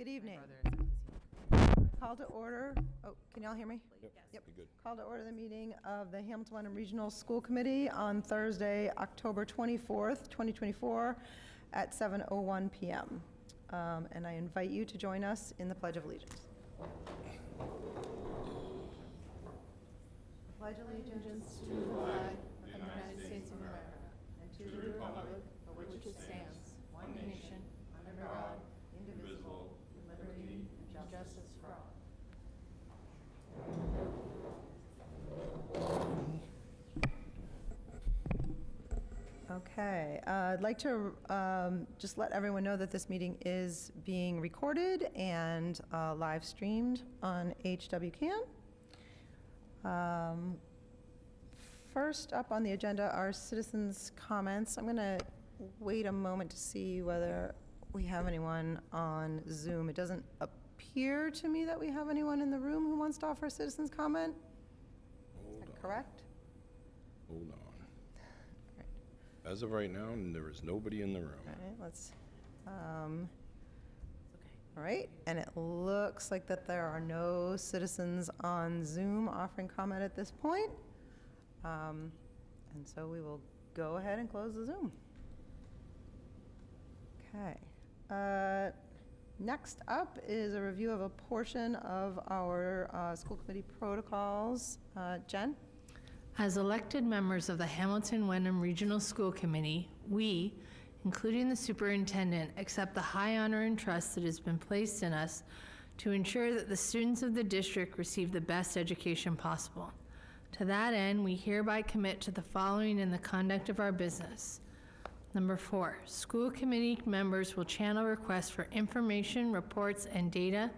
Good evening. My brother is a physician. Call to order. Oh, can y'all hear me? Yep. Yep. You're good. Call to order the meeting of the Hamilton Wenham Regional School Committee on Thursday, October 24th, 2024, at 7:01 PM. And I invite you to join us in the Pledge of Allegiance. Pledge allegiance to the flag Of the United States of America, and to the republic for which it stands, one nation, under God, indivisible, with liberty and justice for all. Okay, I'd like to just let everyone know that this meeting is being recorded and live streamed on HWCAM. First up on the agenda are citizens' comments. I'm going to wait a moment to see whether we have anyone on Zoom. It doesn't appear to me that we have anyone in the room who wants to offer a citizens' comment. Is that correct? Hold on. As of right now, there is nobody in the room. All right, let's, all right, and it looks like that there are no citizens on Zoom offering comment at this point. And so we will go ahead and close the Zoom. Okay. Next up is a review of a portion of our school committee protocols. Jen? As elected members of the Hamilton Wenham Regional School Committee, we, including the superintendent, accept the high honor and trust that has been placed in us to ensure that the students of the district receive the best education possible. To that end, we hereby commit to the following in the conduct of our business. Number 4, school committee members will channel requests for information, reports, and data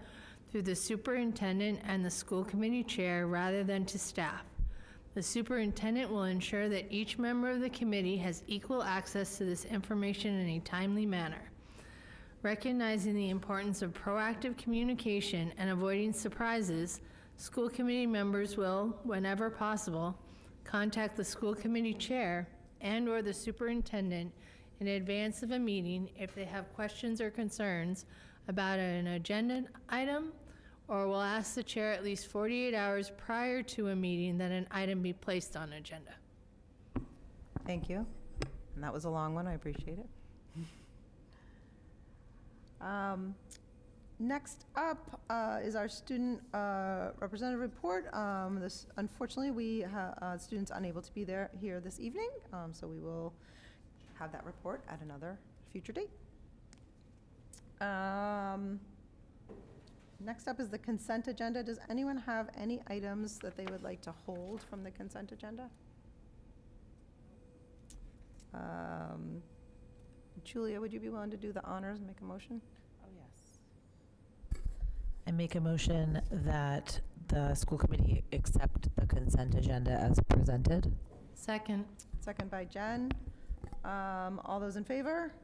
through the superintendent and the school committee chair rather than to staff. The superintendent will ensure that each member of the committee has equal access to this information in a timely manner. Recognizing the importance of proactive communication and avoiding surprises, school committee members will, whenever possible, contact the school committee chair and/or the superintendent in advance of a meeting if they have questions or concerns about an agenda item, or will ask the chair at least 48 hours prior to a meeting that an item be placed on agenda. Thank you. And that was a long one, I appreciate it. Next up is our student representative report. Unfortunately, we have students unable to be here this evening, so we will have that report at another future date. Next up is the consent agenda. Does anyone have any items that they would like to hold from the consent agenda? Julia, would you be willing to do the honors and make a motion? Oh, yes. I make a motion that the school committee accept the consent agenda as presented. Second. Second by Jen. All those in favor?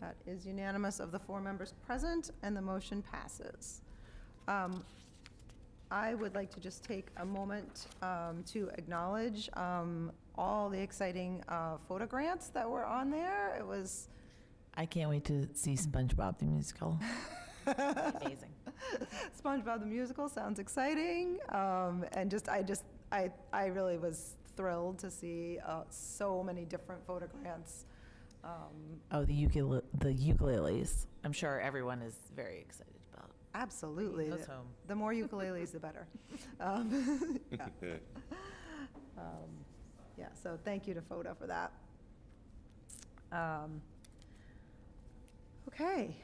That is unanimous of the 4 members present, and the motion passes. I would like to just take a moment to acknowledge all the exciting photo grants that were on there. It was I can't wait to see SpongeBob the musical. Amazing. SpongeBob the musical sounds exciting, and I really was thrilled to see so many different photo grants. Oh, the ukuleles. I'm sure everyone is very excited about. Absolutely. Goes home. The more ukuleles, the better. Yeah. Yeah, so thank you to FOTA for that. Okay.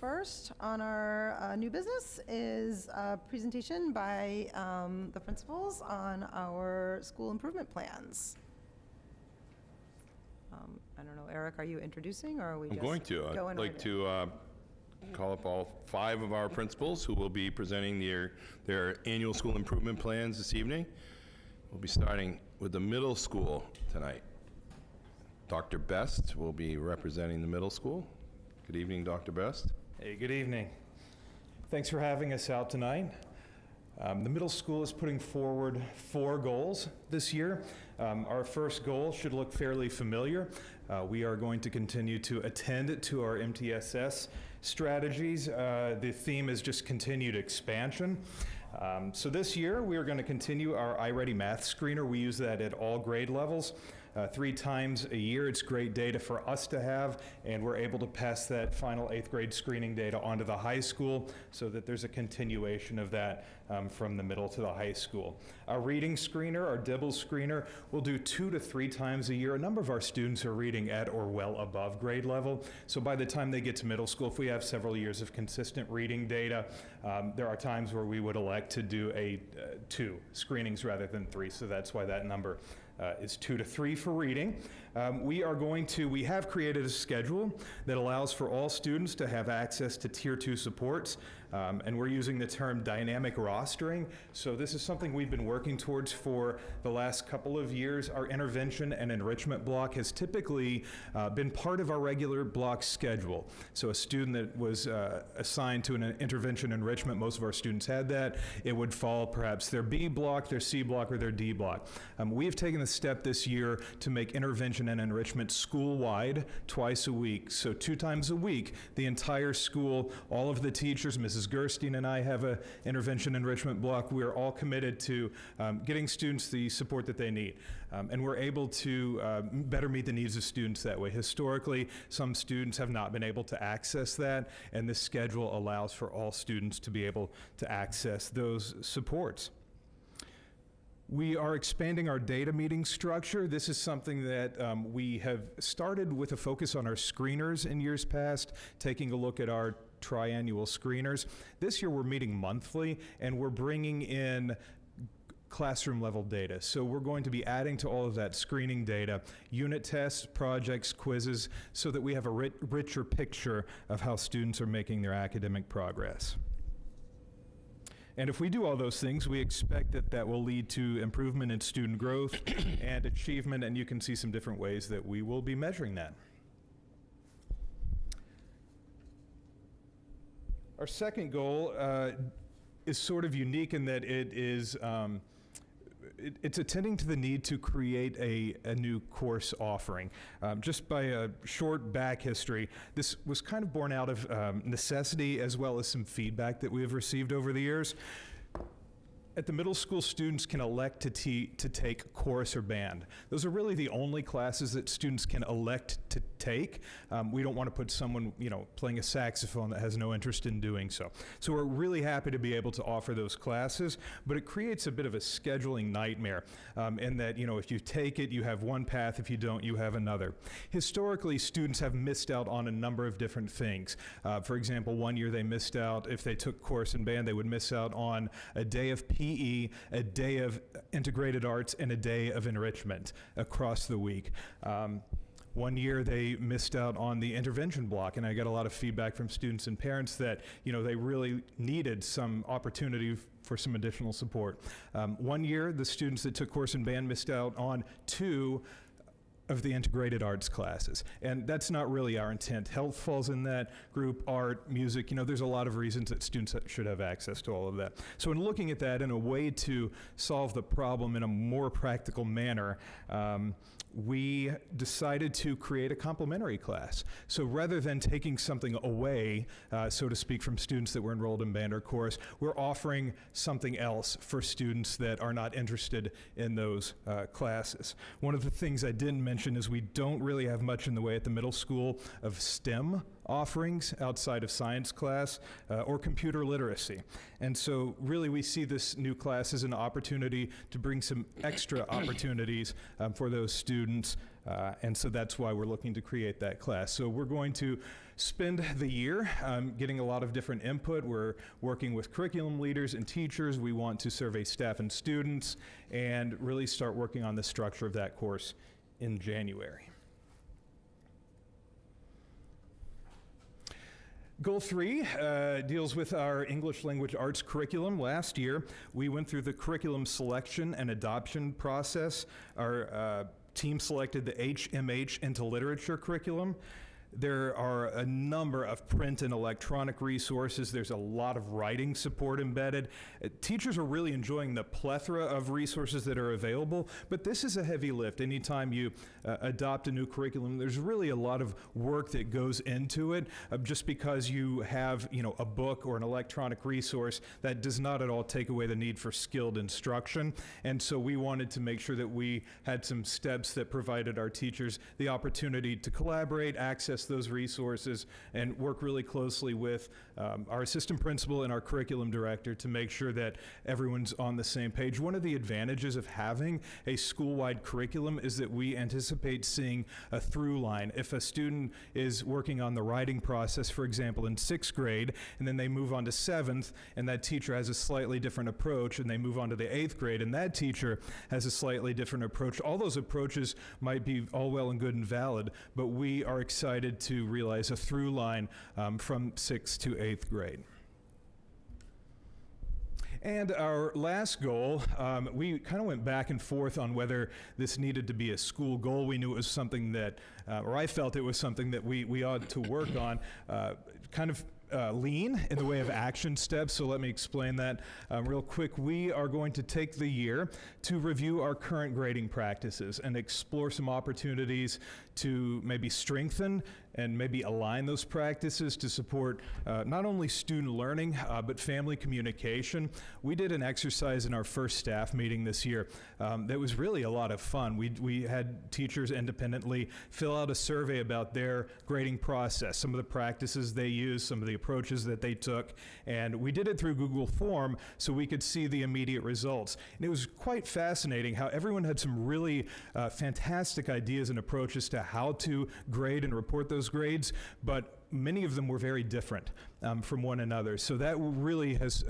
First on our new business is a presentation by the principals on our school improvement plans. I don't know, Eric, are you introducing, or are we I'm just going to. going I'd like right to call up all 5 of our principals who will be presenting their annual school improvement plans this evening. We'll be starting with the middle school tonight. Dr. Best will be representing the middle school. Good evening, Dr. Best. Hey, good evening. Thanks for having us out tonight. The middle school is putting forward 4 goals this year. Our first goal should look fairly familiar. We are going to continue to attend to our MTSS strategies. The theme is just continued expansion. So this year, we are going to continue our iReady Math Screener. We use that at all grade levels. 3 times a year. It's great data for us to have, and we're able to pass that final 8th grade screening data onto the high school so that there's a continuation of that from the middle to the high school. Our reading screener, our Dibble screener, we'll do 2 to 3 times a year. A number of our students are reading at or well above grade level, so by the time they get to middle school, if we have several years of consistent reading data, there are times where we would elect to do 2 screenings rather than 3, so that's why that number is 2 to 3 for reading. We have created a schedule that allows for all students to have access to Tier 2 supports, and we're using the term dynamic rostering. So this is something we've been working towards for the last couple of years. Our intervention and enrichment block has typically been part of our regular block schedule. So a student that was assigned to an intervention enrichment, most of our students had that, it would fall perhaps their B block, their C block, or their D block. We have taken the step this year to make intervention and enrichment school-wide twice a week. So 2 times a week, the entire school, all of the teachers, Mrs. Gerstein and I have a intervention enrichment block. We're all committed to getting students the support that they need. And we're able to better meet the needs of students that way. Historically, some students have not been able to access that, and this schedule allows for all students to be able to access those supports. We are expanding our data meeting structure. This is something that we have started with a focus on our screeners in years past, taking a look at our triannual screeners. This year we're meeting monthly, and we're bringing in classroom level data. So we're going to be adding to all of that screening data, unit tests, projects, quizzes, so that we have a richer picture of how students are making their academic progress. And if we do all those things, we expect that that will lead to improvement in student growth and achievement, and you can see some different ways that we will be measuring that. Our second goal is sort of unique in that it is it's attending to the need to create a new course offering. Just by a short back history, this was kind of born out of necessity as well as some feedback that we have received over the years. At the middle school, students can elect to take chorus or band. Those are really the only classes that students can elect to take. We don't want to put someone, playing a saxophone that has no interest in doing so. So we're really happy to be able to offer those classes, but it creates a bit of a scheduling nightmare in that, if you take it, you have one path. If you don't, you have another. Historically, students have missed out on a number of different things. For example, one year they missed out, if they took chorus and band, they would miss out on a day of PE, a day of integrated arts, and a day of enrichment across the week. One year they missed out on the intervention block, and I got a lot of feedback from students and parents that they really needed some opportunity for some additional support. One year the students that took course in band missed out on 2 of the integrated arts classes. And that's not really our intent. Health falls in that group, art, music, there's a lot of reasons that students should have access to all of that. So in looking at that, in a way to solve the problem in a more practical manner, we decided to create a complementary class. So rather than taking something away, so to speak, from students that were enrolled in band or chorus, we're offering something else for students that are not interested in those classes. One of the things I didn't mention is we don't really have much in the way at the middle school of STEM offerings outside of science class or computer literacy. And so really we see this new class as an opportunity to bring some extra opportunities for those students. And so that's why we're looking to create that class. So we're going to spend the year getting a lot of different input. We're working with curriculum leaders and teachers. We want to survey staff and students and really start working on the structure of that course in January. Goal 3 deals with our English language arts curriculum. Last year, we went through the curriculum selection and adoption process. Our team selected the HMH into literature curriculum. There are a number of print and electronic resources. There's a lot of writing support embedded. Teachers are really enjoying the plethora of resources that are available, but this is a heavy lift. Anytime you adopt a new curriculum, there's really a lot of work that goes into it. Just because you have, a book or an electronic resource, that does not at all take away the need for skilled instruction. And so we wanted to make sure that we had some steps that provided our teachers the opportunity to collaborate, access those resources, and work really closely with our assistant principal and our curriculum director to make sure that everyone's on the same page. One of the advantages of having a school-wide curriculum is that we anticipate seeing a through line. If a student is working on the writing process, for example, in 6th grade, and then they move on to 7th, and that teacher has a slightly different approach, and they move on to the 8th grade, and that teacher has a slightly different approach. All those approaches might be all well and good and valid, but we are excited to realize a through line from 6th to 8th grade. And our last goal, we kind of went back and forth on whether this needed to be a school goal. We knew it was something that, or I felt it was something that we ought to work on, lean in the way of action steps. So let me explain that real quick. We are going to take the year to review our current grading practices and explore some opportunities to maybe strengthen and maybe align those practices to support not only student learning, but family communication. We did an exercise in our first staff meeting this year that was really a lot of fun. We had teachers independently fill out a survey about their grading process, some of the practices they used, some of the approaches that they took, and we did it through Google Form so we could see the immediate results. And it was quite fascinating how everyone had some really fantastic ideas and approaches to how to grade and report those grades, but many of them were very different from one another. So that really has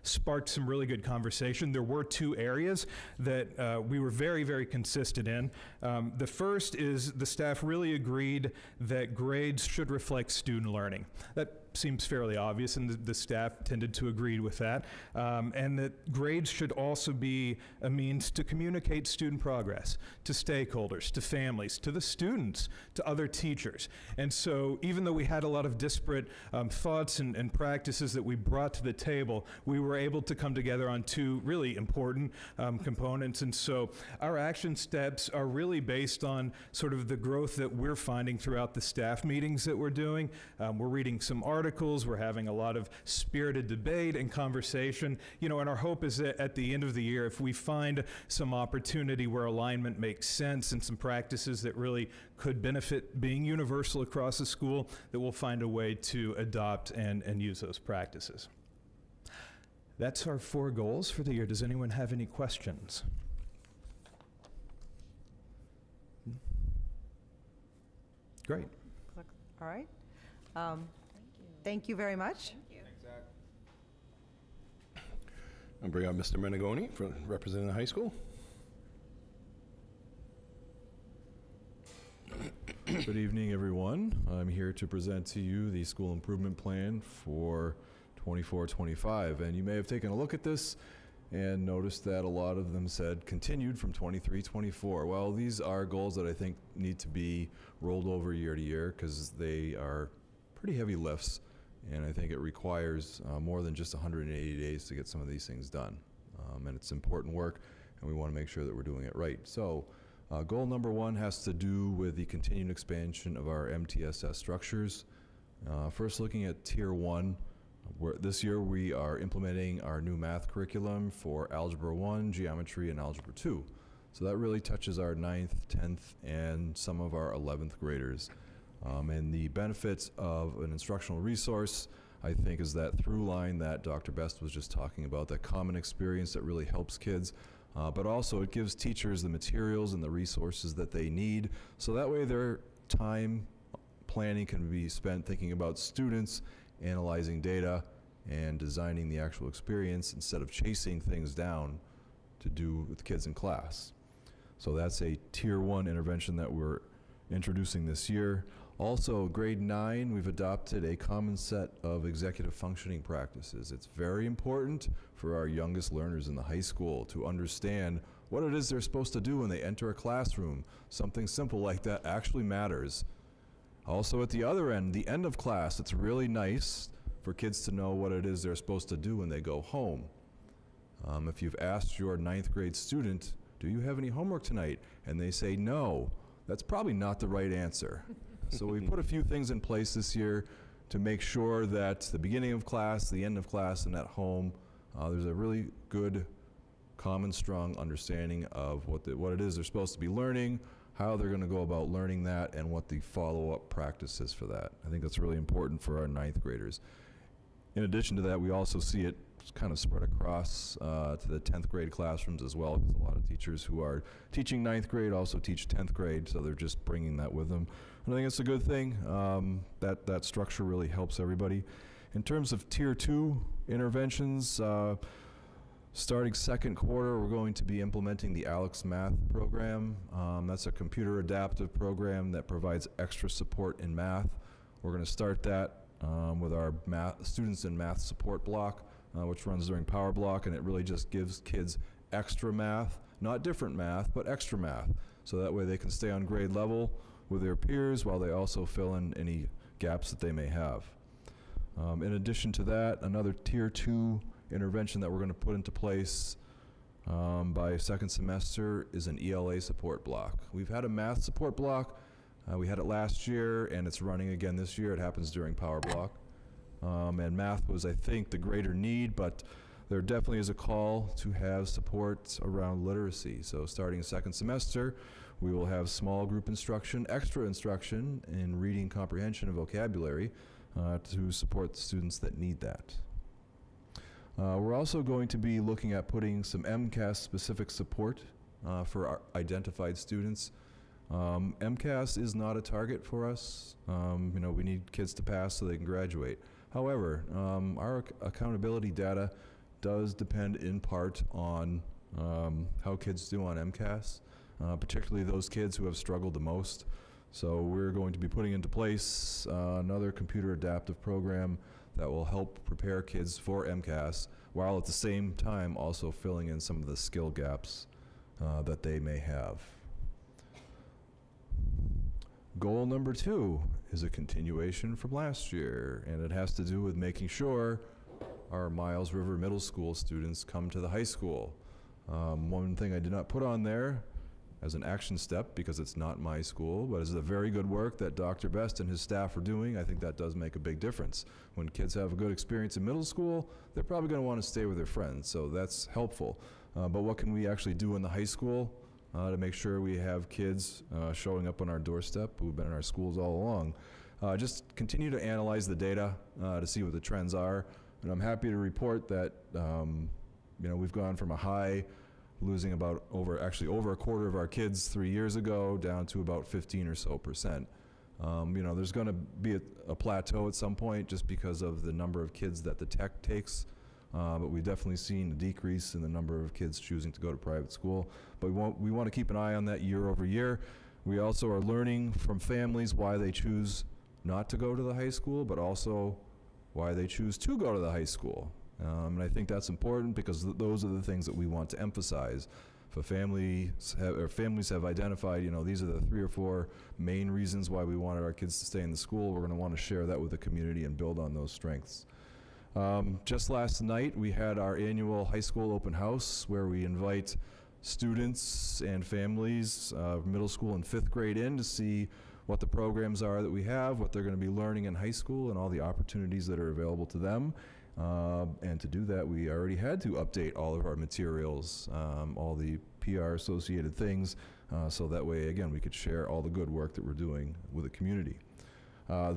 sparked some really good conversation. There were 2 areas that we were very, very consistent in. The first is the staff really agreed that grades should reflect student learning. That seems fairly obvious, and the staff tended to agree with that. And that grades should also be a means to communicate student progress to stakeholders, to families, to the students, to other teachers. And so even though we had a lot of disparate thoughts and practices that we brought to the table, we were able to come together on 2 really important components. And so our action steps are really based on sort of the growth that we're finding throughout the staff meetings that we're doing. We're reading some articles, we're having a lot of spirited debate and conversation, and our hope is that at the end of the year, if we find some opportunity where alignment makes sense and some practices that really could benefit being universal across the school, that we'll find a way to adopt and use those practices. That's our 4 goals for the year. Does anyone have any questions? Great. All right. Thank you very much. I'll bring up Mr. Menegoni for representing the high school. Good evening, everyone. I'm here to present to you the school improvement plan for 24-25. And you may have taken a look at this and noticed that a lot of them said continued from 23-24. Well, these are goals that I think need to be rolled over year to year because they are pretty heavy lifts. And I think it requires more than just 180 days to get some of these things done. And it's important work, and we want to make sure that we're doing it right. So goal number 1 has to do with the continued expansion of our MTSS structures. First, looking at Tier 1, this year we are implementing our new math curriculum for Algebra 1, Geometry, and Algebra 2. So that really touches our 9th, 10th, and some of our 11th graders. And the benefits of an instructional resource, I think, is that through line that Dr. Best was just talking about, that common experience that really helps kids. But also it gives teachers the materials and the resources that they need, so that way their time planning can be spent thinking about students, analyzing data, and designing the actual experience instead of chasing things down to do with kids in class. So that's a Tier 1 intervention that we're introducing this year. Also, grade 9, we've adopted a common set of executive functioning practices. It's very important for our youngest learners in the high school to understand what it is they're supposed to do when they enter a classroom. Something simple like that actually matters. Also at the other end, the end of class, it's really nice for kids to know what it is they're supposed to do when they go home. If you've asked your 9th grade student, do you have any homework tonight? And they say no, that's probably not the right answer. So we put a few things in place this year to make sure that the beginning of class, the end of class, and at home, there's a really good, common, strong understanding of what it is they're supposed to be learning, how they're going to go about learning that, and what the follow-up practice is for that. I think that's really important for our 9th graders. In addition to that, we also see it kind of spread across to the 10th grade classrooms as well, because a lot of teachers who are teaching 9th grade also teach 10th grade, so they're just bringing that with them. And I think it's a good thing. That structure really helps everybody. In terms of Tier 2 interventions, starting second quarter, we're going to be implementing the Alex Math program. That's a computer adaptive program that provides extra support in math. We're going to start that with our students in math support block, which runs during Power Block, and it really just gives kids extra math, not different math, but extra math. So that way they can stay on grade level with their peers while they also fill in any gaps that they may have. In addition to that, another Tier 2 intervention that we're going to put into place by second semester is an ELA support block. We've had a math support block. We had it last year, and it's running again this year. It happens during Power Block. And math was, I think, the greater need, but there definitely is a call to have support around literacy. So starting second semester, we will have small group instruction, extra instruction in reading comprehension and vocabulary to support the students that need that. We're also going to be looking at putting some MCAS-specific support for our identified students. MCAS is not a target for us. We need kids to pass so they can graduate. However, our accountability data does depend in part on how kids do on MCAS, particularly those kids who have struggled the most. So we're going to be putting into place another computer adaptive program that will help prepare kids for MCAS, while at the same time also filling in some of the skill gaps that they may have. Goal number 2 is a continuation from last year, and it has to do with making sure our Miles River Middle School students come to the high school. One thing I did not put on there as an action step, because it's not my school, but it's the very good work that Dr. Best and his staff are doing. I think that does make a big difference. When kids have a good experience in middle school, they're probably going to want to stay with their friends, so that's helpful. But what can we actually do in the high school to make sure we have kids showing up on our doorstep who've been in our schools all along? Just continue to analyze the data to see what the trends are. And I'm happy to report that we've gone from a high, losing over a quarter of our kids 3 years ago down to about 15% or so. There's going to be a plateau at some point just because of the number of kids that the tech takes. But we've definitely seen a decrease in the number of kids choosing to go to private school. But we want to keep an eye on that year over year. We also are learning from families why they choose not to go to the high school, but also why they choose to go to the high school. And I think that's important because those are the things that we want to emphasize. If families have identified, these are the 3 or 4 main reasons why we wanted our kids to stay in the school, we're going to want to share that with the community and build on those strengths. Just last night, we had our annual high school open house where we invite students and families, middle school and 5th grade in to see what the programs are that we have, what they're going to be learning in high school, and all the opportunities that are available to them. And to do that, we already had to update all of our materials, all the PR associated things, so that way, again, we could share all the good work that we're doing with the community.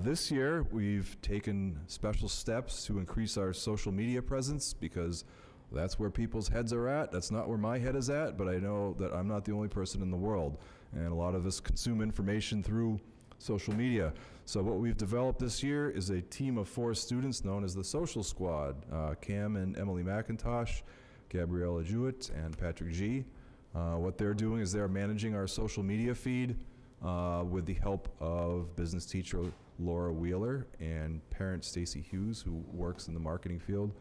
This year, we've taken special steps to increase our social media presence because that's where people's heads are at. That's not where my head is at, but I know that I'm not the only person in the world. And a lot of us consume information through social media. So what we've developed this year is a team of 4 students known as the Social Squad, Cam and Emily McIntosh, Gabriella Jewett, and Patrick G. What they're doing is they're managing our social media feed with the help of business teacher Laura Wheeler and parent Stacy Hughes, who works in the marketing field.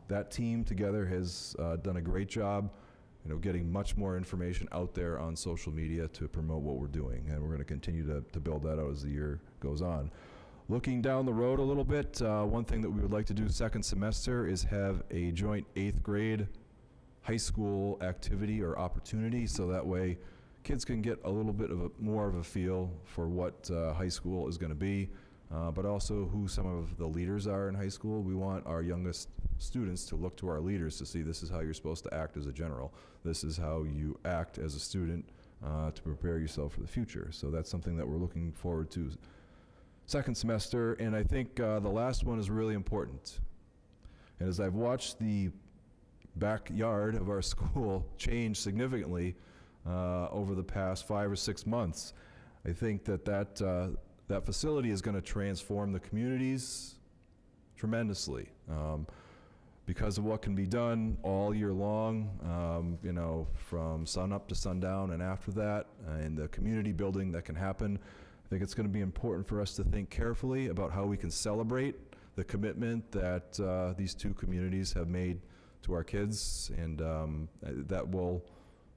That team together has done a great job getting much more information out there on social media to promote what we're doing. And we're going to continue to build that out as the year goes on. Looking down the road a little bit, one thing that we would like to do second semester is have a joint 8th grade high school activity or opportunity, so that way kids can get a little bit of more of a feel for what high school is going to be, but also who some of the leaders are in high school. We want our youngest students to look to our leaders to see this is how you're supposed to act as a general. This is how you act as a student to prepare yourself for the future. So that's something that we're looking forward to second semester. And I think the last one is really important. And as I've watched the backyard of our school change significantly over the past 5 or 6 months, I think that facility is going to transform the communities tremendously because of what can be done all year long, from sun up to sundown and after that, and the community building that can happen. I think it's going to be important for us to think carefully about how we can celebrate the commitment that these two communities have made to our kids, and that will,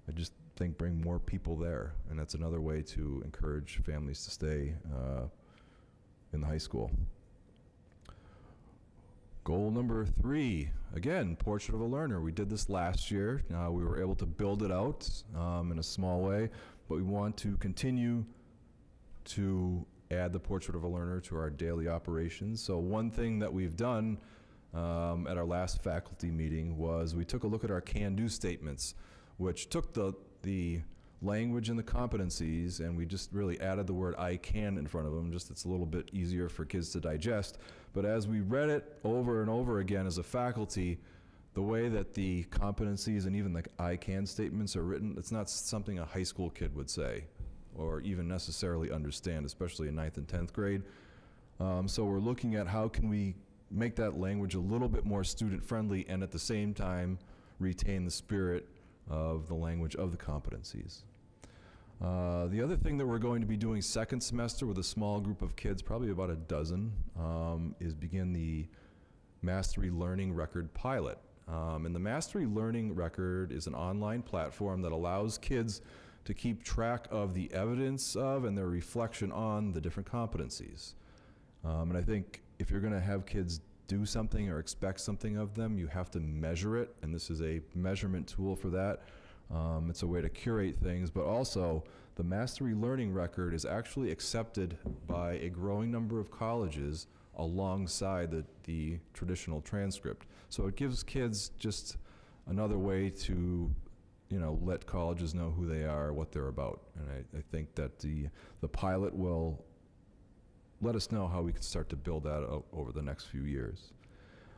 I just think, bring more people there, and that's another way to encourage families to stay in the high school. Goal number 3, again, Portrait of a Learner. We did this last year. We were able to build it out in a small way, but we want to continue to add the Portrait of a Learner to our daily operations. So one thing that we've done at our last faculty meeting was we took a look at our can-do statements, which took the language and the competencies, and we just really added the word I can in front of them, just it's a little bit easier for kids to digest. But as we read it over and over again as a faculty, the way that the competencies and even the I can statements are written, it's not something a high school kid would say or even necessarily understand, especially in 9th and 10th grade. So we're looking at how can we make that language a little bit more student-friendly and at the same time retain the spirit of the language of the competencies. The other thing that we're going to be doing second semester with a small group of kids, probably about a dozen, is begin the Mastery Learning Record pilot. And the Mastery Learning Record is an online platform that allows kids to keep track of the evidence of and their reflection on the different competencies. And I think if you're going to have kids do something or expect something of them, you have to measure it, and this is a measurement tool for that. It's a way to curate things, but also the Mastery Learning Record is actually accepted by a growing number of colleges alongside the traditional transcript. So it gives kids just another way to let colleges know who they are, what they're about. And I think that the pilot will let us know how we can start to build that out over the next few years.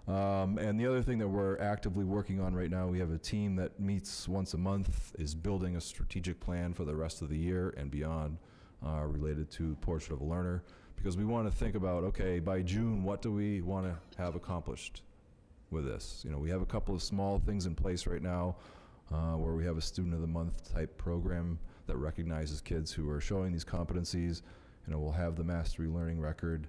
And the other thing that we're actively working on right now, we have a team that meets once a month, is building a strategic plan for the rest of the year and beyond related to Portrait of a Learner, because we want to think about, okay, by June, what do we want to have accomplished with this? We have a couple of small things in place right now where we have a Student of the Month type program that recognizes kids who are showing these competencies. We'll have the Mastery Learning Record,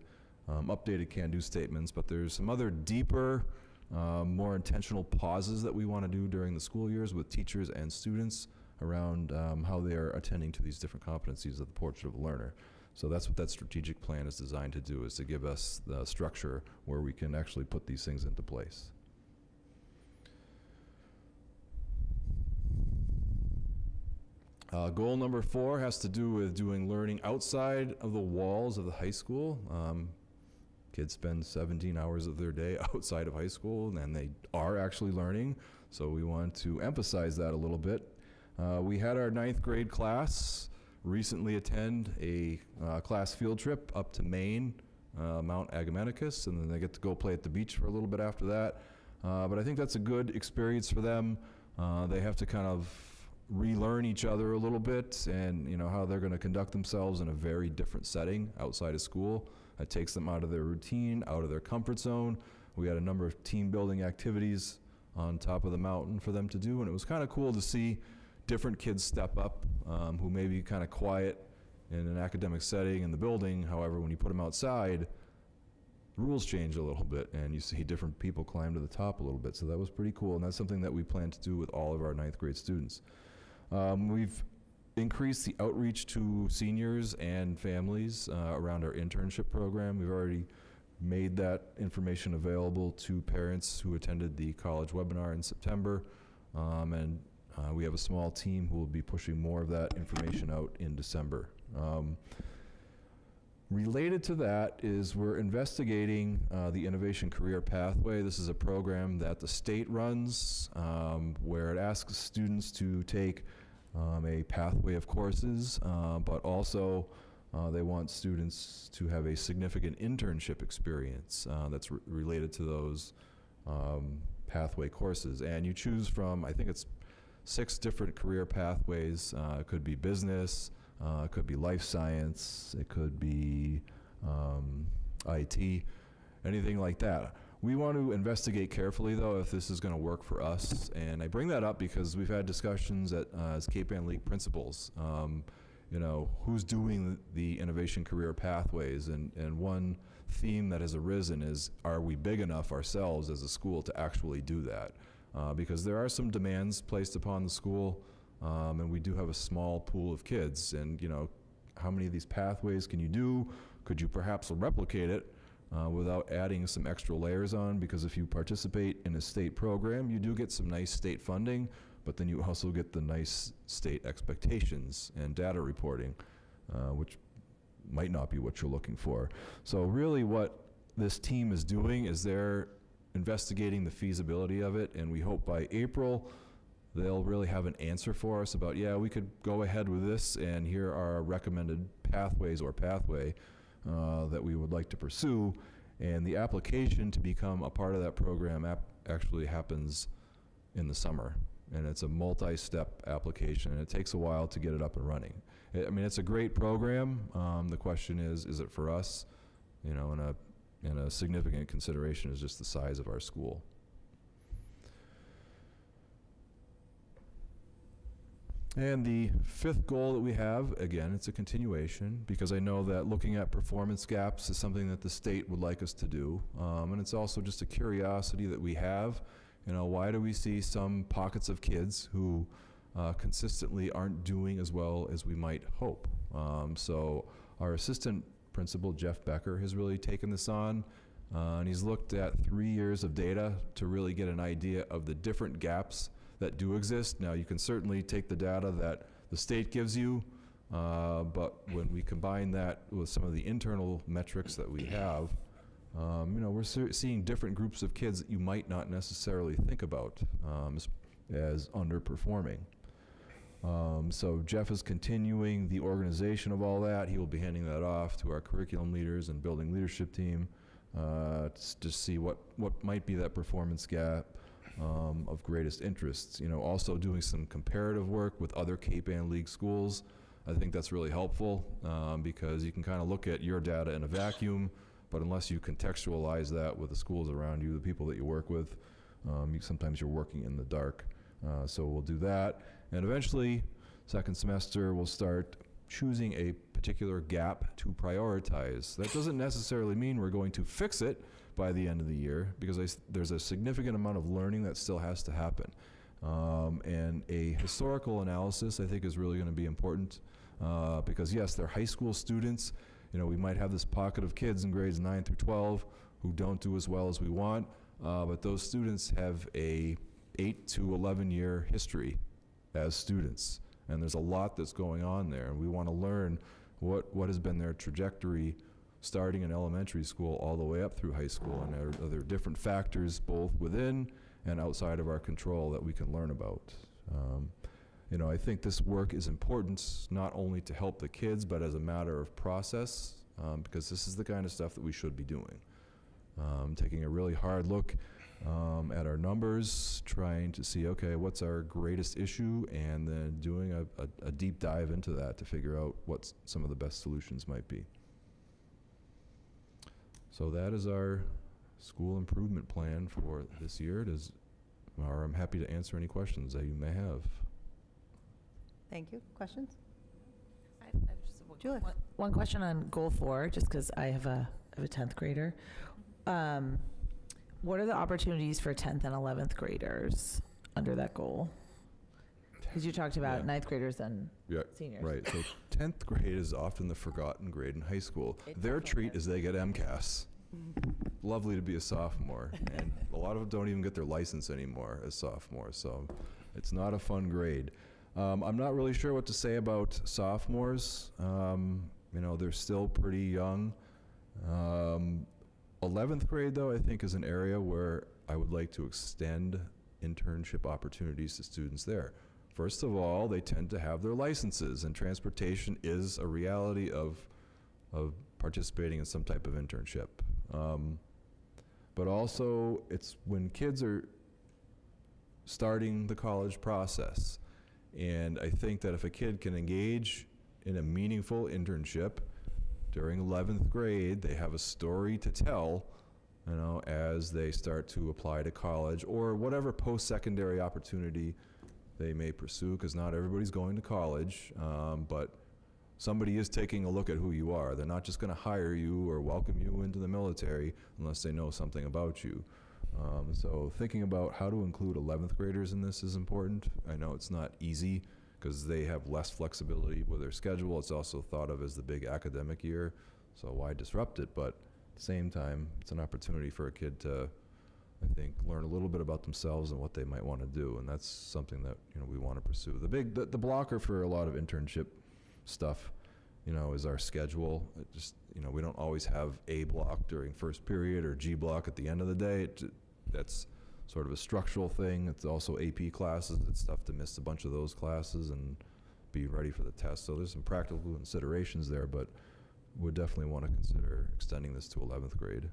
updated can-do statements, but there's some other deeper, more intentional pauses that we want to do during the school years with teachers and students around how they are attending to these different competencies of the Portrait of a Learner. So that's what that strategic plan is designed to do, is to give us the structure where we can actually put these things into place. Goal number 4 has to do with doing learning outside of the walls of the high school. Kids spend 17 hours of their day outside of high school, and they are actually learning, so we want to emphasize that a little bit. We had our 9th grade class recently attend a class field trip up to Maine, Mount Agamenticus, and then they get to go play at the beach for a little bit after that. But I think that's a good experience for them. They have to kind of relearn each other a little bit, and how they're going to conduct themselves in a very different setting outside of school. It takes them out of their routine, out of their comfort zone. We had a number of team building activities on top of the mountain for them to do, and it was kind of cool to see different kids step up who may be kind of quiet in an academic setting in the building. However, when you put them outside, rules change a little bit, and you see different people climb to the top a little bit. So that was pretty cool, and that's something that we plan to do with all of our 9th grade students. We've increased the outreach to seniors and families around our internship program. We've already made that information available to parents who attended the college webinar in September, and we have a small team who will be pushing more of that information out in December. Related to that is we're investigating the Innovation Career Pathway. This is a program that the state runs where it asks students to take a pathway of courses, but also they want students to have a significant internship experience that's related to those pathway courses. And you choose from, I think it's 6 different career pathways. It could be business, it could be life science, it could be IT, anything like that. We want to investigate carefully, though, if this is going to work for us. And I bring that up because we've had discussions as Cape Ann League principals, you know, who's doing the innovation career pathways. And one theme that has arisen is, are we big enough ourselves as a school to actually do that? Because there are some demands placed upon the school, and we do have a small pool of kids. And, you know, how many of these pathways can you do? Could you perhaps replicate it without adding some extra layers on? Because if you participate in a state program, you do get some nice state funding, but then you also get the nice state expectations and data reporting, which might not be what you're looking for. So really what this team is doing is they're investigating the feasibility of it, and we hope by April they'll really have an answer for us about, yeah, we could go ahead with this, and here are our recommended pathways or pathway that we would like to pursue. And the application to become a part of that program actually happens in the summer. And it's a multi-step application, and it takes a while to get it up and running. I mean, it's a great program. The question is it for us? You know, and a significant consideration is just the size of our school. And the 5th goal that we have, again, it's a continuation, because I know that looking at performance gaps is something that the state would like us to do. And it's also just a curiosity that we have. You know, why do we see some pockets of kids who consistently aren't doing as well as we might hope? So our assistant principal, Jeff Becker, has really taken this on, and he's looked at 3 years of data to really get an idea of the different gaps that do exist. Now, you can certainly take the data that the state gives you, but when we combine that with some of the internal metrics that we have, you know, we're seeing different groups of kids that you might not necessarily think about as underperforming. So Jeff is continuing the organization of all that. He will be handing that off to our curriculum leaders and building leadership team to see what might be that performance gap of greatest interest. You know, also doing some comparative work with other Cape Ann League schools. I think that's really helpful because you can kind of look at your data in a vacuum, but unless you contextualize that with the schools around you, the people that you work with, sometimes you're working in the dark. So we'll do that. And eventually, second semester, we'll start choosing a particular gap to prioritize. That doesn't necessarily mean we're going to fix it by the end of the year, because there's a significant amount of learning that still has to happen. And a historical analysis, I think, is really going to be important because, yes, they're high school students. You know, we might have this pocket of kids in grades 9 through 12 who don't do as well as we want, but those students have a 8 to 11 year history as students, and there's a lot that's going on there, and we want to learn what has been their trajectory starting in elementary school all the way up through high school, and are there different factors both within and outside of our control that we can learn about. You know, I think this work is important not only to help the kids, but as a matter of process, because this is the kind of stuff that we should be doing. Taking a really hard look at our numbers, trying to see, okay, what's our greatest issue, and then doing a deep dive into that to figure out what some of the best solutions might be. So that is our school improvement plan for this year. I'm happy to answer any questions that you may have. Thank you. Questions? I have just Julie. one question on goal 4, just because I have a 10th grader. What are the opportunities for 10th and 11th graders under that goal? Because you talked about Yeah. ninth graders and Yeah, seniors. right. So 10th grade is often the forgotten grade in high school. It Their definitely treat is they get MCAS. Lovely to be a sophomore. And a lot of them don't even get their license anymore as sophomores, so it's not a fun grade. I'm not really sure what to say about sophomores. They're still pretty young. 11th grade, though, I think is an area where I would like to extend internship opportunities to students there. First of all, they tend to have their licenses, and transportation is a reality of participating in some type of internship. But also, it's when kids are starting the college process. And I think that if a kid can engage in a meaningful internship during 11th grade, they have a story to tell, as they start to apply to college or whatever post-secondary opportunity they may pursue, because not everybody's going to college, but somebody is taking a look at who you are. They're not just going to hire you or welcome you into the military unless they know something about you. So thinking about how to include 11th graders in this is important. I know it's not easy because they have less flexibility with their schedule. It's also thought of as the big academic year, so why disrupt it? But at the same time, it's an opportunity for a kid to, I think, learn a little bit about themselves and what they might want to do, and that's something that we want to pursue. The blocker for a lot of internship stuff, is our schedule. It just, we don't always have A block during first period or G block at the end of the day. That's sort of a structural thing. It's also AP classes. It's tough to miss a bunch of those classes and be ready for the test. So there's some practical considerations there, but would definitely want to consider extending this to 11th grade.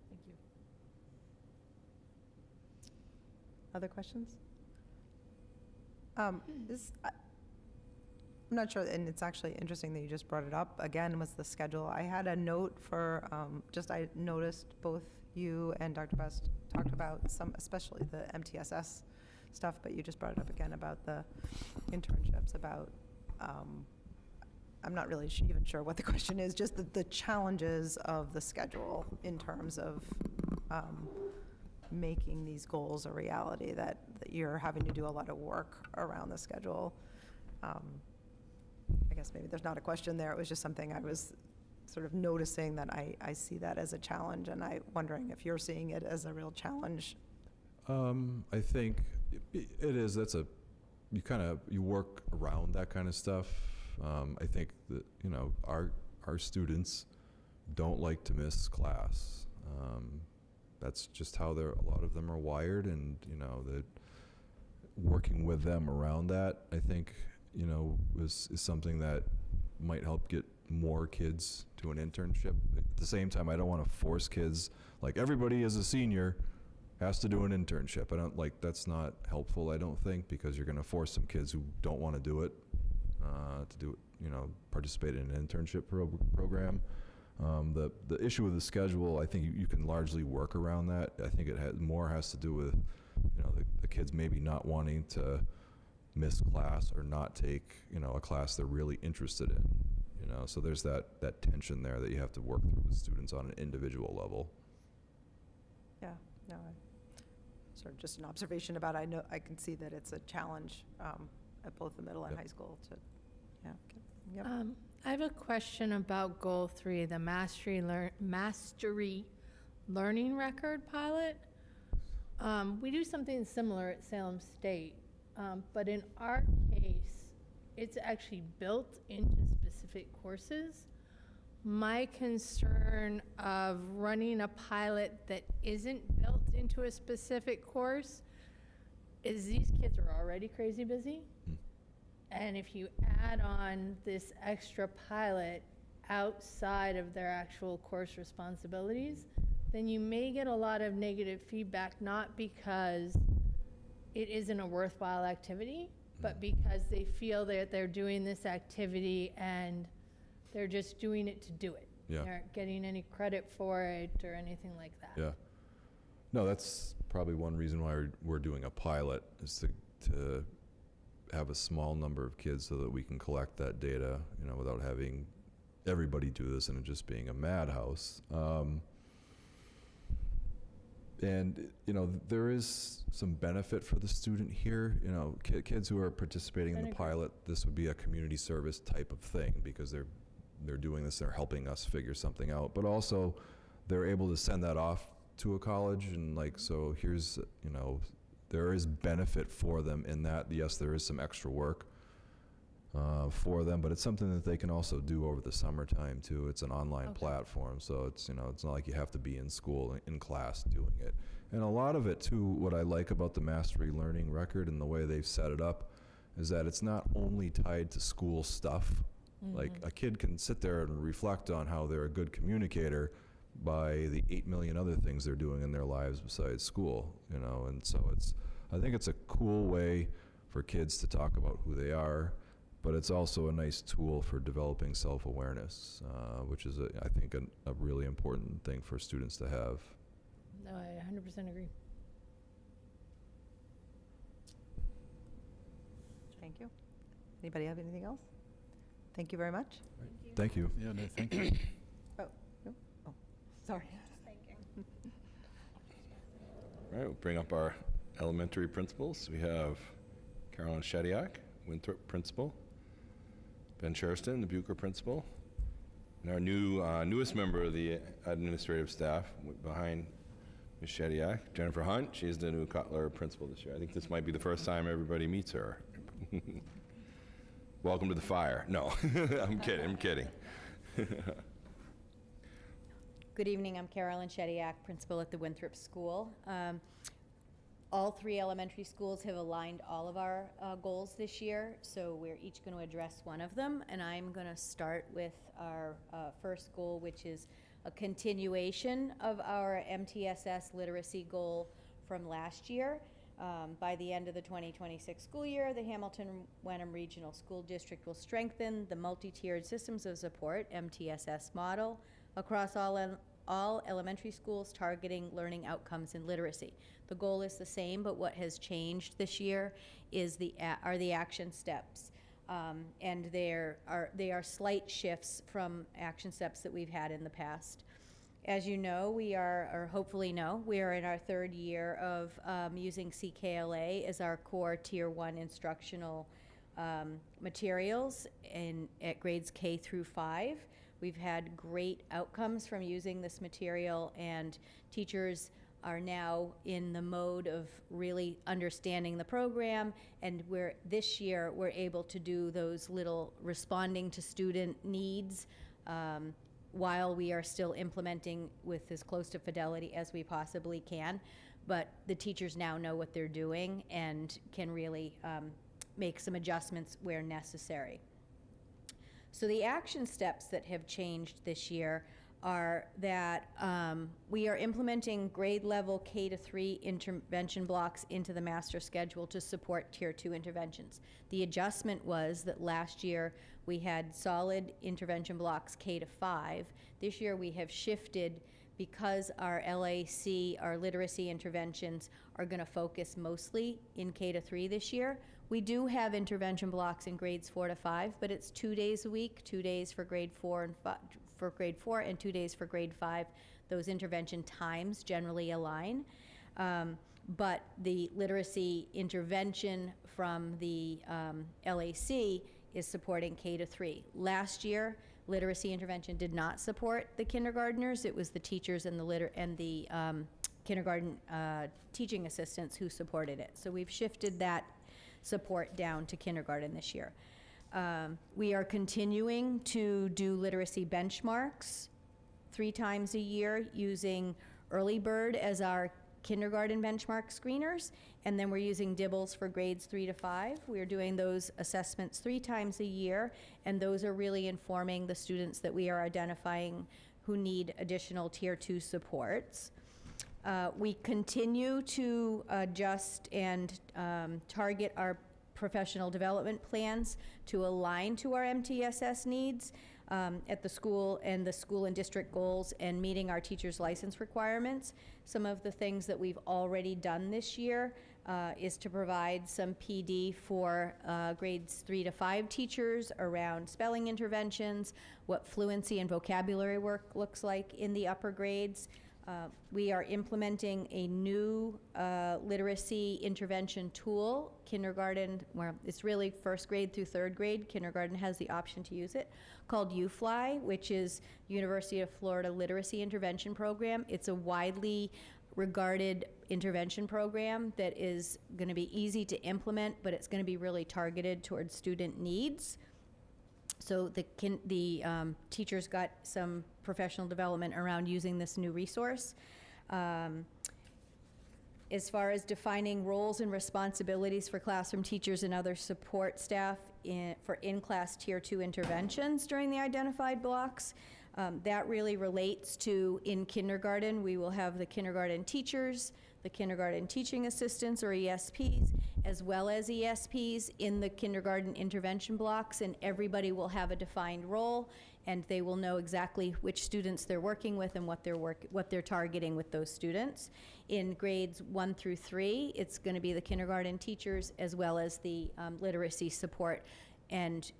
Thank you. Other questions? I'm not sure, and it's actually interesting that you just brought it up. Again, was the schedule. I had a note for, I noticed both you and Dr. Best talked about some, especially the MTSS stuff, but you just brought it up again about the internships, about, I'm not really even sure what the question is, just the challenges of the schedule in terms of making these goals a reality, that you're having to do a lot of work around the schedule. I guess maybe there's not a question there. It was just something I was sort of noticing that I see that as a challenge, and I'm wondering if you're seeing it as a real challenge. I think it is. You work around that kind of stuff. I think that, our students don't like to miss class. That's just how a lot of them are wired, and, that working with them around that, I think, is something that might help get more kids to an internship. At the same time, I don't want to force kids, like everybody as a senior has to do an internship. That's not helpful, I don't think, because you're going to force some kids who don't want to do it, participate in an internship program. The issue with the schedule, I think you can largely work around that. I think it has to do with, the kids maybe not wanting to miss class or not take, a class they're really interested in. So there's that tension there that you have to work through with students on an individual level. Yeah, no, sort of just an observation about, I can see that it's a challenge at both the middle and Yep. high school to, okay. Yep. I have a question about Goal 3, the Mastery Learning Record pilot. We do something similar at Salem State, but in our case, it's actually built into specific courses. My concern of running a pilot that isn't built into a specific course is these kids are already crazy busy. And if you add on this extra pilot outside of their actual course responsibilities, then you may get a lot of negative feedback, not because it isn't a worthwhile activity, but because they feel that they're doing this activity and they're just doing it to do it. Yeah. They aren't getting any credit for it or anything like that. Yeah. No, that's probably one reason why we're doing a pilot, is to have a small number of kids so that we can collect that data, without having everybody do this and it just being a madhouse. And, there is some benefit for the student here. Kids who are participating in the pilot, this would be a community service type of thing because they're doing this, they're helping us figure something out. But also, they're able to send that off to a college and so here's, there is benefit for them in that. Yes, there is some extra work for them, but it's something that they can also do over the summertime too. It's an online platform, so it's not like you have to be in school in class doing it. And a lot of it too, what I like about the Mastery Learning Record and the way they've set it up is that it's not only tied to school stuff. Like a kid can sit there and reflect on how they're a good communicator by the 8 million other things they're doing in their lives besides school, and so I think it's a cool way for kids to talk about who they are, but it's also a nice tool for developing self-awareness, which is, I think, a really important thing for students to have. No, I 100% agree. Thank you. Anybody have anything else? Thank you very much. Thank you. Yeah, no, thank you. Oh, no, sorry. All right, we'll bring up our elementary principals. We have Carolyn Shediak, Winthrop principal, Ben Sherston, the Bucher principal, and our newest member of the administrative staff behind Ms. Shediak, Jennifer Hunt. She's the new Cutler principal this year. I think this might be the first time everybody meets her. Welcome to the fire. No, I'm kidding. Good evening, I'm Carolyn Shediak, principal at the Winthrop School. All three elementary schools have aligned all of our goals this year, so we're each going to address one of them, and I'm going to start with our first goal, which is a continuation of our MTSS literacy goal from last year. By the end of the 2026 school year, the Hamilton-Wenham Regional School District will strengthen the multi-tiered systems of support, MTSS model, across all elementary schools targeting learning outcomes in literacy. The goal is the same, but what has changed this year is are the action steps. And they are slight shifts from action steps that we've had in the past. As you know, or hopefully know, we are in our third year of using CKLA as our core Tier 1 instructional materials at grades K through 5. We've had great outcomes from using this material, and teachers are now in the mode of really understanding the program, and this year we're able to do those little responding to student needs while we are still implementing with as close to fidelity as we possibly can. But the teachers now know what they're doing and can really make some adjustments where necessary. So the action steps that have changed this year are that we are implementing grade level K to 3 intervention blocks into the master schedule to support Tier 2 interventions. The adjustment was that last year we had solid intervention blocks K to 5. This year we have shifted because our LAC, our literacy interventions, are going to focus mostly in K to 3 this year. We do have intervention blocks in grades 4 to 5, but it's 2 days a week, 2 days for grade 4 and 2 days for grade 5. Those intervention times generally align. But the literacy intervention from the LAC is supporting K to 3. Last year, literacy intervention did not support the kindergartners. It was the teachers and the kindergarten teaching assistants who supported it. So we've shifted that support down to kindergarten this year. We are continuing to do literacy benchmarks 3 times a year using Early Bird as our kindergarten benchmark screeners, and then we're using DIBELS for grades 3 to 5. We're doing those assessments 3 times a year, and those are really informing the students that we are identifying who need additional Tier 2 supports. We continue to adjust and target our professional development plans to align to our MTSS needs at the school and district goals and meeting our teachers' license requirements. Some of the things that we've already done this year is to provide some PD for grades 3 to 5 teachers around spelling interventions, what fluency and vocabulary work looks like in the upper grades. We are implementing a new literacy intervention tool. Kindergarten, well, it's really first grade through third grade. Kindergarten has the option to use it, called UFly, which is University of Florida Literacy Intervention Program. It's a widely regarded intervention program that is going to be easy to implement, but it's going to be really targeted towards student needs. So the teachers got some professional development around using this new resource. As far as defining roles and responsibilities for classroom teachers and other support staff for in-class Tier 2 interventions during the identified blocks, that really relates to, in kindergarten, we will have the kindergarten teachers, the kindergarten teaching assistants or ESPs, as well as ESPs in the kindergarten intervention blocks, and everybody will have a defined role, and they will know exactly which students they're working with and what they're targeting with those students. In grades 1 through 3, it's going to be the kindergarten teachers as well as the literacy support, and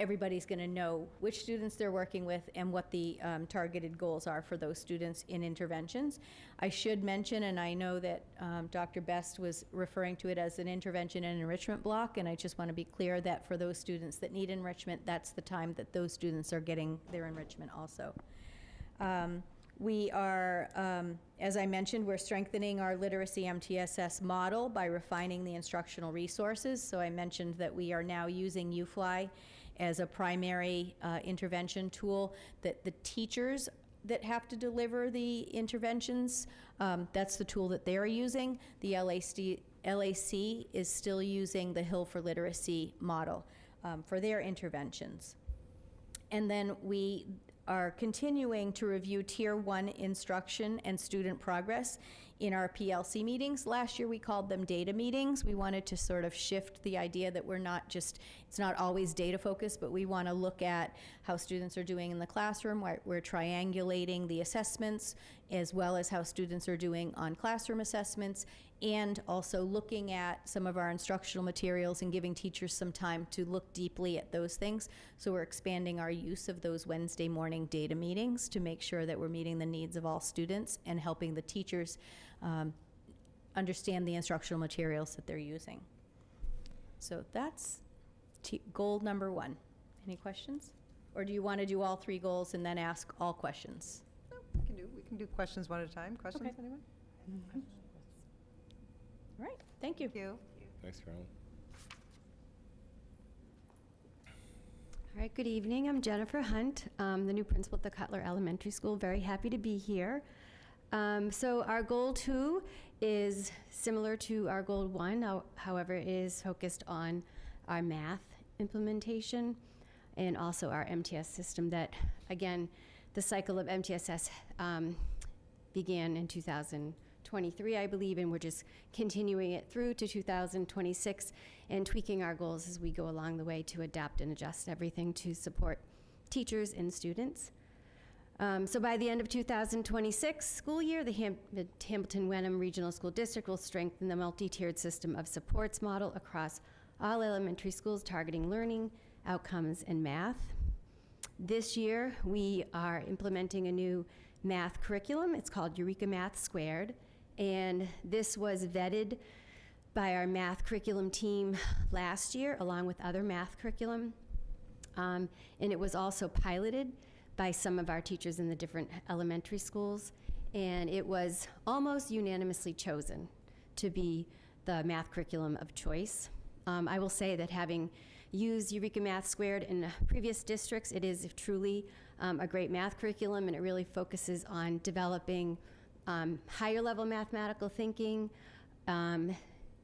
everybody's going to know which students they're working with and what the targeted goals are for those students in interventions. I should mention, and I know that Dr. Best was referring to it as an intervention and enrichment block, and I just want to be clear that for those students that need enrichment, that's the time that those students are getting their enrichment also. We are, as I mentioned, we're strengthening our literacy MTSS model by refining the instructional resources. So I mentioned that we are now using UFly as a primary intervention tool, that the teachers that have to deliver the interventions, that's the tool that they're using. The LAC is still using the Hill for Literacy model for their interventions. And then we are continuing to review Tier 1 instruction and student progress in our PLC meetings. Last year we called them data meetings. We wanted to sort of shift the idea that we're not just, it's not always data focused, but we want to look at how students are doing in the classroom. We're triangulating the assessments as well as how students are doing on classroom assessments, and also looking at some of our instructional materials and giving teachers some time to look deeply at those things. So we're expanding our use of those Wednesday morning data meetings to make sure that we're meeting the needs of all students and helping the teachers understand the instructional materials that they're using. So that's goal number 1. Any questions? Or do you want to do all 3 goals and then ask all questions? No, we can do questions one at a time. Questions, Okay. anyone? All right, thank you. Thank you. Thanks, Carolyn. All right, good evening. I'm Jennifer Hunt, the new principal at the Cutler Elementary School. Very happy to be here. So our goal 2 is similar to our goal 1, however, it is focused on our math implementation and also our MTS system that, again, the cycle of MTSS began in 2023, I believe, and we're just continuing it through to 2026 and tweaking our goals as we go along the way to adapt and adjust everything to support teachers and students. So by the end of 2026 school year, the Hamilton-Wenham Regional School District will strengthen the multi-tiered system of supports model across all elementary schools targeting learning, outcomes, and math. This year, we are implementing a new math curriculum. It's called Eureka Math Squared, and this was vetted by our math curriculum team last year, along with other math curriculum, and it was also piloted by some of our teachers in the different elementary schools, and it was almost unanimously chosen to be the math curriculum of choice. I will say that having used Eureka Math Squared in previous districts, it is truly a great math curriculum, and it really focuses on developing higher level mathematical thinking,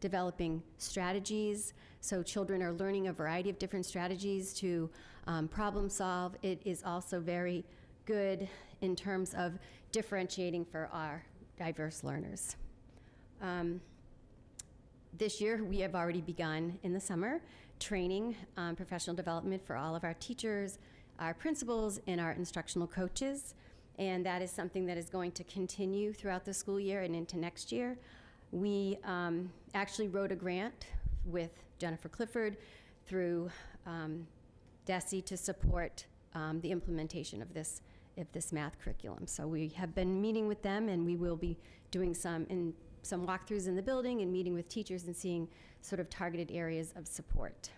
developing strategies, so children are learning a variety of different strategies to problem solve. It is also very good in terms of differentiating for our diverse learners. This year, we have already begun in the summer training professional development for all of our teachers, our principals, and our instructional coaches, and that is something that is going to continue throughout the school year and into next year. We actually wrote a grant with Jennifer Clifford through DESE to support the implementation of this of this math curriculum. So we have been meeting with them, and we will be doing some walkthroughs in the building and meeting with teachers and seeing sort of targeted areas of support.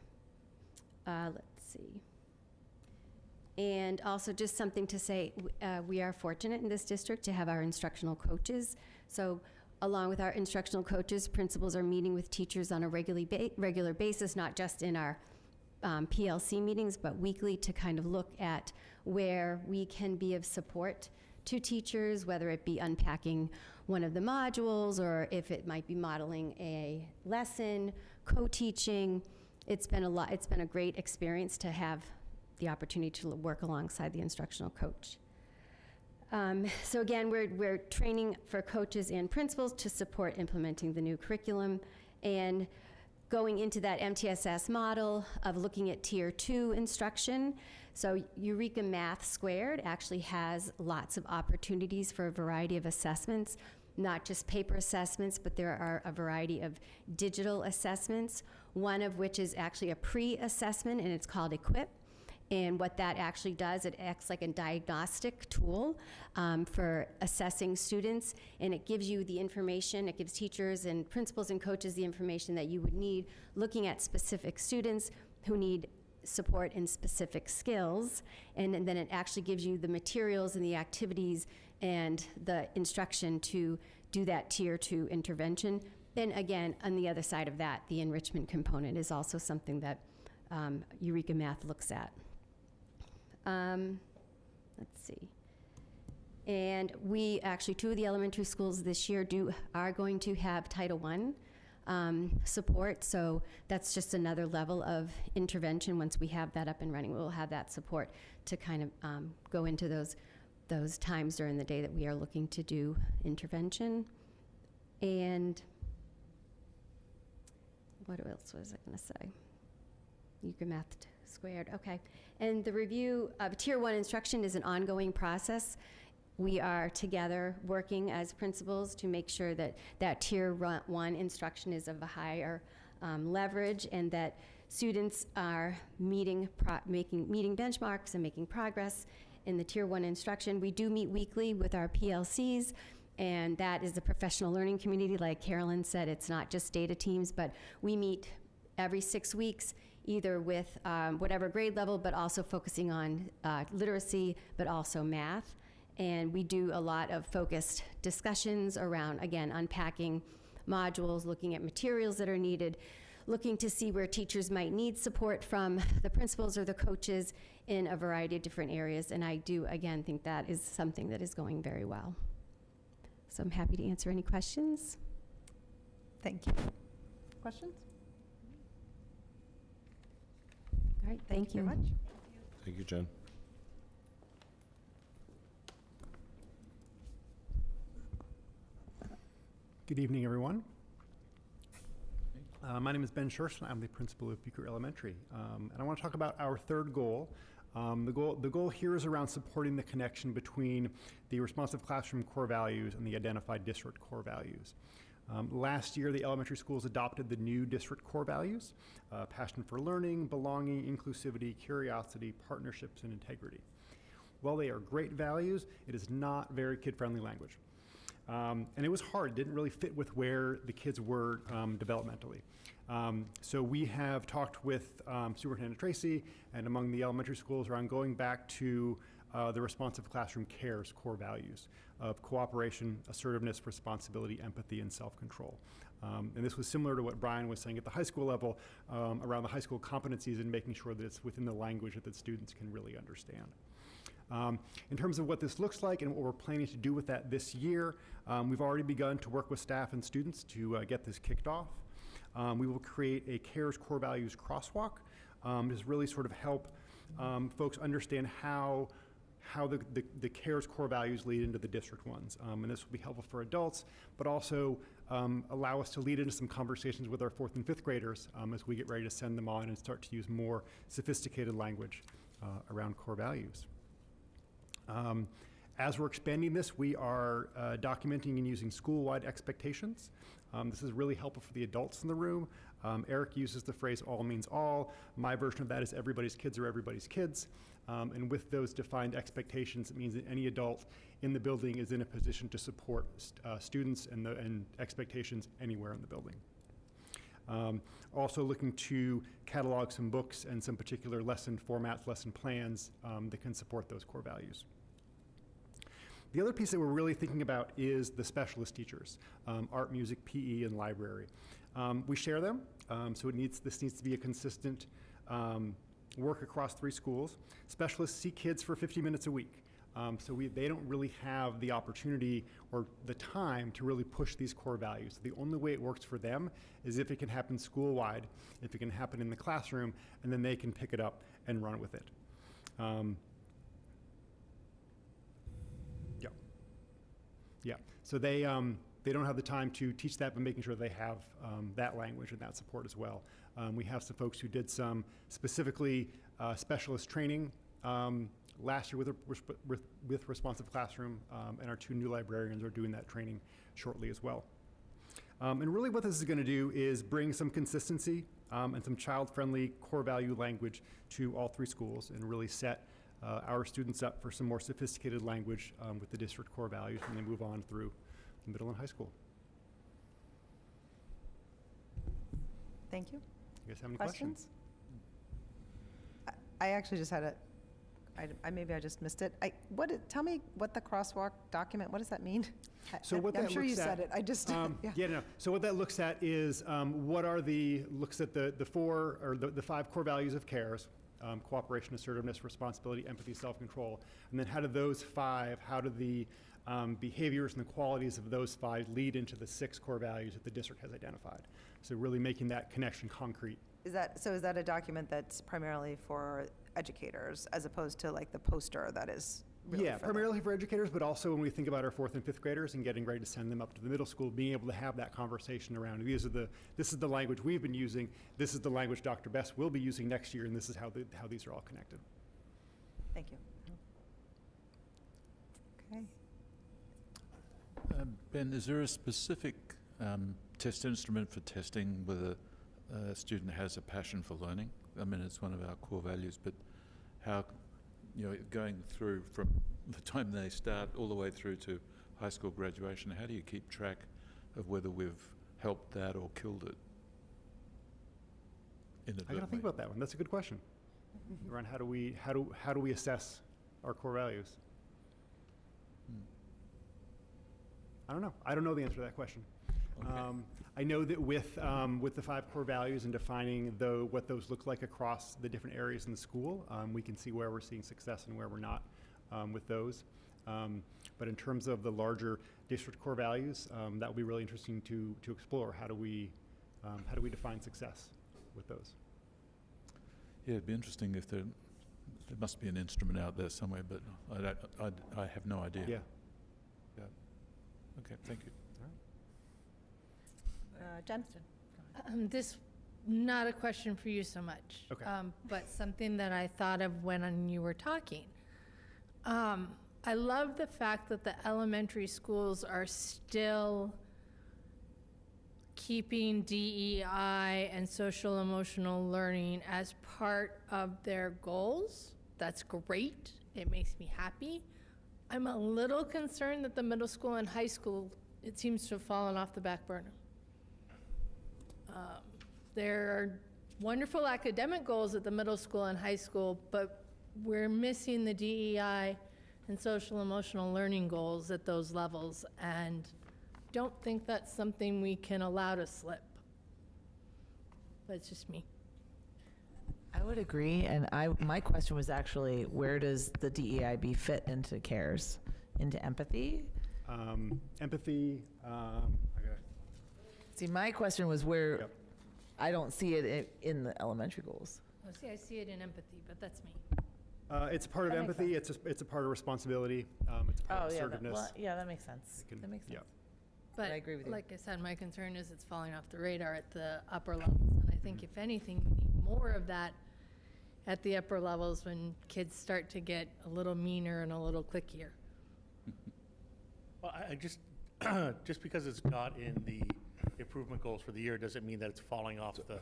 Let's see. And also just something to say, we are fortunate in this district to have our instructional coaches. So along with our instructional coaches, principals are meeting with teachers on a regular basis, not just in our PLC meetings, but weekly, to kind of look at where we can be of support to teachers, whether it be unpacking one of the modules or if it might be modeling a lesson, co-teaching. It's been a great experience to have the opportunity to work alongside the instructional coach. So again, we're training for coaches and principals to support implementing the new curriculum, and going into that MTSS model of looking at Tier 2 instruction. So Eureka Math Squared actually has lots of opportunities for a variety of assessments, not just paper assessments, but there are a variety of digital assessments, one of which is actually a pre-assessment, and it's called Equip. And what that actually does, it acts like a diagnostic tool for assessing students, and it gives you the information, it gives teachers and principals and coaches the information that you would need looking at specific students who need support in specific skills, and then it actually gives you the materials and the activities and the instruction to do that Tier 2 intervention. Then again, on the other side of that, the enrichment component is also something that Eureka Math looks at. Let's see. And we actually, 2 of the elementary schools this year are going to have Title I support, so that's just another level of intervention. Once we have that up and running, we'll have that support to kind of go into those times during the day that we are looking to do intervention. And what else was I going to say? Eureka Math Squared, okay. And the review of Tier 1 instruction is an ongoing process. We are together working as principals to make sure that that Tier 1 instruction is of a higher leverage, and that students are meeting benchmarks and making progress in the Tier 1 instruction. We do meet weekly with our PLCs, and that is the professional learning community. Like Carolyn said, it's not just data teams, but we meet every 6 weeks, either with whatever grade level, but also focusing on literacy, but also math. And we do a lot of focused discussions around, again, unpacking modules, looking at materials that are needed, looking to see where teachers might need support from the principals or the coaches in a variety of different areas. And I do, again, think that is something that is going very well. So I'm happy to answer any questions. Thank you. Questions? All right, thank you. Very much. Thank you, Jen. Good evening, everyone. My name is Ben Scherschel. I'm the principal of Bucher Elementary. And I want to talk about our third goal. The goal here is around supporting the connection between the responsive classroom core values and the identified district core values. Last year, the elementary schools adopted the new district core values: passion for learning, belonging, inclusivity, curiosity, partnerships, and integrity. While they are great values, it is not very kid-friendly language. And it was hard. It didn't really fit with where the kids were developmentally. So we have talked with Superintendent Tracy and among the elementary schools around going back to the responsive classroom cares core values of cooperation, assertiveness, responsibility, empathy, and self-control. And this was similar to what Brian was saying at the high school level around the high school competencies and making sure that it's within the language that the students can really understand. In terms of what this looks like and what we're planning to do with that this year, we've already begun to work with staff and students to get this kicked off. We will create a CARES core values crosswalk to really sort of help folks understand how the CARES core values lead into the district ones. And this will be helpful for adults, but also allow us to lead into some conversations with our 4th and 5th graders as we get ready to send them on and start to use more sophisticated language around core values. As we're expanding this, we are documenting and using school-wide expectations. This is really helpful for the adults in the room. Eric uses the phrase all means all. My version of that is everybody's kids are everybody's kids. And with those defined expectations, it means that any adult in the building is in a position to support students and expectations anywhere in the building. Also looking to catalog some books and some particular lesson formats, lesson plans that can support those core values. The other piece that we're really thinking about is the specialist teachers, art, music, PE, and library. We share them, so this needs to be a consistent work across 3 schools. Specialists see kids for 50 minutes a week. So they don't really have the opportunity or the time to really push these core values. The only way it works for them is if it can happen school-wide, if it can happen in the classroom, and then they can pick it up and run with it. Yeah. So they don't have the time to teach that, but making sure they have that language and that support as well. We have some folks who did some specifically specialist training last year with Responsive Classroom, and our 2 new librarians are doing that training shortly as well. And really what this is going to do is bring some consistency and some child-friendly core value language to all 3 schools and really set our students up for some more sophisticated language with the district core values when they move on through the middle and high school. Thank you. You guys have any questions? I actually just had maybe I just missed it. Tell me what the crosswalk document, what does that mean? So what I'm that sure you looks at- said it, I just, No. So what that looks at is looks at the 5 core values of CARES, cooperation, assertiveness, responsibility, empathy, self-control, and then how do the behaviors and the qualities of those 5 lead into the 6 core values that the district has identified. So really making that connection concrete. is that a document that's primarily for educators as opposed to like the poster that is really Yeah, for primarily for educators, but also when we think about our 4th and 5th graders and getting ready to send them up to the middle school, being able to have that conversation around, this is the language we've been using, this is the language Dr. Best will be using next year, and this is how these are all connected. Thank you. Okay. Ben, is there a specific test instrument for testing whether a student has a passion for learning? I mean, it's one of our core values, but how, going through from the time they start all the way through to high school graduation, how do you keep track of whether we've helped that or killed it? I got to think about that one. That's a good question. Around how do we assess our core values? I don't know. I don't know the answer to that question. Okay. I know that with the 5 core values and defining what those look like across the different areas in the school, we can see where we're seeing success and where we're not with those. But in terms of the larger district core values, that will be really interesting to explore. How do we define success with those? Yeah, it'd be interesting if there must be an instrument out there somewhere, but I have no idea. Yeah. Okay, thank you. Jen? This, not a question for you so much. Okay. But something that I thought of when you were talking. I love the fact that the elementary schools are still keeping DEI and social emotional learning as part of their goals. That's great. It makes me happy. I'm a little concerned that the middle school and high school, it seems to have fallen off the back burner. There are wonderful academic goals at the middle school and high school, but we're missing the DEI and social emotional learning goals at those levels, and don't think that's something we can allow to slip. But it's just me. I would agree, and my question was actually, where does the DEIB fit into CARES? Into empathy? Empathy. See, my question was where, Yep. I don't see it in the elementary goals. Oh, see, I see it in empathy, but that's me. It's part of That makes empathy. It's a part of responsibility. It's a part of assertiveness. That makes sense. It can- That makes yeah. sense. But I agree with you. like I said, my concern is it's falling off the radar at the upper levels. And I think if anything, we need more of that at the upper levels when kids start to get a little meaner and a little clickier. Well, I just, just because it's not in the improvement goals for the year doesn't mean that it's falling off the,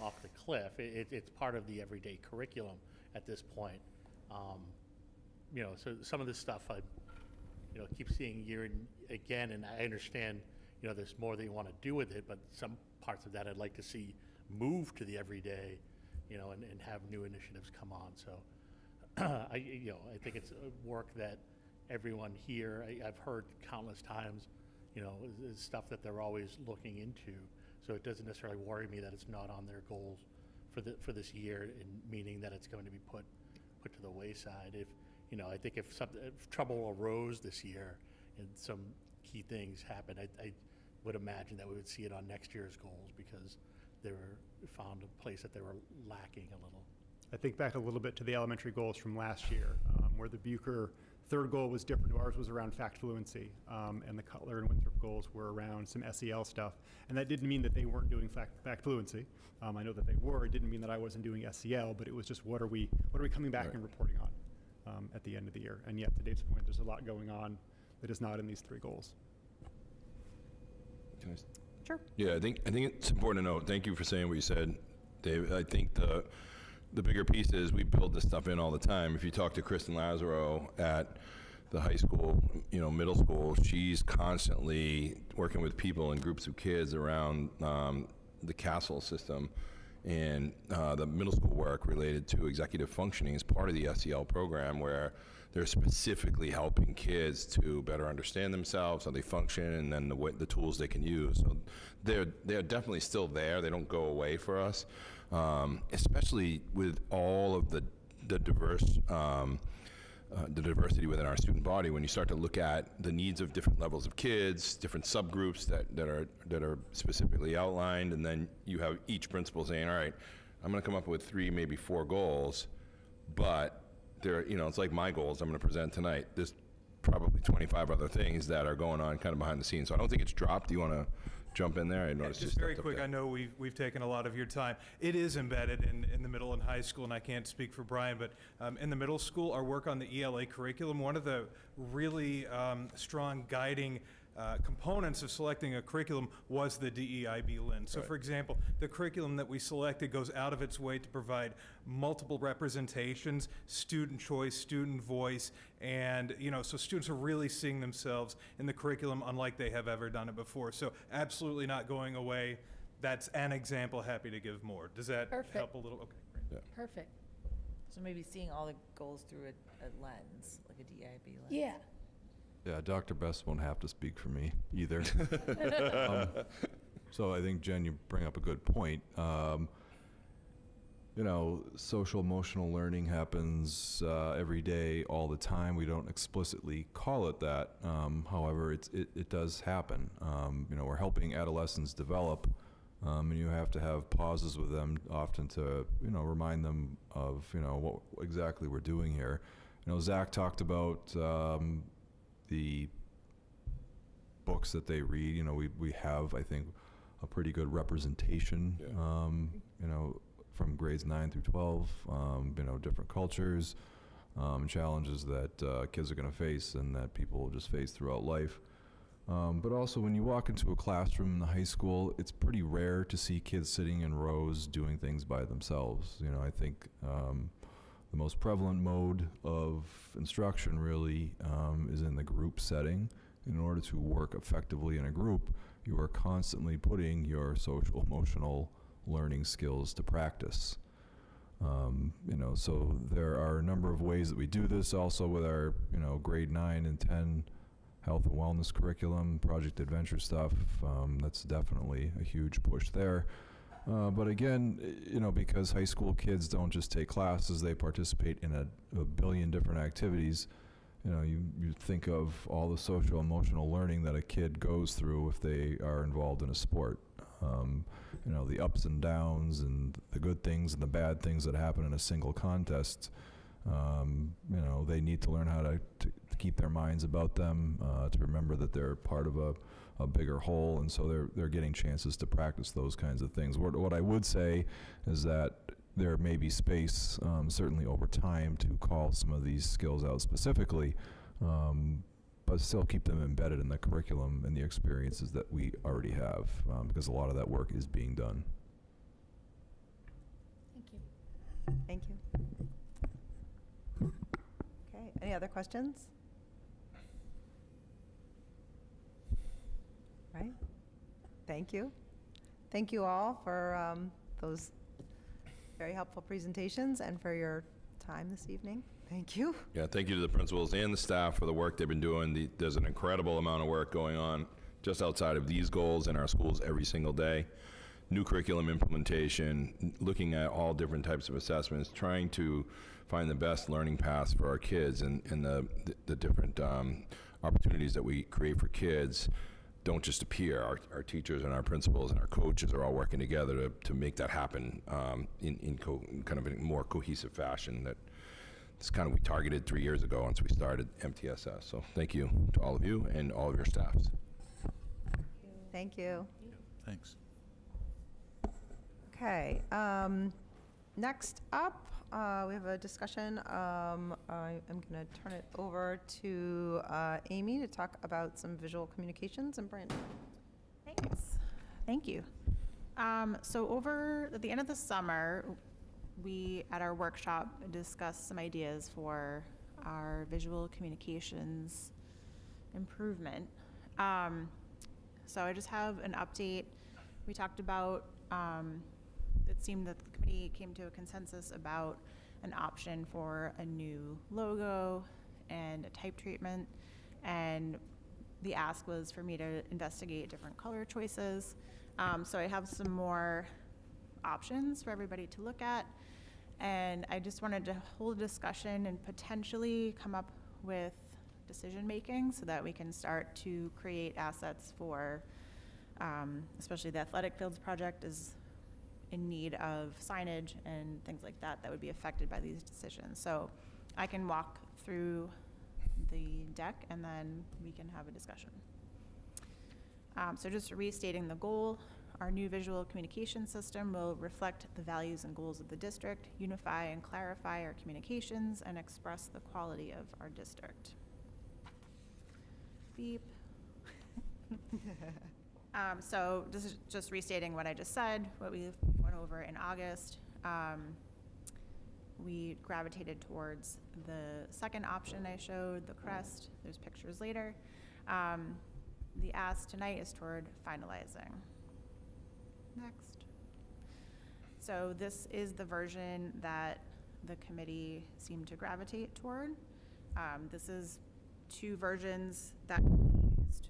off the cliff. It's part of the everyday curriculum at this point. So some of this stuff I, keep seeing year and again, and I understand, there's more that you want to do with it, but some parts of that I'd like to see move to the everyday, and have new initiatives come on. So, I think it's work that everyone here, I've heard countless times, is stuff that they're always looking into. So it doesn't necessarily worry me that it's not on their goals for this year, and meaning that it's going to be put to the wayside. If I think if trouble arose this year and some key things happened, I would imagine that we would see it on next year's goals because they were found a place that they were lacking a little. I think back a little bit to the elementary goals from last year, where the Bucher third goal was different. Ours was around fact fluency, and the Cutler and Winthrop goals were around some SEL stuff. And that didn't mean that they weren't doing fact fluency. I know that they were. It didn't mean that I wasn't doing SEL, but it was just what are we coming back and reporting on at the end of the year. And yet, to Dave's point, there's a lot going on that is not in these three goals. Can I Sure. Yeah, I think it's important to note, thank you for saying what you said, Dave. I think the bigger piece is we build this stuff in all the time. If you talk to Kristen Lazaro at the high school, middle school, she's constantly working with people and groups of kids around the CASEL system. And the middle school work related to executive functioning is part of the SEL program, where they're specifically helping kids to better understand themselves, how they function, and then the tools they can use. So they're definitely still there. They don't go away for us, especially with all of the diverse the diversity within our student body. When you start to look at the needs of different levels of kids, different subgroups that are specifically outlined, and then you have each principal saying, all right, I'm going to come up with 3, maybe 4 goals, but it's like my goals I'm going to present tonight. There's probably 25 other things that are going on kind of behind the scenes. So I don't think it's dropped. Do you want to jump in there? I noticed just very quick, I know we've taken a lot of your time. It is embedded in the middle and high school, and I can't speak for Brian, but in the middle school, our work on the ELA curriculum, one of the really strong guiding components of selecting a curriculum was the DEIB lens. So, for example, the curriculum that we selected goes out of its way to provide multiple representations, student choice, student voice, and so students are really seeing themselves in the curriculum unlike they have ever done it before. So, absolutely not going away. That's an example. Happy to give more. Does that help a little? Okay, great. Yeah. Perfect. So maybe seeing all the goals through a lens, like a DIB lens. Yeah. Yeah, Dr. Best won't have to speak for me either. So I think, Jen, you bring up a good point. Social emotional learning happens every day, all the time. We don't explicitly call it that. However, it does happen. We're helping adolescents develop, and you have to have pauses with them often to, remind them of, what exactly we're doing here. Zach talked about the books that they read. We have, I think, a pretty good representation, from grades 9 through 12, different cultures, challenges that kids are going to face and that people will just face throughout life. But also, when you walk into a classroom in the high school, it's pretty rare to see kids sitting in rows doing things by themselves. I think the most prevalent mode of instruction really is in the group setting. In order to work effectively in a group, you are constantly putting your social emotional learning skills to practice. So there are a number of ways that we do this also with our, grade 9 and 10 health and wellness curriculum, Project Adventure stuff. That's definitely a huge push there. But again, because high school kids don't just take classes, they participate in a billion different activities. You think of all the social emotional learning that a kid goes through if they are involved in a sport. The ups and downs and the good things and the bad things that happen in a single contest. They need to learn how to keep their minds about them, to remember that they're part of a bigger whole, and so they're getting chances to practice those kinds of things. What I would say is that there may be space, certainly over time, to call some of these skills out specifically. but still keep them embedded in the curriculum and the experiences that we already have, because a lot of that work is being done. Thank you. Okay, any other questions? Right, thank you. Thank you all for those very helpful presentations and for your time this evening. Thank you. Yeah, thank you to the principals and the staff for the work they've been doing. There's an incredible amount of work going on just outside of these goals in our schools every single day. New curriculum implementation, looking at all different types of assessments, trying to find the best learning paths for our kids, and the different opportunities that we create for kids don't just appear. Our teachers and our principals and our coaches are all working together to make that happen in kind of a more cohesive fashion. That's kind of we targeted 3 years ago once we started MTSS. So thank you to all of you and all of your staffs. Thank you. Thanks. Okay, next up, we have a discussion. I'm going to turn it over to Amy to talk about some visual communications and branding. Thanks. Thank you. So over at the end of the summer, we, at our workshop, discussed some ideas for our visual communications improvement. So I just have an update. We talked about, it seemed that the committee came to a consensus about an option for a new logo and a type treatment. And the ask was for me to investigate different color choices. So I have some more options for everybody to look at. And I just wanted to hold a discussion and potentially come up with decision-making so that we can start to create assets for, especially the athletic fields project is in need of signage and things like that that would be affected by these decisions. So I can walk through the deck and then we can have a discussion. So just restating the goal, our new visual communication system will reflect the values and goals of the district, unify and clarify our communications, and express the quality of our district. Beep. So this is just restating what I just said, what we went over in August. We gravitated towards the second option I showed, the crest. There's pictures later. The ask tonight is toward finalizing. Next. So this is the version that the committee seemed to gravitate toward. This is 2 versions that can be used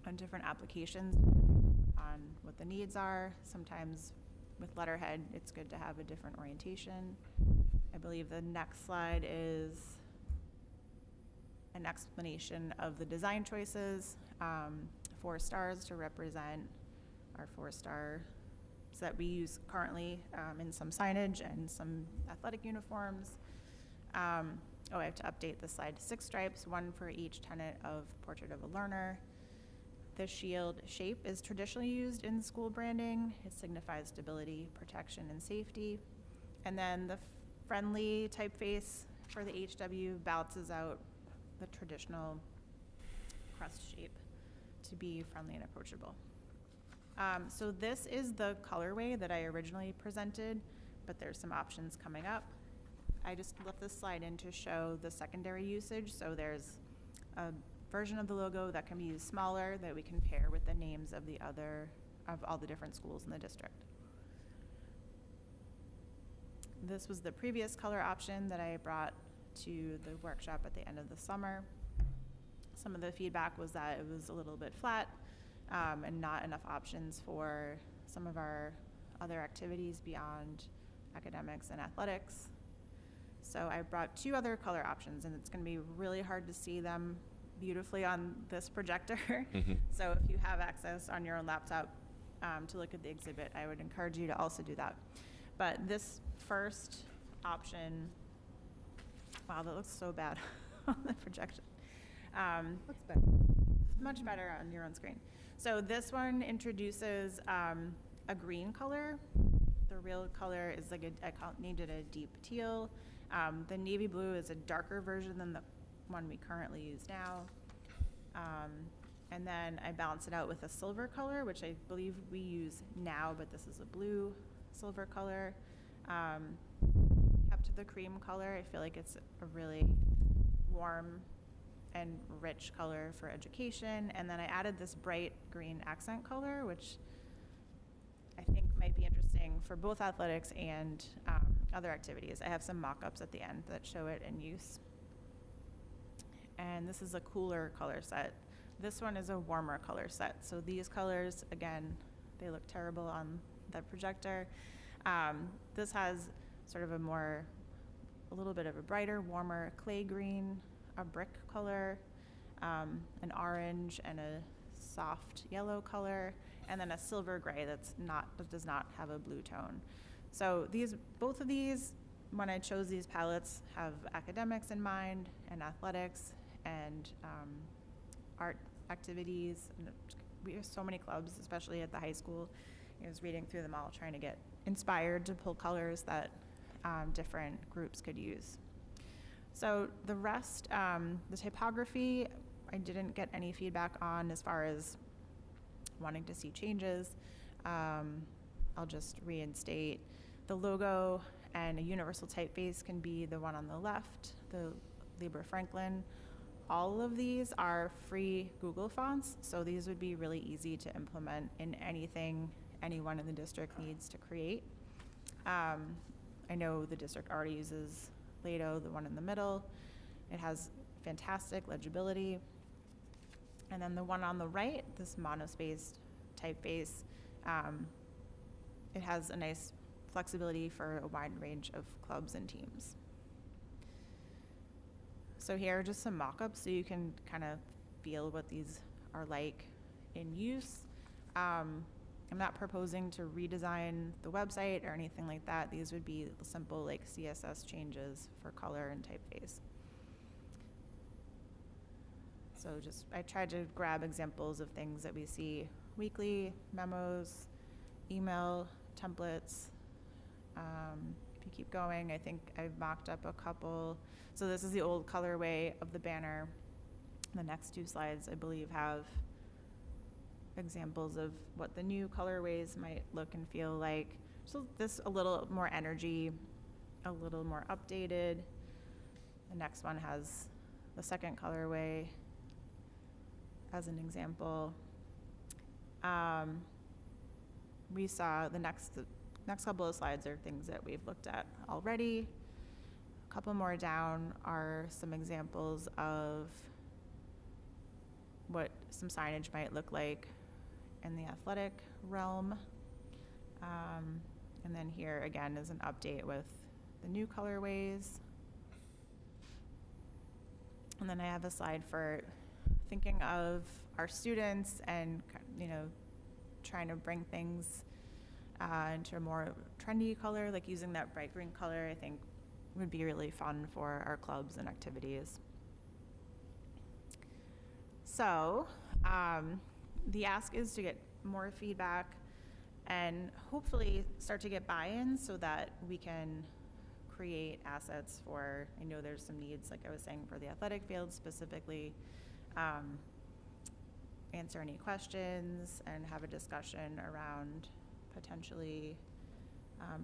on different applications on what the needs are. Sometimes with letterhead, it's good to have a different orientation. I believe the next slide is an explanation of the design choices, 4 stars to represent our 4-star that we use currently in some signage and some athletic uniforms. I have to update the slide. 6 stripes, 1 for each tenet of Portrait of a Learner. The shield shape is traditionally used in school branding. It signifies stability, protection, and safety. And then the friendly typeface for the HW balances out the traditional crest shape to be friendly and approachable. So this is the colorway that I originally presented, but there's some options coming up. I just left this slide in to show the secondary usage. So there's a version of the logo that can be used smaller that we can pair with the names of all the different schools in the district. This was the previous color option that I brought to the workshop at the end of the summer. Some of the feedback was that it was a little bit flat and not enough options for some of our other activities beyond academics and athletics. So I brought 2 other color options, and it's going to be really hard to see them beautifully on this projector. So if you have access on your own laptop to look at the exhibit, I would encourage you to also do that. But this first option, wow, that looks so bad on the projection. Looks better. Much better on your own screen. So this one introduces a green color. The real color is like I named it a deep teal. The navy blue is a darker version than the one we currently use now. And then I balance it out with a silver color, which I believe we use now, but this is a blue silver color. Kept the cream color. I feel like it's a really warm and rich color for education. And then I added this bright green accent color, which I think might be interesting for both athletics and other activities. I have some mock-ups at the end that show it in use. And this is a cooler color set. This one is a warmer color set. So these colors, again, they look terrible on the projector. This has sort of a little bit of a brighter, warmer clay green, a brick color, an orange, and a soft yellow color, and then a silver gray that does not have a blue tone. So both of these, when I chose these palettes, have academics in mind, and athletics, and art activities. And we have so many clubs, especially at the high school. I was reading through them all, trying to get inspired to pull colors that different groups could use. So the rest, the typography, I didn't get any feedback on as far as wanting to see changes. I'll just reinstate the logo, and a universal typeface can be the one on the left, the Libra Franklin. All of these are free Google fonts, so these would be really easy to implement in anything anyone in the district needs to create. I know the district already uses Lato, the one in the middle. It has fantastic legibility. And then the one on the right, this monospaced typeface, it has a nice flexibility for a wide range of clubs and teams. So here are just some mock-ups so you can kind of feel what these are like in use. I'm not proposing to redesign the website or anything like that. These would be simple like CSS changes for color and typeface. So I tried to grab examples of things that we see weekly, memos, email, templates. If you keep going, I think I've mocked up a couple. So this is the old colorway of the banner. The next two slides, I believe, have examples of what the new colorways might look and feel like. So this a little more energy, a little more updated. The next one has the second colorway as an example. We saw the next couple of slides are things that we've looked at already. A couple more down are some examples of what some signage might look like in the athletic realm. And then here again is an update with the new colorways. And then I have a slide for thinking of our students and, trying to bring things into a more trendy color, like using that bright green color, I think would be really fun for our clubs and activities. So the ask is to get more feedback and hopefully start to get buy-in so that we can create assets for, I know there's some needs, like I was saying, for the athletic field specifically, answer any questions and have a discussion around potentially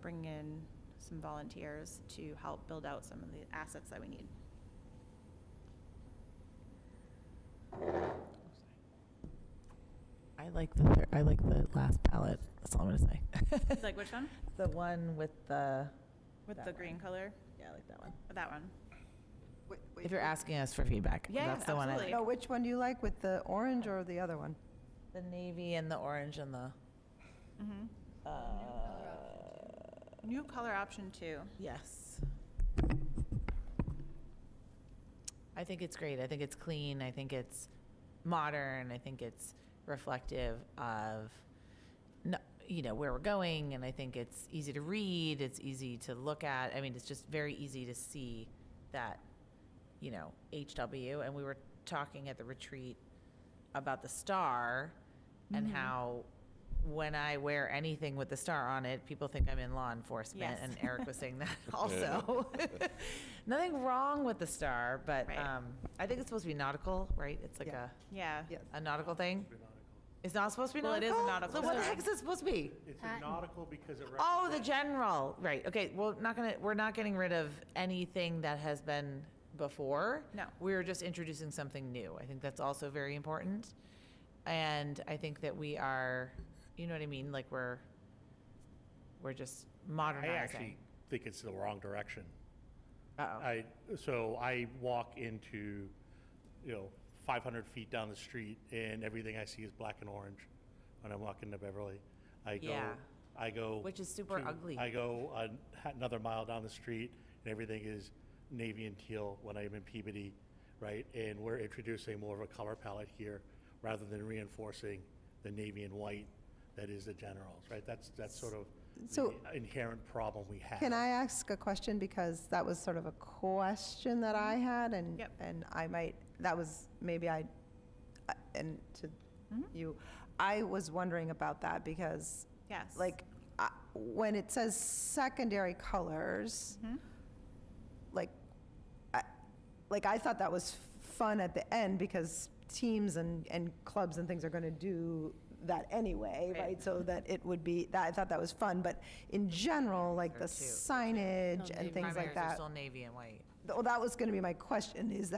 bringing in some volunteers to help build out some of the assets that we need. I like the last palette. That's all I'm gonna say. Like which one? The one with the. With that the one. green color? Yeah, I like that one. That one. Wait, If you're asking us for feedback, Yeah, that's the one I absolutely. like. no, which one do you like, with the orange or the other one? The navy and the orange and the. Mm-hmm. New color option 2. Yes. I think it's great. I think it's clean. I think it's modern. I think it's reflective of, where we're going. And I think it's easy to read. It's easy to look at. I mean, it's just very easy to see that, HW. And we were talking at the retreat about the star and how when I wear anything with the star on it, people think I'm in law enforcement, Yes. and Eric was saying that also. Nothing wrong with the star, but Right. I think it's supposed to be nautical, right? It's like Yeah. Yeah. Yes. a nautical thing? It's not supposed to be Well, it is nautical? a nautical So what the star. heck is it supposed to be? It's a nautical because it Oh, the represents. general, right, okay, well, we're not getting rid of anything that has been before. No. We're just introducing something new. I think that's also very important. And I think that we are, you know what I mean, like we're just I modernizing. actually think it's the wrong direction. Uh-oh. So I walk into, 500 feet down the street and everything I see is black and orange when I'm walking to Beverly. Yeah. I go. Which is super to- ugly. I go another mile down the street and everything is navy and teal when I'm in Peabody, right? And we're introducing more of a color palette here rather than reinforcing the navy and white that is the generals, right? That's sort of So- the inherent problem we have. Can I ask a question, because that was sort of a question that I had, and, Yep. and I might, that was, maybe and to you, I was wondering about that, because, Yes. like, when it says secondary colors, I thought that was fun at the end, because teams and clubs and things are going to do that anyway, Right. right? So that it would be, I thought that was fun, but in general, like the There too. signage and The things like primaries are that. still navy and white. Well, that was going to be my question, is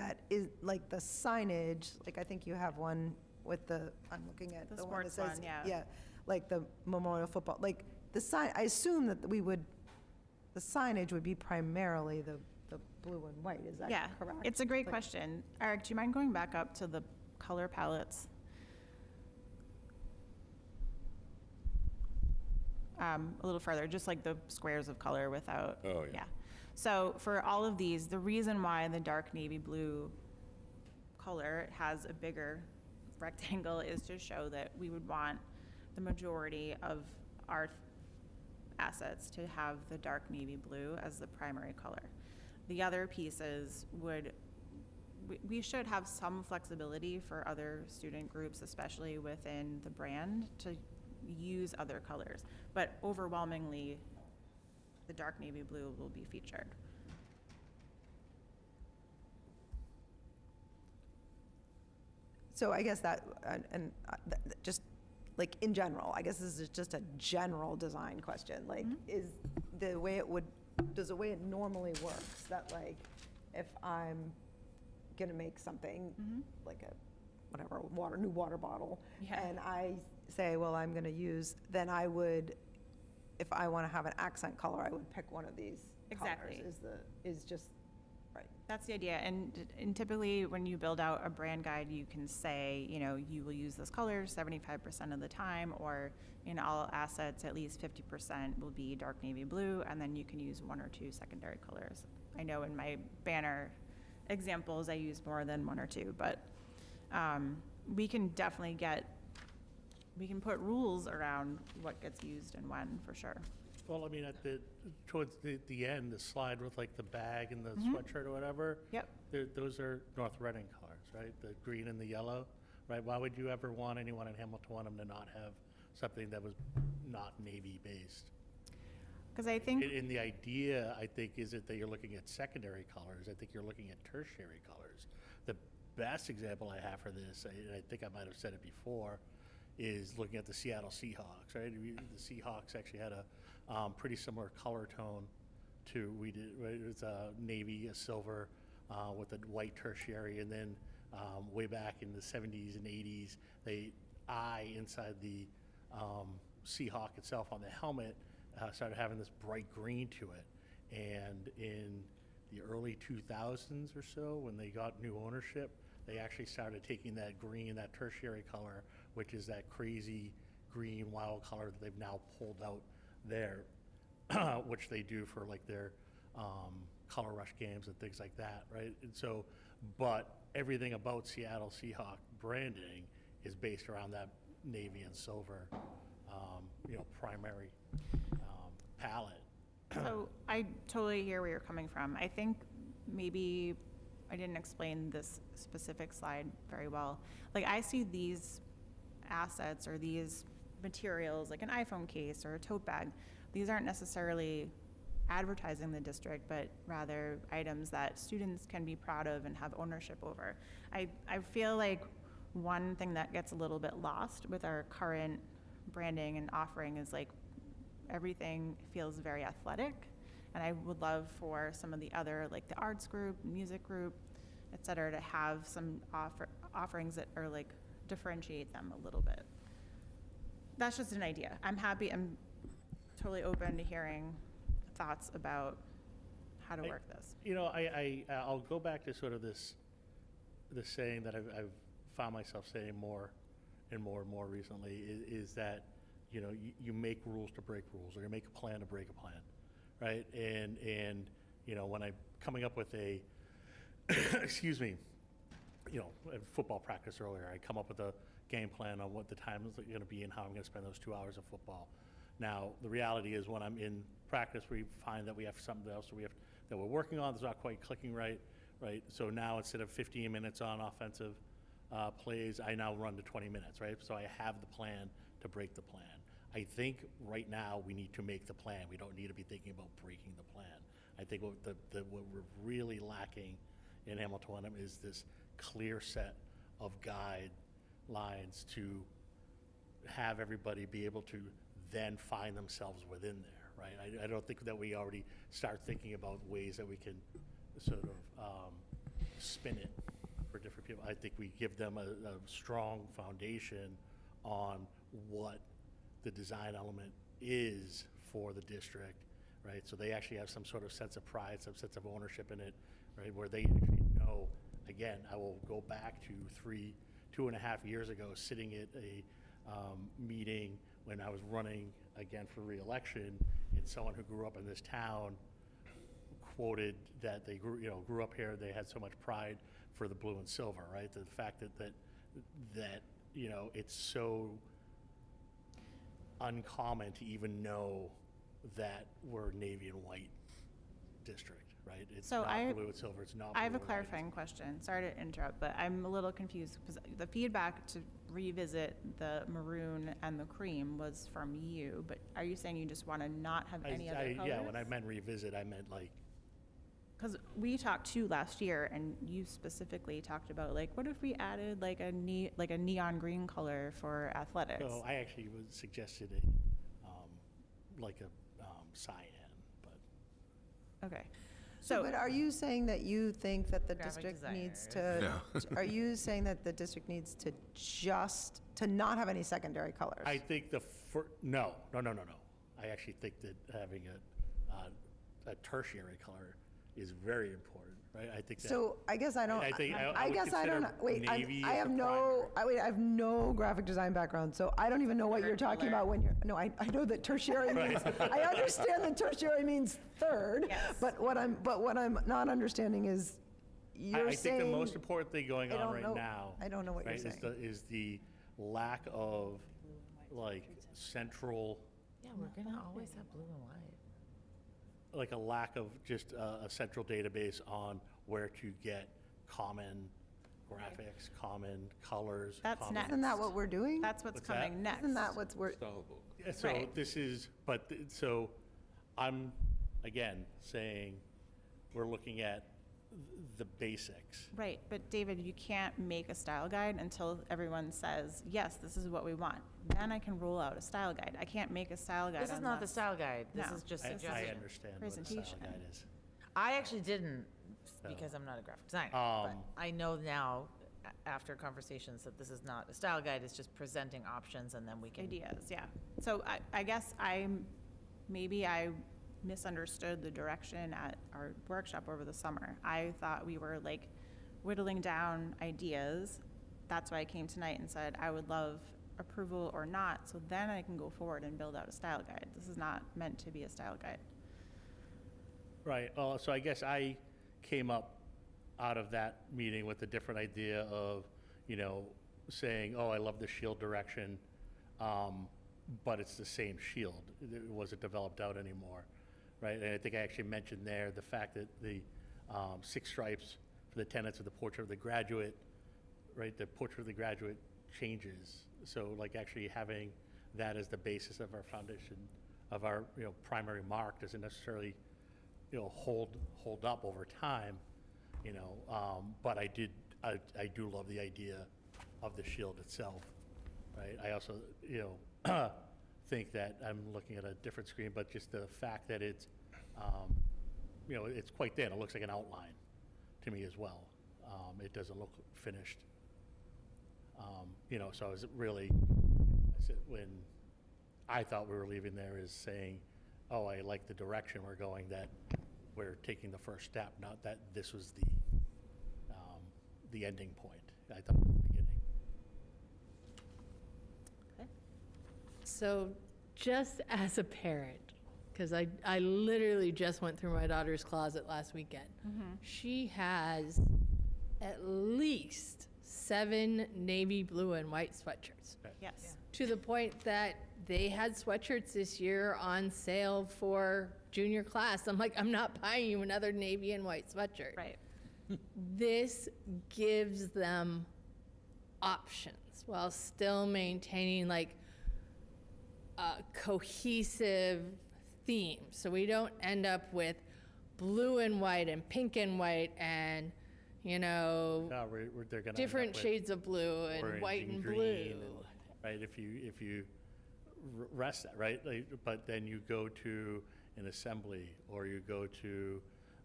like the signage, like I think you have one with I'm looking at The the one that sports says. one, yeah. Yeah, like the Memorial Football, like the sign, I assume that the signage would be primarily the blue and white, is that Yeah, correct? it's a great Like- question. Eric, do you mind going back up to the color palettes? A little further, just like the squares of color without. Oh, yeah. So for all of these, the reason why the dark navy blue color has a bigger rectangle is to show that we would want the majority of our assets to have the dark navy blue as the primary color. The other pieces we should have some flexibility for other student groups, especially within the brand, to use other colors. But overwhelmingly, the dark navy blue will be featured. So I guess that, just, like, in general, I guess this is just a general design question, like, is the way does the way it normally works, that, like, if I'm gonna make something, like new water bottle, Yeah. and I say, well, I'm gonna use, then I would, if I wanna have an accent color, I would pick one of these colors, Exactly. is just, right. That's the idea. And typically, when you build out a brand guide, you can say, you will use this color 75% of the time, or in all assets, at least 50% will be dark navy blue, and then you can use one or two secondary colors. I know in my banner examples, I use more than one or two, but we can definitely we can put rules around what gets used and when, for sure. Well, I mean, towards the end, the slide with like the bag and the Mm-hmm. sweatshirt or whatever. Yep. Those are North Reading colors, right? The green and the yellow, right? Why would you ever want anyone in Hamilton Wenham to not have something that was not navy-based? Because I think, And the idea, I think, isn't that you're looking at secondary colors. I think you're looking at tertiary colors. The best example I have for this, and I think I might have said it before, is looking at the Seattle Seahawks, right? The Seahawks actually had a pretty similar color tone to we did, right? It was a navy, a silver, with a white tertiary, and then way back in the 70s and 80s, inside the Seahawk itself on the helmet started having this bright green to it. And in the early 2000s or so, when they got new ownership, they actually started taking that green, that tertiary color, which is that crazy green wild color that they've now pulled out there, which they do for like their color rush games and things like that, right? And so, but everything about Seattle Seahawk branding is based around that navy and silver, primary palette. so I totally hear where you're coming from. I think maybe I didn't explain this specific slide very well. Like, I see these assets or these materials like an iPhone case or a tote bag. These aren't necessarily advertising the district, but rather items that students can be proud of and have ownership over. I feel like one thing that gets a little bit lost with our current branding and offering is like everything feels very athletic. And I would love for some of the other, like the arts group, music group, et cetera, to have some offerings that are like differentiate them a little bit. That's just an idea. I'm totally open to hearing thoughts about how to work this. You know, I'll go back to sort of this saying that I've found myself saying more and more recently is that, you know, you make rules to break rules, or you make a plan to break a plan, right? And you know, when I'm coming up with a, excuse me, you know, at football practice earlier, I come up with a game plan on what the time is going to be and how I'm going to spend those 2 hours of football. Now, the reality is when I'm in practice, we find that we have something else that we're working on that's not quite clicking right? So now instead of 15 minutes on offensive plays, I now run to 20 minutes, right? So I have the plan to break the plan. I think right now we need to make the plan. We don't need to be thinking about breaking the plan. I think what we're really lacking in Hamilton Wenham is this clear set of guidelines to have everybody be able to then find themselves within there, right? I don't think that we already start thinking about ways that we can sort of spin it for different people. I think we give them a strong foundation on what the design element is for the district, right? So they actually have some sort of sense of pride, some sense of ownership in it, right? Where they actually know, again, I will go back to 2.5 years ago, sitting at a meeting when I was running again for re-election, and someone who grew up in this town quoted that they grew up here, they had so much pride for the blue and silver, right? The fact that you know, it's so uncommon to even know that we're navy and white district, right? It's So not blue and silver, it's not blue I have a and white. clarifying question. Sorry to interrupt, but I'm a little confused because the feedback to revisit the maroon and the cream was from you, but are you saying you just want to not have any other colors? Yeah, when I meant revisit, I meant like, Because we talked too last year, and you specifically talked about like, what if we added like a neon green color for athletics? so I actually was suggested like a cyan, but. Okay, But are you saying that you think that the Graphic district needs designers. to, are you saying that the district needs to to not have any secondary colors? I think no. I actually think that having a tertiary color is very important, right? I think that. So I guess I don't, I think I would guess I don't, consider wait, navy I as have the no, primary. I have no graphic design background, so I don't even know what you're talking about when you're, no, I know that tertiary means, I understand that tertiary means third, Yes. but what I'm not understing is, you're I saying. think the most important thing going I on don't right know- now. I don't know what you're right, saying. is the lack of like central, Yeah, we're gonna always have blue and white. like a lack of just a central database on where to get common graphics, common colors. That's common- next. Isn't that what we're doing? that's what's What's that? coming next. Isn't that what's, we're, Yeah, so Right. this is, so I'm, again, saying we're looking at the basics. Right, but David, you can't make a style guide until everyone says, yes, this is what we want. Then I can roll out a style guide. I can't make a style guide This is not the unless- style guide. This No. is just I suggestion. understand what a style Presentation. guide is. I actually didn't, because I'm not a graphic designer, but Um, I know now, after conversations, that this is not a style guide, it's just presenting options, and then we can. Ideas, yeah. So I guess maybe I misunderstood the direction at our workshop over the summer. I thought we were like whittling down ideas. That's why I came tonight and said, I would love approval or not, so then I can go forward and build out a style guide. This is not meant to be a style guide. Right, so I guess I came up out of that meeting with a different idea of, you know, saying, oh, I love the shield direction, but it's the same shield. It wasn't developed out anymore, right? And I think I actually mentioned there the fact that the 6 stripes for the tenets of the Portrait of the Graduate, right? The Portrait of the Graduate changes. So like actually having that as the basis of our foundation, of our, primary mark doesn't necessarily, hold up over time, but I do love the idea of the shield itself, right? I also, think that I'm looking at a different screen, but just the fact that it's, it's quite thin. It looks like an outline to me as well. It doesn't look finished. So I was really, when I thought we were leaving there is saying, oh, I like the direction we're going, that we're taking the first step, not that this was the ending point. I thought it was the beginning. So just as a parent, because I literally just went through my daughter's closet last weekend. She has at least 7 navy blue and white sweatshirts. Yes. To the point that they had sweatshirts this year on sale for junior class. I'm like, I'm not buying you another navy and white sweatshirt. Right. This gives them options while still maintaining like a cohesive theme. So we don't end up with blue and white and pink and white and, No, they're gonna different end up with shades of blue and orange white and blue. green right? If you rest that, right? Like, but then you go to an assembly, or you go to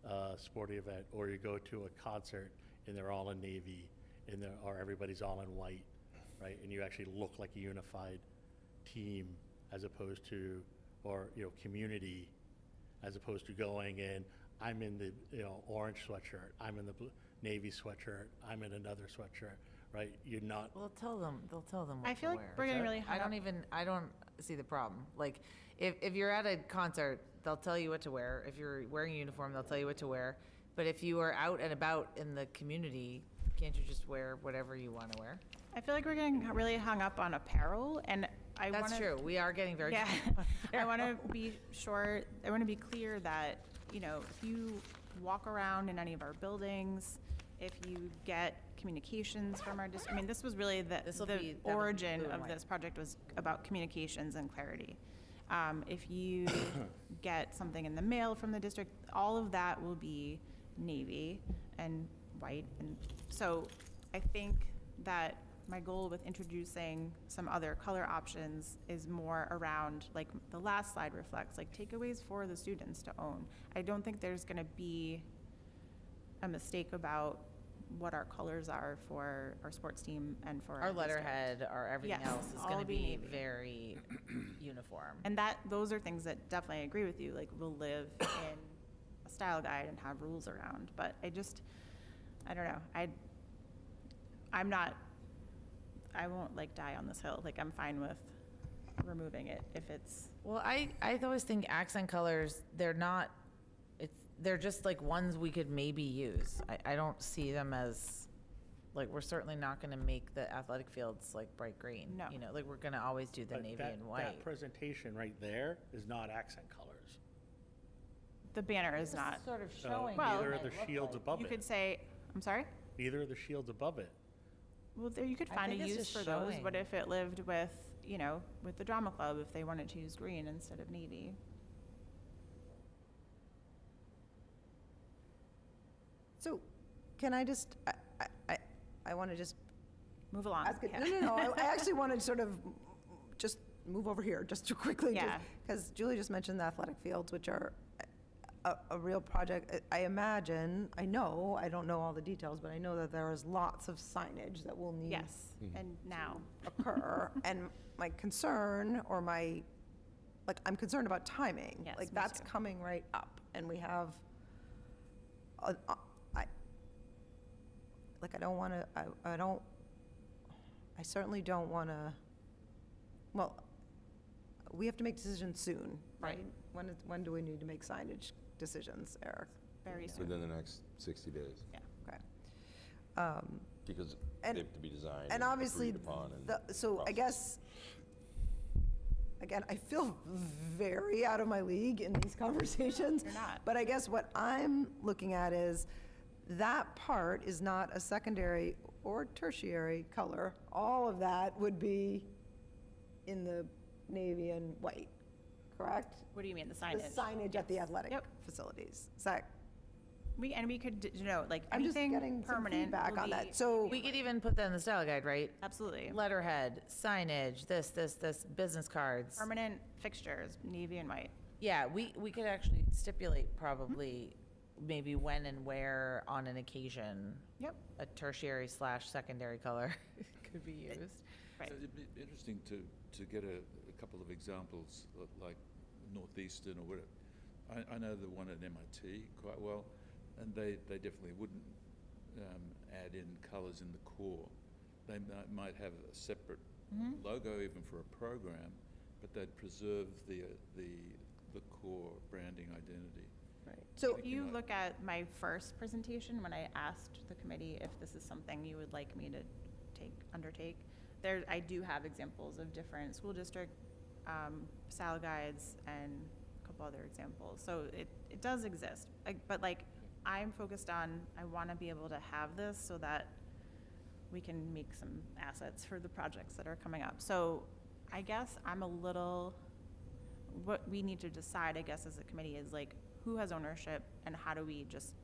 a sporting event, or you go to a concert, and they're all in navy, or everybody's all in white, right? And you actually look like a unified team, as opposed to, or community, as opposed to going in. I'm in the orange sweatshirt. I'm in the navy sweatshirt. I'm in another sweatshirt. Right? You're not. Well, they'll tell them what I feel to like wear. we're getting really hung up. I don't see the problem. Like, if you're at a concert, they'll tell you what to wear. If you're wearing a uniform, they'll tell you what to wear. But if you are out and about in the community, can't you just wear whatever you want to wear? I feel like we're getting really hung up on apparel, and I want to. That's true. We are getting very. Yeah, I I want to be sure, I want to be clear that, if you walk around in any of our buildings, if you get communications from our district, this was really the origin of this project was about communications and clarity. If you get something in the mail from the district, all of that will be navy and white. And so I think that my goal with introducing some other color options is more around, like the last slide reflects, like takeaways for the students to own. I don't think there's going to be a mistake about what our colors are for our sports team and for Our district. letterhead, our everything Yes, else is all going to be be navy. very uniform. And those are things that definitely I agree with you, like we'll live in a style guide and have rules around, but I don't know, I won't like die on this hill, like I'm fine with removing it if it's. Well, I always think accent colors, they're just like ones we could maybe use. I don't see them as, like, we're certainly not going to make the athletic fields like bright green. No. Like we're going to always do the But navy that, and white. That presentation right there is not accent colors. The banner is not. Sort of So showing. Well- neither are what the it looked shields like. above You it. could say, I'm sorry? Neither are the shields above it. Well, there, you could I find a think it's use just for those. showing. What if it lived with, with the drama club, if they wanted to use green instead of navy? So, can I just, I want to just Move along. ask it, Yeah. no, I actually want to sort of just move over here, just to quickly. Yeah. Because Julie just mentioned the athletic fields, which are a real project. I imagine, I don't know all the details, but I know that there is lots of signage that will need. Yes, and now. Occur, and my concern, I'm concerned about timing. Yes, Like, me that's too. coming right up, and we have, I certainly don't want to, well, we have to make decisions soon, right? When do we need to make signage decisions, Eric? Very soon. Within the next 60 days, Okay. because they And- have to be designed And obviously, agreed upon and so I processed. guess, again, I feel very out of my league in these conversations. You're not. But I guess what I'm looking at is, that part is not a secondary or tertiary color. All of that would be in the navy and white, correct? What do you mean, the The signage? signage at the Yes. athletic Yep. facilities. Is that, We could denote, like, I'm just anything getting some permanent feedback will on be- that. So, We could even put that in the style guide, right? Absolutely. Letterhead, signage, this, business cards. Permanent fixtures, navy and white. Yeah, we could actually stipulate probably maybe when and where on an occasion. Yep. A tertiary/secondary color could be used. Right. So it'd be interesting to get a couple of examples, like Northeastern or whatever. I know the one at MIT quite well, and they definitely wouldn't add in colours in the core. They might have a separate logo even for a program, but they'd preserve the core branding identity. so If you look at my first presentation, when I asked the committee if this is something you would like me to undertake, I do have examples of different school district style guides and a couple other examples. So it does exist. But like, I'm focused on, I want to be able to have this so that we can make some assets for the projects that are coming up. So I guess what we need to decide, I guess, as a committee is like, who has ownership and how do we just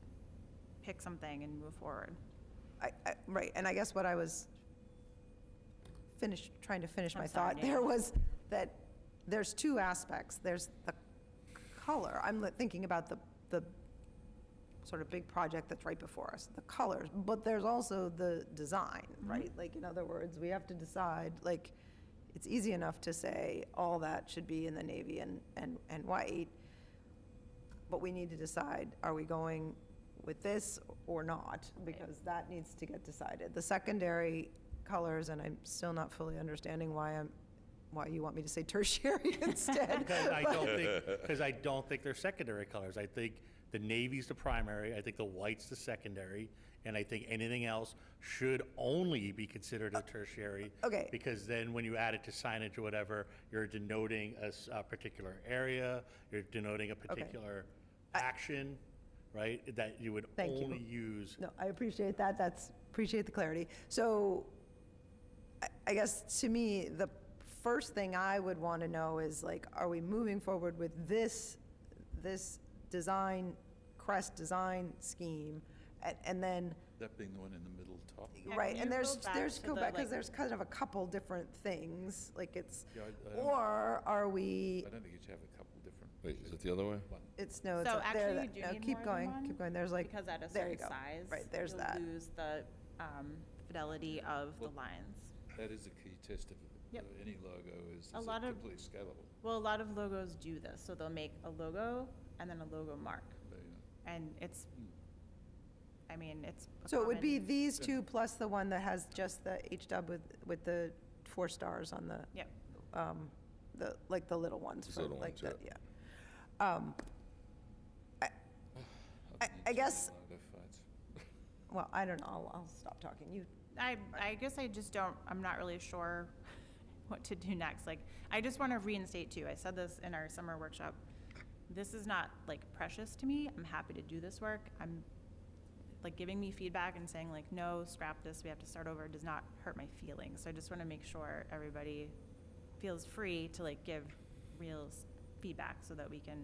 pick something and move forward? right, and I guess what I was trying to finish I'm my sorry, thought Nate. there was that there's two aspects. There's the color. I'm thinking about the sort of big project that's right before us, the colors, but there's also the design, right? Like, in other words, we have to decide, like, it's easy enough to say all that should be in the navy and white, but we need to decide, are we going with this or not? Because that needs to get decided. The secondary colors, and I'm still not fully understanding why you want me to say tertiary instead. Because I don't think they're secondary colors. I think the navy's the primary, I think the white's the secondary, and I think anything else should only be considered a tertiary. Okay. Because then when you add it to signage or whatever, you're denoting a particular area, you're denoting a particular action, right? That you would Thank you. only use. No, I appreciate that. Appreciate the clarity. So I guess to me, the first thing I would want to know is, like, are we moving forward with this design, crest design scheme? And then, That being the one in the middle top. Yeah, right, can and you there's, go back there's, to go the, back, because like- there's kind of a couple different things, like it's, Yeah, I don't- or are we, I don't think you should have a couple different. Wait, is it the other way? it's, no, it's So up there. actually, you do No, need keep more than going, one, keep going. There's like, Because at a there you certain go. size, Right, there's you'll that. lose the fidelity of the lines. That is a key test of Yep. any logo is A it lot of- completely scalable? Well, a lot of logos do this, so they'll make a logo and then a logo mark. So, you know, And it's, I mean, it's a So it would be common- these two plus the one that has just the HW with the 4 stars on the, Yep. like the little ones. Those for, little like ones, the- yeah. I guess, logo fights. well, I don't know, I'll stop talking. You, I guess I just don't, I'm not really sure what to do next. Like, I just want to reinstate too, I said this in our summer workshop, this is not like precious to me. I'm happy to do this work. I'm, like, giving me feedback and saying like, no, scrap this, we have to start over, does not hurt my feelings. So I just want to make sure everybody feels free to like give real feedback so that we can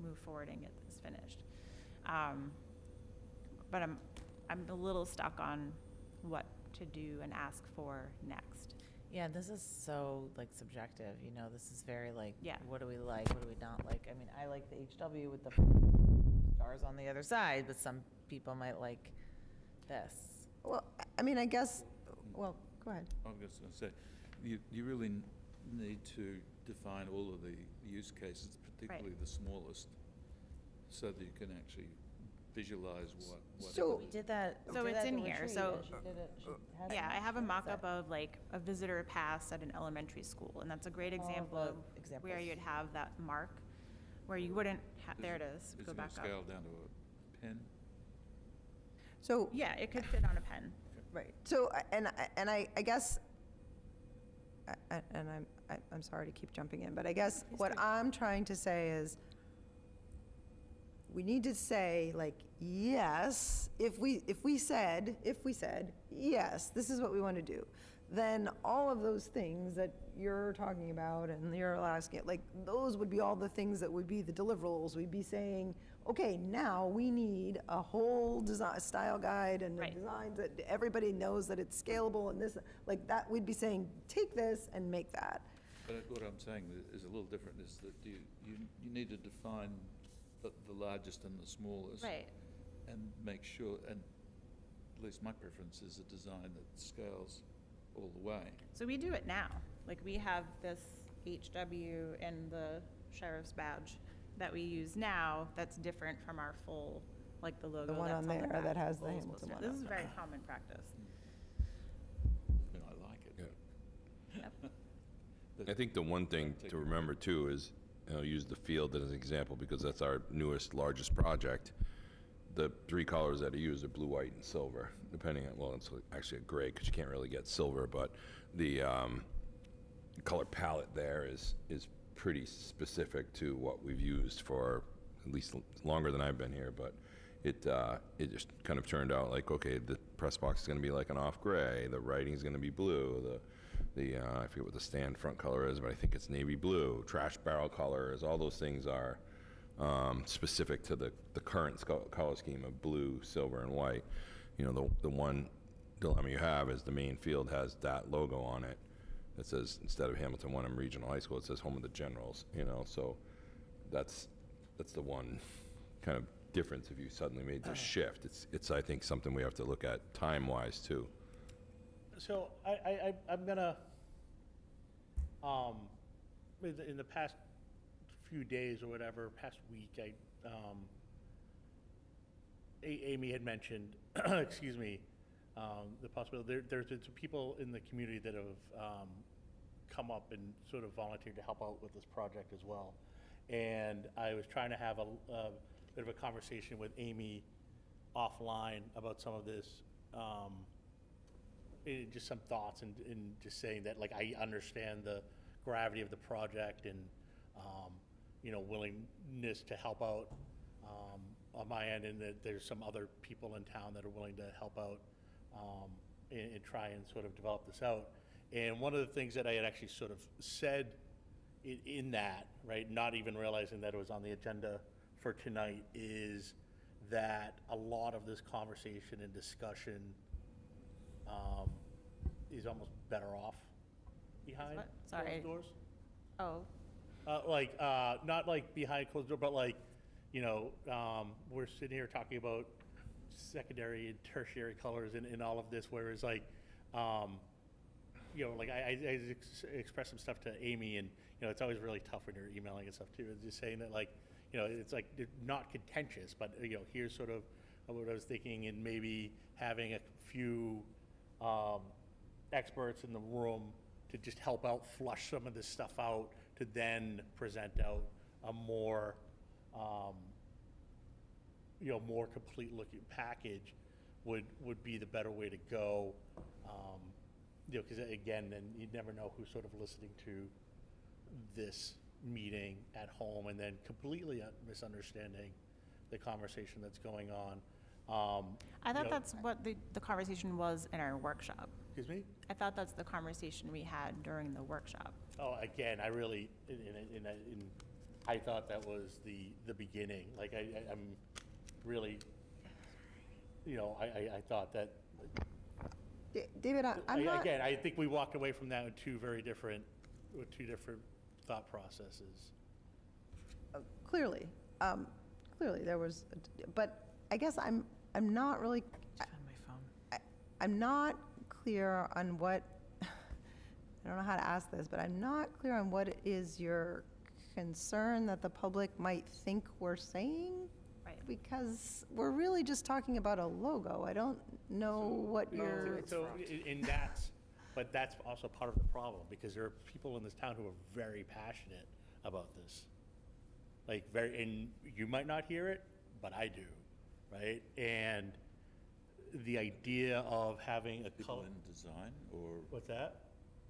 move forward and get this finished. But I'm a little stuck on what to do and ask for next. Yeah, this is so like subjective, you know, this is very like, Yeah. what do we like, what do we not like? I mean, I like the HW with the stars on the other side, but some people might like this. well, I mean, I guess, well, go ahead. I was just going to say, you really need to define all of the use cases, particularly the smallest, so that you can actually visualize what. So- We did that. we So did it's that at in the here, retreat, so- and she did it- she had Yeah, it. I have a What is mock-up that? of like a visitor pass at an elementary school, and that's a great example the of where examples. you'd have that mark, where you wouldn't, there it is, Is go it going back to up. scale down to a pen? So, Yeah, it could fit on a pen. right, so, and I guess, and I'm sorry to keep jumping in, but I guess what I'm trying to say is, we need to say, like, yes, if we said, yes, this is what we want to do, then all of those things that you're talking about and you're asking, like, those would be all the things that would be the deliverables. We'd be saying, okay, now we need a whole design, style guide and a Right. design that everybody knows that it's scalable and this, like that, we'd be saying, take this and make that. But what I'm saying is a little different, is that you need to define the largest and the smallest. Right. And make sure, and at least my preference is a design that scales all the way. So we do it now. Like, we have this HW and the sheriff's badge that we use now that's different from our full, like the logo The one that's on the there back that has the Bowles Hamilton Lister. one This up is there. very common practice. And I like it. Yep. I think the one thing to remember too is, and I'll use the field as an example because that's our newest, largest project. The 3 colors that are used are blue, white, and silver, depending on, well, it's actually a gray because you can't really get silver, but the color palette there is pretty specific to what we've used for at least longer than I've been here, but it just kind of turned out like, okay, the press box is going to be like an off gray, the writing is going to be blue, I forget what the stand front color is, but I think it's navy blue, trash barrel colors, all those things are specific to the current color scheme of blue, silver, and white. You know, the one dilemma you have is the main field has that logo on it that says, instead of Hamilton Wenham Regional High School, it says Home of the Generals, you know, so that's the one kind of difference if you suddenly made this shift. It's I think something we have to look at time-wise too. So I'm gonna, in the past few days or whatever, past week, Amy had mentioned, excuse me, the possibility, there's been some people in the community that have come up and sort of volunteered to help out with this project as well. And I was trying to have a bit of a conversation with Amy offline about some of this, just some thoughts and just saying that, like, I understand the gravity of the project and, you know, willingness to help out on my end, and that there's some other people in town that are willing to help out and try and sort of develop this out. And one of the things that I had actually sort of said in that, right, not even realizing that it was on the agenda for tonight, is that a lot of this conversation and discussion is almost better off behind What? Sorry. closed doors. Oh, Not like behind closed door, but like, you know, we're sitting here talking about secondary and tertiary colors and all of this, whereas like, you know, like I expressed some stuff to Amy, and, you know, it's always really tough when you're emailing and stuff too. It's just saying that, like, you know, it's like they're not contentious, but, you know, here's sort of what I was thinking, and maybe having a few experts in the room to just help out, flush some of this stuff out, to then present out a more, you know, more complete looking package would be the better way to go. You know, because again, then you never know who's sort of listening to this meeting at home and then completely misunderstanding the conversation that's going on. I you thought know- that's what the conversation was in our workshop. Excuse me? I thought that's the conversation we had during the workshop. Oh, again, I really, I thought that was the beginning. Like, I'm really, you know, I thought that, David, I'm not. again, I think we walked away from that with two different thought processes. Clearly, clearly there was, but I guess I'm not really, Found my phone. I'm not clear on what, I don't know how to ask this, but I'm not clear on what is your concern that the public might think we're saying? Right. Because we're really just talking about a logo. I don't know what you're. And but that's also part of the problem, because there are people in this town who are very passionate about this. Like, and you might not hear it, but I do, right? And the idea of having a People color. in design, or What's that?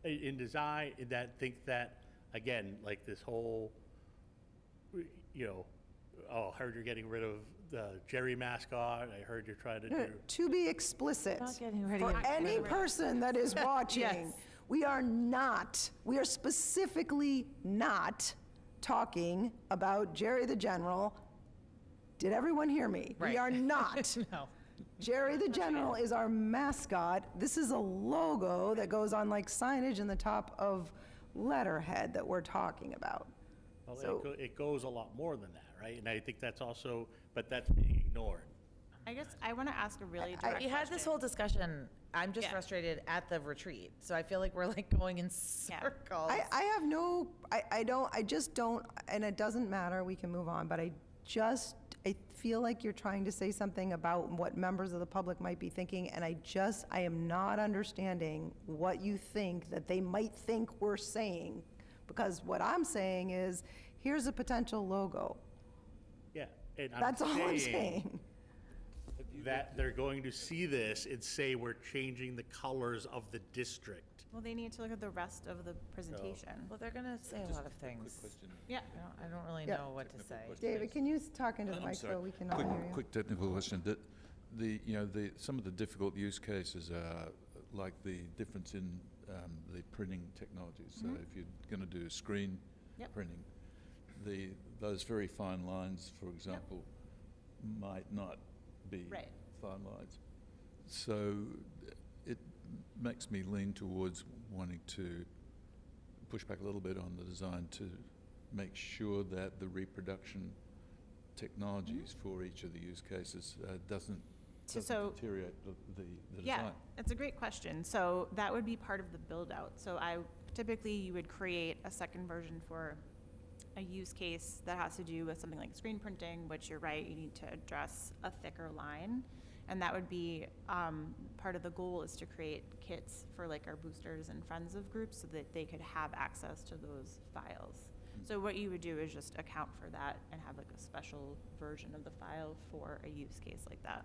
In design, that think that, again, like this whole, you know, oh, I heard you're getting rid of the Jerry mascot. I heard you're trying to do. To be explicit, Not getting rid for of any person that is watching, Yes. we are specifically not talking about Jerry the General. Did everyone hear me? We Right. are not. No. Jerry the General is our mascot. This is a logo that goes on like signage in the top of letterhead that we're talking about. Well, So- it goes a lot more than that, right? And I think that's also, but that's being ignored. I guess I want to ask a really direct We had this question. whole discussion, I'm just Yeah. frustrated at the retreat, so I feel like we're like going in circles. I have no, I just don't, and it doesn't matter, we can move on, but I feel like you're trying to say something about what members of the public might be thinking, and I am not understanding what you think that they might think we're saying. Because what I'm saying is, here's a potential logo. Yeah. And That's all I'm saying. that they're going to see this and say we're changing the colors of the district. Well, they need to look at the rest of the presentation. Well, they're gonna say a lot of things. Yeah. I don't really Yeah. know what to say. David, can you talk into the I'm mic sorry. so we can all hear you? Quick technical question. Some of the difficult use cases are like the difference in the printing technologies. So if you're going to do screen Yep. printing, those very fine lines, for example, might not be Right. fine lines. So it makes me lean towards wanting to push back a little bit on the design to make sure that the reproduction technologies for each of the use cases doesn't So- deteriorate the Yeah, design. it's a great question. So that would be part of the build out. So typically you would create a second version for a use case that has to do with something like screen printing, which you're right, you need to address a thicker line. And that would be, part of the goal is to create kits for like our boosters and friends of groups so that they could have access to those files. So what you would do is just account for that and have like a special version of the file for a use case like that.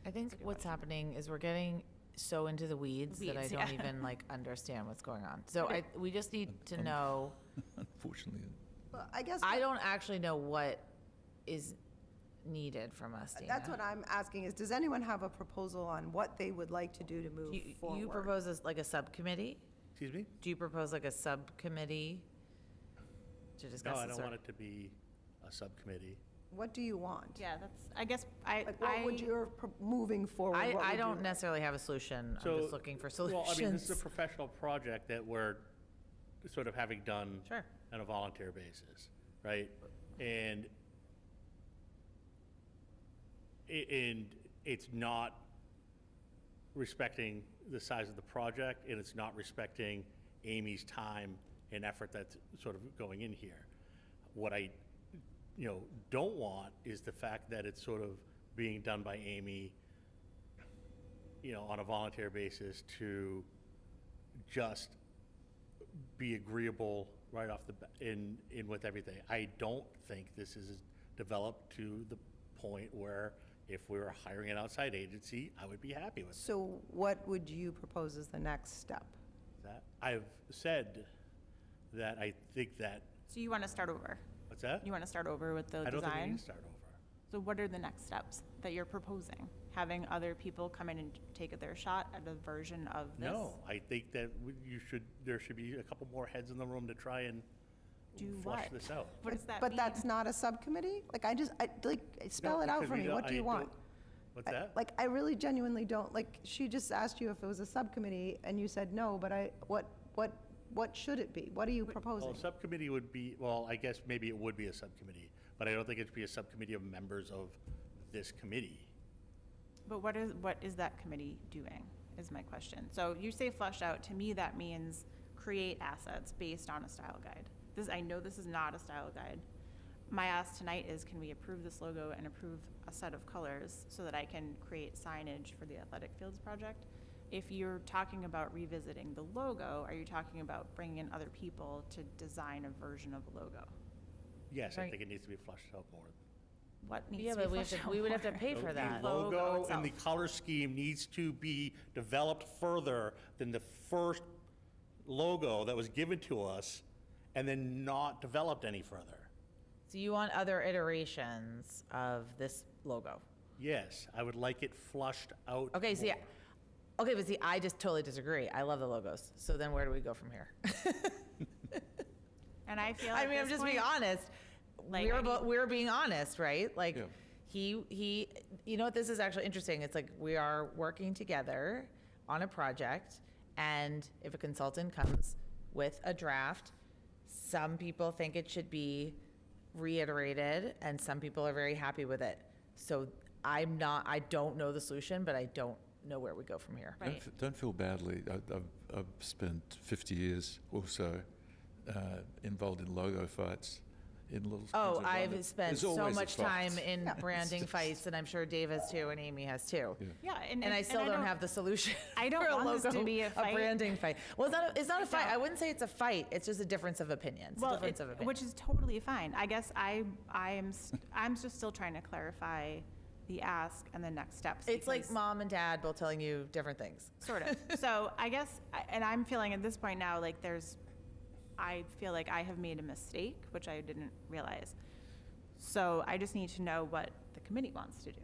I think That's a good what's question. happening is we're getting so into the weeds that I Weeds, don't yeah. even like understand what's going on. So Okay. we just need to know, Unfortunately, Well, I guess. I don't actually know what is needed from us, Dina. That's what I'm asking, is does anyone have a proposal on what they would like to do to move forward? You propose like a subcommittee? Excuse me? Do you propose like a subcommittee to discuss No, I this? don't or- want it to be a subcommittee. What do you want? Yeah, that's, I guess, I. Like, what would you're moving forward? what I would don't you- necessarily have a solution. I'm So, just looking for solutions. Well, I mean, this is a professional project that we're sort of having done Sure. on a volunteer basis, right? And it's not respecting the size of the project, and it's not respecting Amy's time and effort that's sort of going in here. What I, don't want is the fact that it's sort of being done by Amy, on a volunteer basis to just be agreeable right off the in with everything. I don't think this is developed to the point where if we were hiring an outside agency, I would be happy with So what would you propose as the next step? that. I've said that I think that, So you want to start over? what's that? You want to start over with the I don't think we design? need to start over. So what are the next steps that you're proposing? Having other people come in and take their shot at a version of this? No, I think that there should be a couple more heads in the room to try and Do flush what? this out. What does that But mean? that's not a subcommittee? Like, spell No, it out because for we me. don't- What do you I want? don't- What's that? Like, I really genuinely don't, like, she just asked you if it was a subcommittee, and you said no, but what should it be? What are you proposing? Well, a subcommittee would be, well, I guess maybe it would be a subcommittee, but I don't think it should be a subcommittee of members of this committee. But what is that committee doing, is my question. So you say flush out, to me that means create assets based on a style guide. I know this is not a style guide. My ask tonight is, can we approve this logo and approve a set of colors so that I can create signage for the athletic fields project? If you're talking about revisiting the logo, are you talking about bringing in other people to design a version of a logo? Yes, I Right. think it needs to be flushed out more. What needs Yeah, to be but flushed out we would have to more? pay for The that. logo and the itself. color scheme needs to be developed further than the first logo that was given to us and then not developed any further. So you want other iterations of this logo? Yes, I would like it flushed out. Okay, see, more. okay, but see, I just totally disagree. I love the logos. So then where do we go from here? And I feel I at mean, I'm this just being point- honest. Like, I need- We're being honest, right? Like, Yeah. he, you know what, this is actually interesting. It's like we are working together on a project, and if a consultant comes with a draft, some people think it should be reiterated, and some people are very happy with it. So I don't know the solution, but I don't know where we go from here. Right. Don't feel badly. I've spent 50 years or so involved in logo fights in little schools Oh, of I've London. spent There's so always a much fight. time in branding fights, and I'm sure Dave has too, and Amy has too. Yeah. Yeah, And I still don't have the solution. I don't for a want this to logo, be a fight. branding fight. Well, it's not a fight. No. I wouldn't say it's a fight. It's just a difference of opinion. It's a Well, difference of opinion. which is totally fine. I guess I'm just still trying to clarify the ask and the next steps. It's like because- mom and dad both telling you different things. Sort of. So I guess, and I'm feeling at this point now, like I feel like I have made a mistake, which I didn't realize. So I just need to know what the committee wants to do.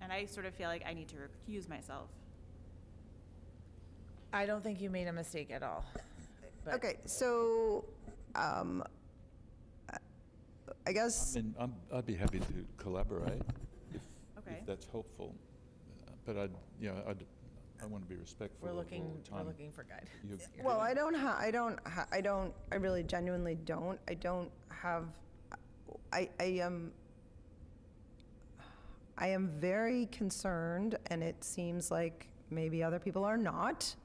And I sort of feel like I need to recuse myself. I don't think you made a mistake at all. But Okay, so, I guess, I'd be happy to collaborate Okay. if that's helpful. But I want to be respectful We're of looking, all the we're time. looking for guidance. You've- here. well, I really genuinely don't. I don't have, I am very concerned, and it seems like maybe other people are not,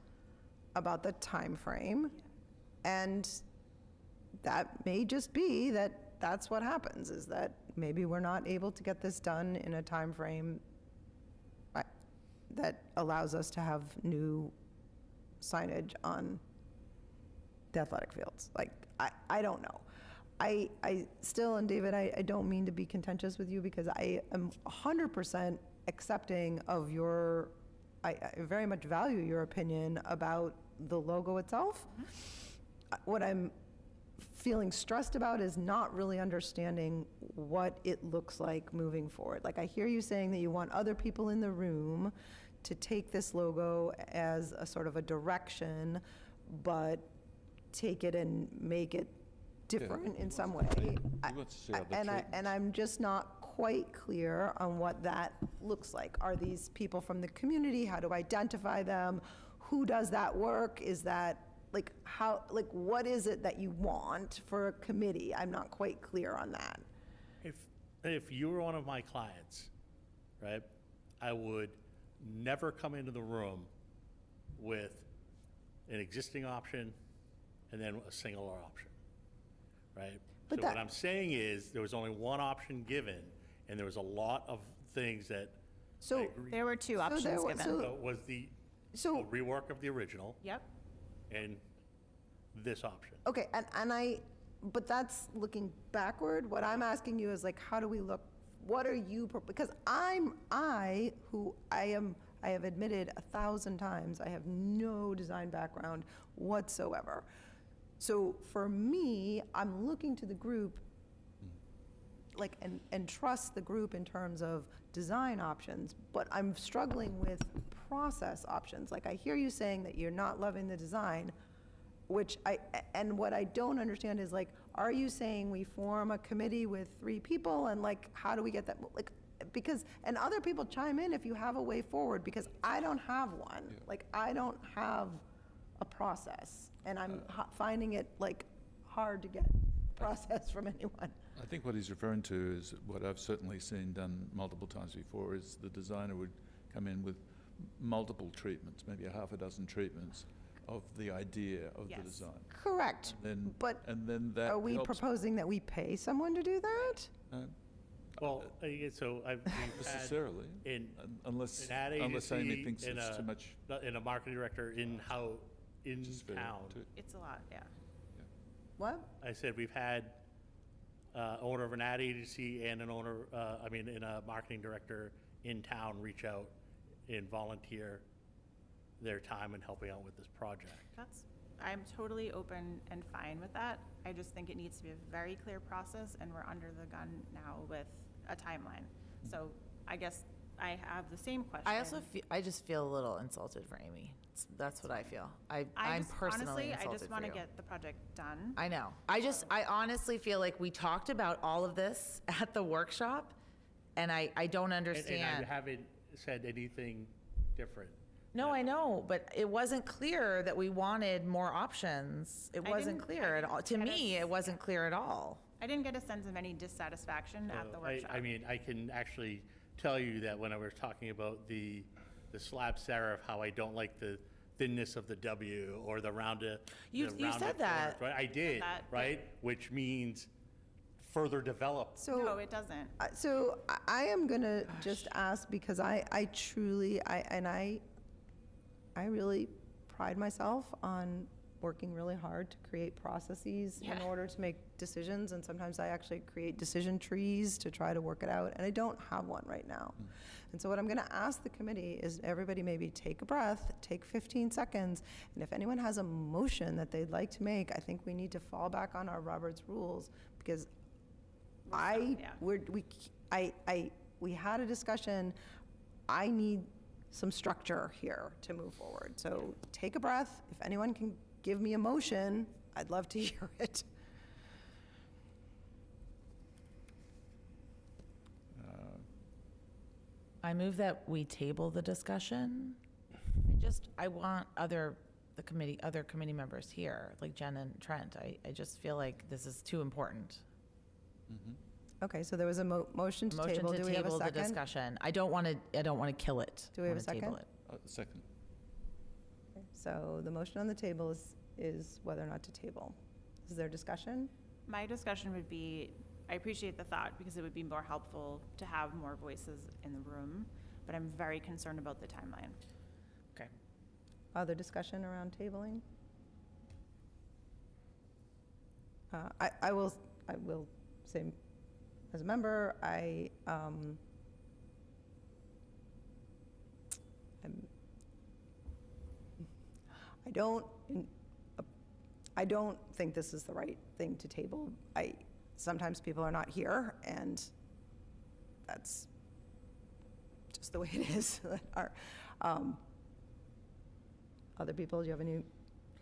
about the time frame. And that may just be that that's what happens, is that maybe we're not able to get this done in a time frame that allows us to have new signage on the athletic fields. Like, I don't know. I still, and David, I don't mean to be contentious with you, because I am 100% accepting of your, I very much value your opinion about the logo itself. What I'm feeling stressed about is not really understanding what it looks like moving forward. Like, I hear you saying that you want other people in the room to take this logo as a sort of a direction, but take it and make it different in some way. He wants to see other treatments. And I'm just not quite clear on what that looks like. Are these people from the community? How to identify them? Who does that work? Is that, like, how, like, what is it that you want for a committee? I'm not quite clear on that. If you were one of my clients, right, I would never come into the room with an existing option and then a singular option, right? But So what that- I'm saying is, there was only one option given, and there was a lot of things that I So, agree. There were two options there were- given. so- Was the so, rework of the original Yep. and this option. okay, and but that's looking backward. What I'm asking you is, like, how do we look, what are you, because I have admitted 1,000 times, I have no design background whatsoever. So for me, I'm looking to the group, like, and trust the group in terms of design options, but I'm struggling with process options. Like, I hear you saying that you're not loving the design, and what I don't understand is, like, are you saying we form a committee with 3 people, and, like, how do we get that, like, because, and other people chime in if you have a way forward, because I don't have one. Like, I don't have a process, and I'm finding it, like, hard to get process from anyone. I think what he's referring to is what I've certainly seen done multiple times before, is the designer would come in with multiple treatments, maybe a half a dozen treatments of the idea of the Yes. design. Correct, Then, but and then that are we helps- proposing that we pay someone to do that? Well, so we've had necessarily, in unless an ad unless Amy agency, thinks in it's a- too much. in a marketing director in Which is fair town. too. It's a lot, yeah. What? I said we've had owner of an ad agency and an owner, and a marketing director in town reach out and volunteer their time in helping out with this project. That's I'm totally open and fine with that. I just think it needs to be a very clear process, and we're under the gun now with a timeline. So I guess I have the same question. I just feel a little insulted for Amy. That's what I feel. I'm personally honestly, insulted I just want for to you. get the project done. I know. I honestly feel like we talked about all of this at the workshop, and I don't And understand. I haven't said anything different. No, I know, but it wasn't clear that we wanted more options. It I wasn't didn't- clear I at all. didn't To get me, a- it wasn't clear at all. I didn't get a sense of any dissatisfaction at the workshop. I mean, I can actually tell you that when I was talking about the slab serif, how I don't like the thinness of the W or the rounded. You the rounded said that. corners, right? I did, that, but- right? Which means further developed. So. No, it doesn't. So I am going to just ask, because I truly, I really pride myself on working really hard to create processes in Yeah. order to make decisions, and sometimes I actually create decision trees to try to work it out, and I don't have one right now. And so what I'm going to ask the committee is everybody maybe take a breath, take 15 seconds, and if anyone has a motion that they'd like to make, I think we need to fall back on our Roberts rules, because yeah. we had a discussion. I need some structure here to move forward. So take a breath. If anyone can give me a motion, I'd love to hear it. I move that we table the discussion. I want other committee members here, like Jen and Trent. I just feel like this is too important. Okay, so there was a motion to table. Do we have a the second? discussion. I don't want to kill it. Do we have I a wanna table second? it. Second. So the motion on the table is whether or not to table. Is there discussion? My discussion would be, I appreciate the thought because it would be more helpful to have more voices in the room, but I'm very concerned about the timeline. Okay. Other discussion around tabling? I will say, as a member, I don't think this is the right thing to table. Sometimes people are not here, and that's just the way it is. Other people, do you have any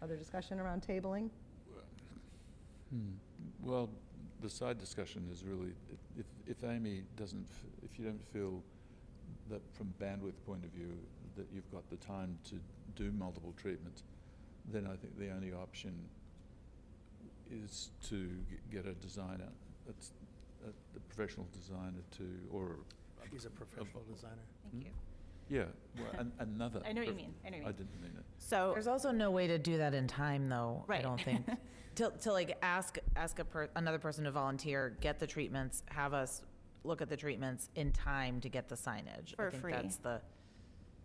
other discussion around tabling? Well, the side discussion is really, if Amy doesn't, if you don't feel that from bandwidth point of view that you've got the time to do multiple treatments, then I think the only option is to get a designer, a professional designer or. She's a professional designer. Thank you. Yeah, well, another. I know what you mean. I know what you I mean. didn't mean it. So, There's also no way to do that in time, though. I Right. don't think to like ask another person to volunteer, get the treatments, have us look at the treatments in time to get the signage. For I think free. that's the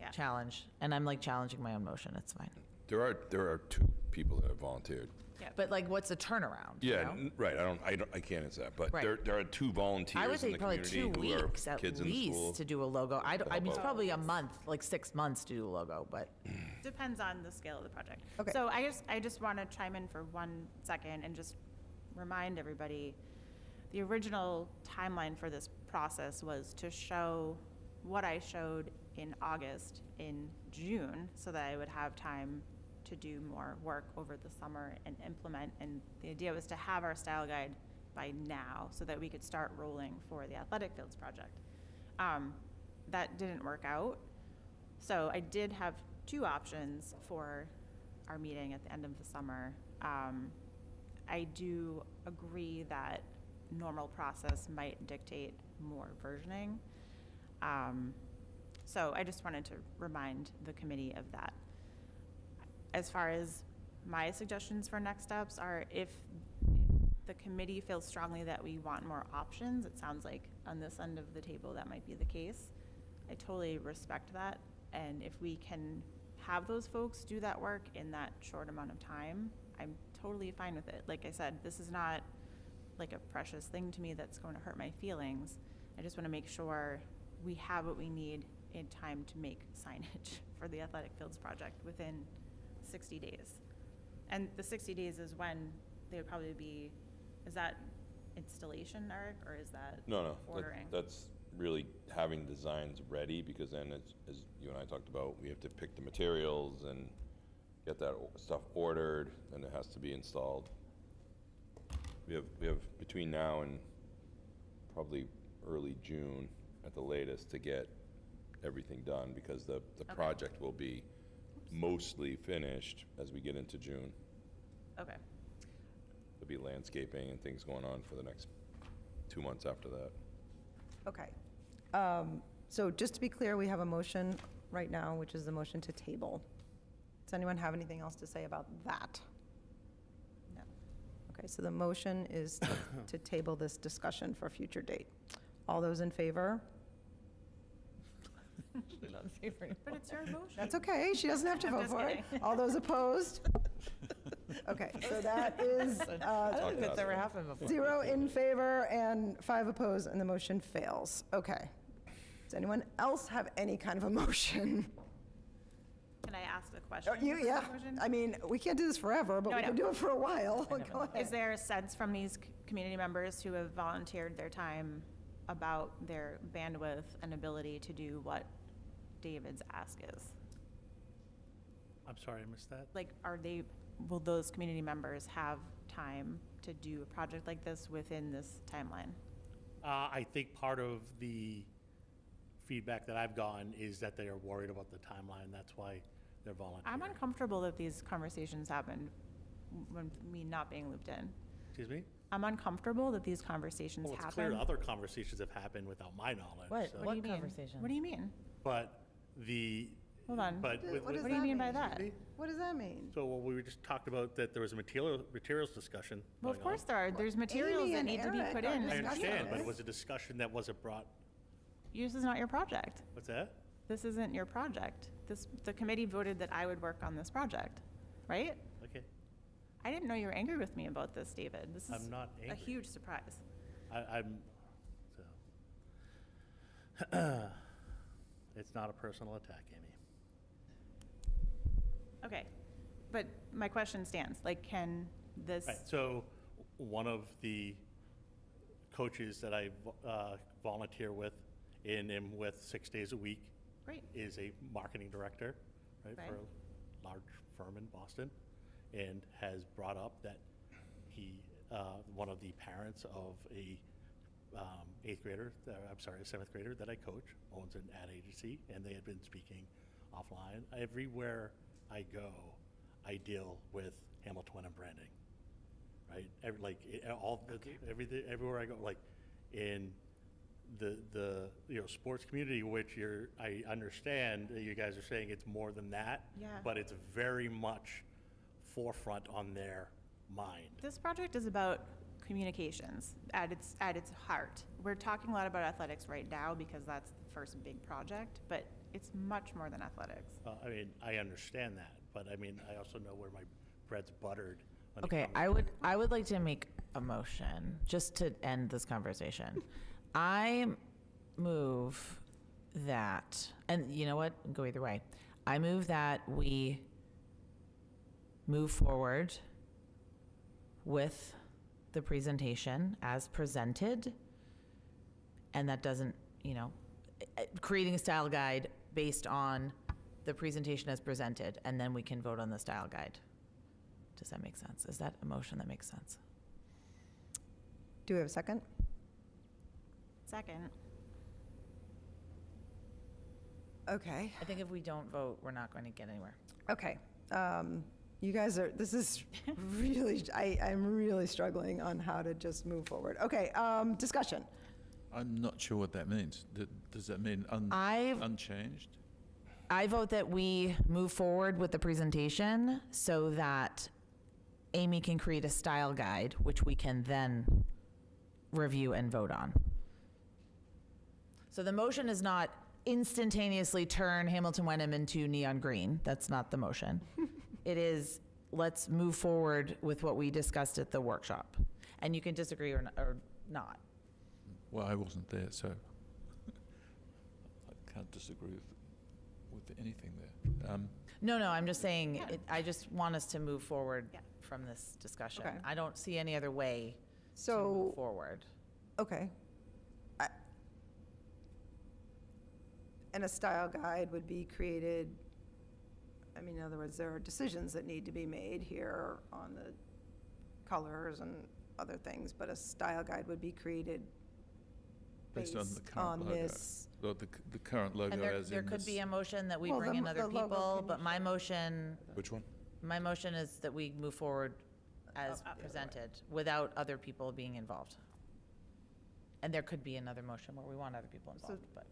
Yeah. challenge, and I'm like challenging my own motion. It's fine. There are two people that have volunteered. But like, what's the turnaround? Yeah, You know? right. I can't answer that, but Right. there are two volunteers I would in say the probably community 2 who are weeks at kids in the school. least to do a logo. I mean, it's out. probably a month, like 6 months to do a logo, but depends on the scale of the project. Okay. So I just want to chime in for 1 second and just remind everybody, the original timeline for this process was to show what I showed in August, in June, so that I would have time to do more work over the summer and implement. And the idea was to have our style guide by now so that we could start rolling for the athletic fields project. That didn't work out. So I did have 2 options for our meeting at the end of the summer. I do agree that normal process might dictate more versioning. So I just wanted to remind the committee of that. As far as my suggestions for next steps are, if the committee feels strongly that we want more options, it sounds like on this end of the table that might be the case. I totally respect that. And if we can have those folks do that work in that short amount of time, I'm totally fine with it. Like I said, this is not like a precious thing to me that's going to hurt my feelings. I just want to make sure we have what we need in time to make signage for the athletic fields project within 60 days. And the 60 days is when they would probably be, is that installation, Eric, or is that No, no. ordering? That's really having designs ready, because then as you and I talked about, we have to pick the materials and get that stuff ordered, and it has to be installed. We have between now and probably early June at the latest to get everything done, because the project will be mostly finished as we get into June. Okay. There'll be landscaping and things going on for the next 2 months after that. Okay. So just to be clear, we have a motion right now, which is the motion to table. Does anyone have anything else to say about that? No. Okay, so the motion is to table this discussion for a future date. All those in favor? But it's your motion. That's okay, she doesn't have to I'm vote just for it. kidding. All those opposed? Okay, so that is I don't think that's ever happened before. 0 in favor and 5 opposed, and the motion fails. Okay. Does anyone else have any kind of a motion? Can I ask a question? You, for the yeah. motion? I mean, we can't do this forever, but No, I we can know. do it for a while. Go ahead. Is there a sense from these community members who have volunteered their time about their bandwidth and ability to do what David's ask is? I'm sorry, I missed that. Like, will those community members have time to do a project like this within this timeline? I think part of the feedback that I've gotten is that they are worried about the timeline. That's why they're volunteering. I'm uncomfortable that these conversations happen when me not being looped in. Excuse me? I'm uncomfortable that these conversations Well, it's happen. clear other conversations have happened without my knowledge. What? so- What do you mean? conversation? What do you mean? But the. Hold on. But with- What does What do you that mean by mean? that? Excuse me? What does that mean? So we were just talked about that there was a materials discussion. Well, of going on. course there are. There's materials Amy that and need to be Eric put are in. I discussing understand, but this. it was a discussion that wasn't brought. This is not your project. What's that? This isn't your project. The committee voted that I would work on this project, right? Okay. I didn't know you were angry with me about this, David. This is I'm not a angry. huge surprise. I'm, so. It's not a personal attack, Amy. Okay, but my question stands. Like, can this? Right, so one of the coaches that I volunteer with and am with 6 days a week Great. is a marketing director, right, Right. for a large firm in Boston, and has brought up that he, one of the parents of a a 7th grader that I coach owns an ad agency, and they had been speaking offline. Everywhere I go, I deal with Hamilton Wenham branding, right? Everything, everywhere I go, like in the sports community, which I understand that you guys are saying it's more than that, Yeah. but it's very much forefront on their mind. This project is about communications at its heart. We're talking a lot about athletics right now because that's the first big project, but it's much more than athletics. I mean, I understand that, but I mean, I also know where my bread's buttered. when it Okay, comes I would like to make a motion, just to end this conversation. I move that, and you know what, go either way. I move that we move forward with the presentation as presented, and that doesn't, creating a style guide based on the presentation as presented, and then we can vote on the style guide. Does that make sense? Is that a motion that makes sense? Do we have a second? Second, Okay, I think if we don't vote, we're not going to get anywhere. okay. You guys this is really, I'm really struggling on how to just move forward. Okay, discussion. I'm not sure what that means. Does that mean unchanged? I vote that we move forward with the presentation so that Amy can create a style guide, which we can then review and vote on. So the motion is not instantaneously turn Hamilton Wenham into neon green. That's not the motion. It is, let's move forward with what we discussed at the workshop. And you can disagree or not. Well, I wasn't there, so I can't disagree with anything there. No, I'm just saying, Yeah. I just want us to move forward Yeah. from this discussion. Okay. I don't see any other way to So, move forward. okay. And a style guide would be created, I mean, in other words, there are decisions that need to be made here on the colors and other things, but a style guide would be created Based on the based current on logo. this. The current logo And there, as there in could this. be a motion that we Well, bring in other the logo people, can but my motion, Which one? my motion is that we move forward as presented without other people being involved. And there could be another motion where we want other people involved, but.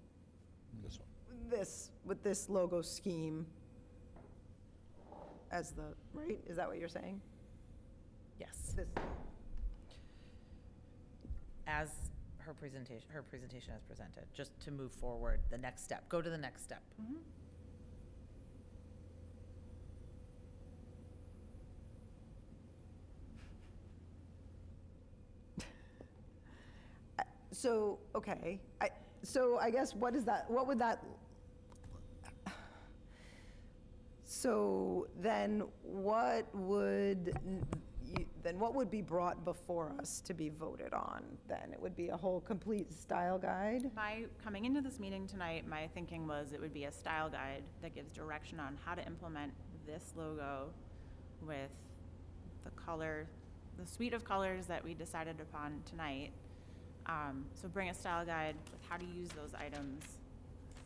This one. With this logo scheme as the, right? Is that what you're saying? Yes, This, as her presentation as presented, just to move forward, the next step, go to the next step. so, okay, so I guess what is that, what would that, so then what would, then what would be brought before us to be voted on then? It would be a whole complete style guide? Coming into this meeting tonight, my thinking was it would be a style guide that gives direction on how to implement this logo with the color, the suite of colors that we decided upon tonight. So bring a style guide with how to use those items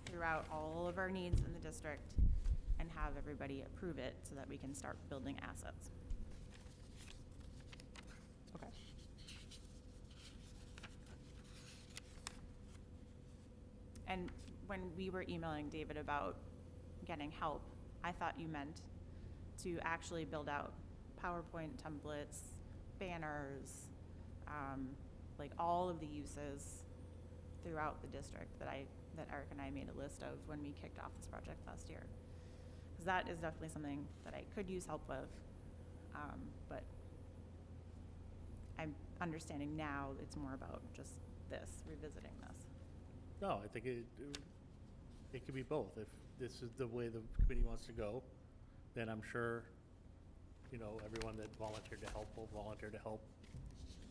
throughout all of our needs in the district and have everybody approve it so that we can start building assets. Okay. And when we were emailing David about getting help, I thought you meant to actually build out PowerPoint templates, banners, like all of the uses throughout the district that Eric and I made a list of when we kicked off this project last year. Because that is definitely something that I could use help with, but I'm understanding now it's more about just this, revisiting this. No, I think it could be both. If this is the way the committee wants to go, then I'm sure, everyone that volunteered to help will volunteer to help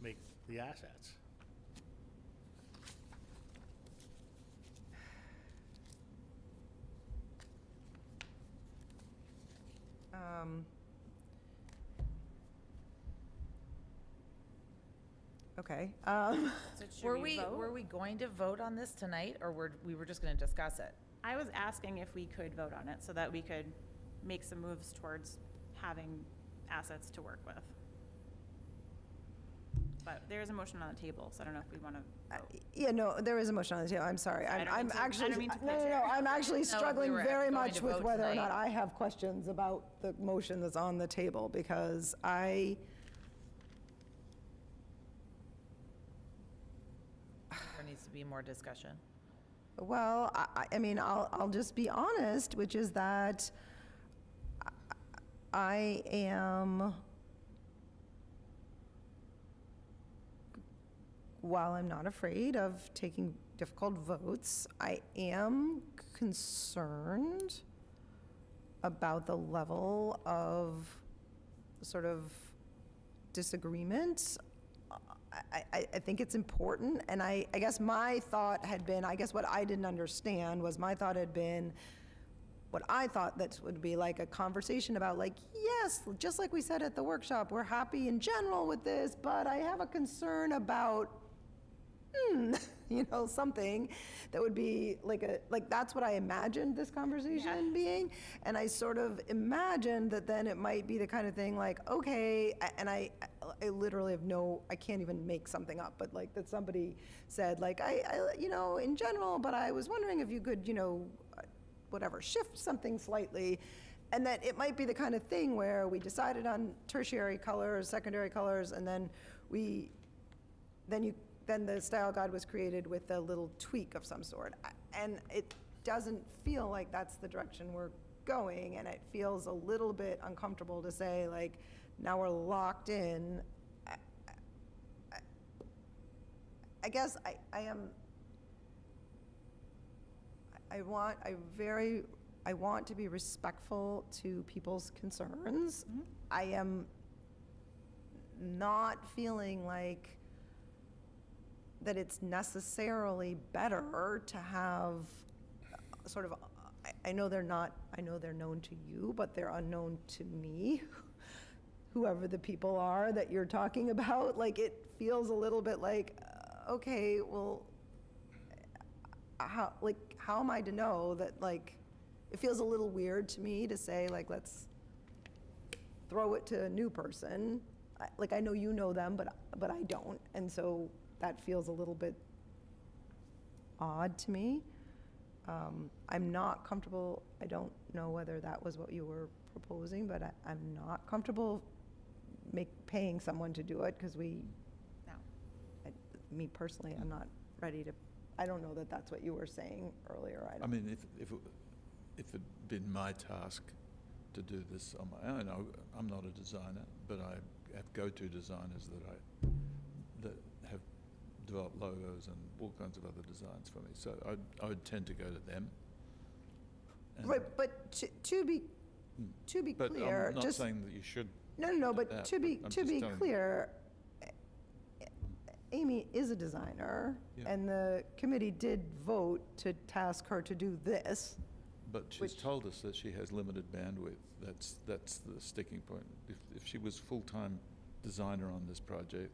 make the assets. Okay. So should Were vote? were we going to vote on this tonight, or we were just gonna discuss it? I was asking if we could vote on it so that we could make some moves towards having assets to work with. But there is a motion on the table, so I don't know if we want to vote. Yeah, no, there is a motion on the table, I'm sorry. I don't I'm mean to- I actually, don't mean to no, put you- I'm actually if we struggling were very going much to with vote whether or tonight. not I have questions about the motion that's on the table, because There needs to be more discussion. well, I mean, I'll just be honest, which is that I am, while I'm not afraid of taking difficult votes, I am concerned about the level of sort of disagreement. I think it's important, and I guess my thought had been, I guess what I didn't understand was my thought had been, what I thought that would be like a conversation about like, yes, just like we said at the workshop, we're happy in general with this, but I have a concern about, something that would be like that's what I imagined this conversation being. And I sort of imagined that then it might be the kind of thing like, okay, and I literally have I can't even make something up, but like that somebody said like, I in general, but I was wondering if you could, whatever, shift something slightly. And that it might be the kind of thing where we decided on tertiary colors, secondary colors, and then then the style guide was created with a little tweak of some sort. And it doesn't feel like that's the direction we're going, and it feels a little bit uncomfortable to say, like, now we're locked in. I guess I very I want to be respectful to people's concerns. I am not feeling like that it's necessarily better to have sort of, I know they're not, I know they're known to you, but they're unknown to me, whoever the people are that you're talking about. Like, it feels a little bit like, okay, well, how am I to know that, like, it feels a little weird to me to say, like, let's throw it to a new person. Like, I know you know them, but I don't, and so that feels a little bit odd to me. I'm not comfortable, I don't know whether that was what you were proposing, but I'm not comfortable paying someone to do it, because No. me personally, I'm not ready to, I don't know that that's what you were saying earlier. I mean, if it'd been my task to do this on my own, I'm not a designer, but I have go-to designers that have developed logos and all kinds of other designs for me. So I would tend to go to them. And- Right, but to be But clear, I'm not just, saying that you should. no, do but that, to be I'm just telling- clear, Amy is a designer, Yeah. and the committee did vote to task her to do this. But she's which- told us that she has limited bandwidth. That's the sticking point. If she was full-time designer on this project,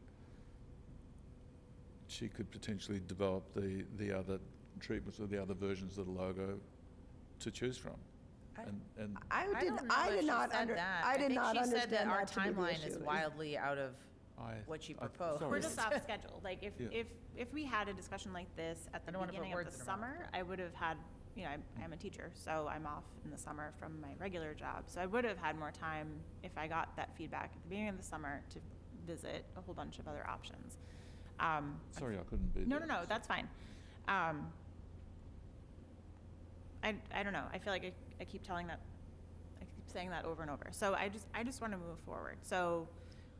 she could potentially develop the other treatments or the other versions of the logo to choose from. And I I did, don't know I if did she not said under, that. I did not think she said understand that our that to be the timeline is issue. wildly out of what she proposed. We're just off schedule. Like, Yeah. if we had a discussion like this at I the don't wanna put beginning of words the in her mouth, summer, I would have had, you know, I'm a teacher, so I'm off in the summer from my regular job. So I would have had more time if I got that feedback at the beginning of the summer to visit a whole bunch of other options. sorry, I couldn't be No, there. no, that's fine. I don't know. I feel like I keep saying that over and over. So I just want to move forward. So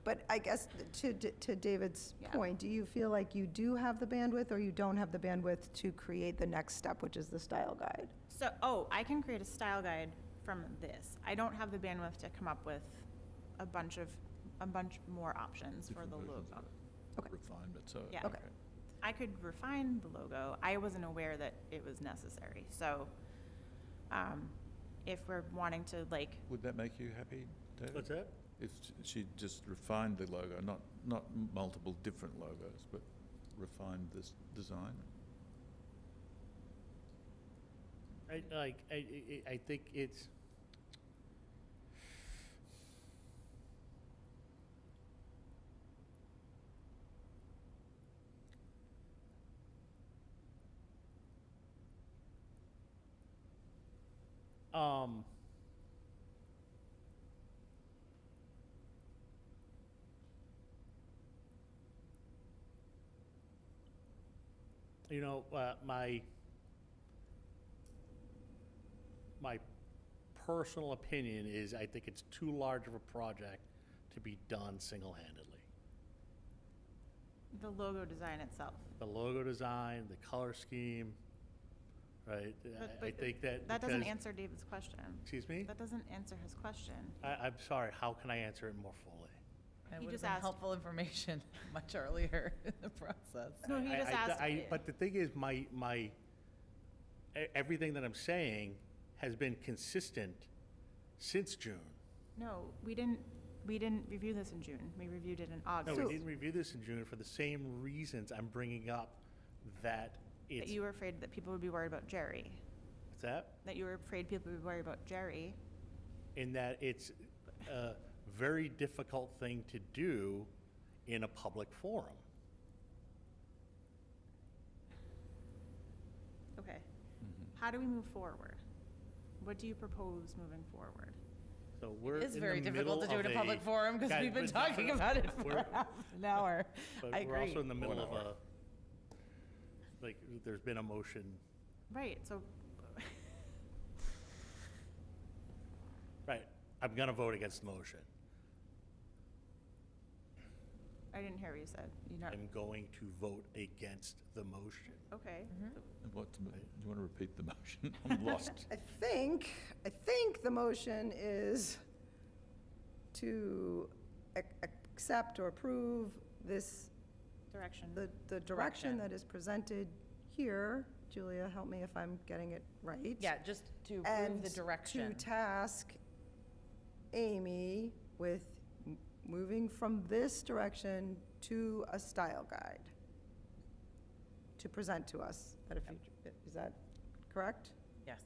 But I guess to David's Yeah. point, do you feel like you do have the bandwidth, or you don't have the bandwidth to create the next step, which is the style guide? I can create a style guide from this. I don't have the bandwidth to come up with a bunch more options for Different the versions logo. of it. Okay. Refinement, so. Yeah. Okay. I could refine the logo. I wasn't aware that it was necessary. So, if we're wanting to, like, Would that make you happy, David? What's that? If she just refined the logo, not multiple different logos, but refined this design? I think it's, you know, my personal opinion is I think it's too large of a project to be done single-handedly. the logo design itself. The logo design, the color scheme, right? I think that That doesn't because- answer David's question. Excuse me? That doesn't answer his question. I'm sorry, how can I answer it more fully? It He would have just been asked- helpful information much earlier in the process. No, he just asked. But the thing is, everything that I'm saying has been consistent since June. No, we didn't review this in June. We reviewed it in No, August. we didn't review this in June for the same reasons I'm bringing up that That it's, you were afraid that people would be worried about Jerry. what's that? That you were afraid people would be worried about Jerry. In that it's a very difficult thing to do in a public forum. Okay. How do we move forward? What do you propose moving forward? So we're It's in very the difficult middle to do in of a public forum because Guys, we've been but- talking about it for we're- half an hour. But I we're also agree. in the middle of 1 hour. like, there's been a motion. Right, so, Right, I'm gonna vote against the motion. I didn't hear what you said. You're not, I'm going to vote against the motion. okay. And do you want to repeat the motion? I'm lost. I think the motion is to accept or approve this, Direction. the direction that is presented here. Julia, help me if I'm getting it right. Yeah, just to approve And the direction. to task Amy with moving from this direction to a style guide to present to us at a future, is that correct? Yes.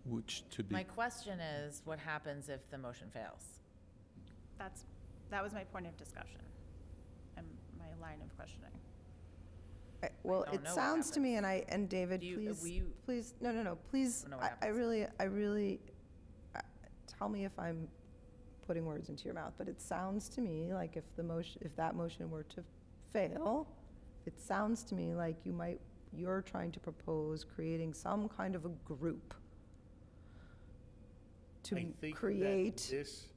Which to be, My question is, what happens if the motion fails? That was my point of discussion and my line of questioning. Well, don't it know what sounds to me, and David, Do you- please, will you- please, no, please, Don't know what I happens. really, tell me if I'm putting words into your mouth, but it sounds to me like if that motion were to fail, it sounds to me like you're trying to propose creating some kind of a group I to think that create this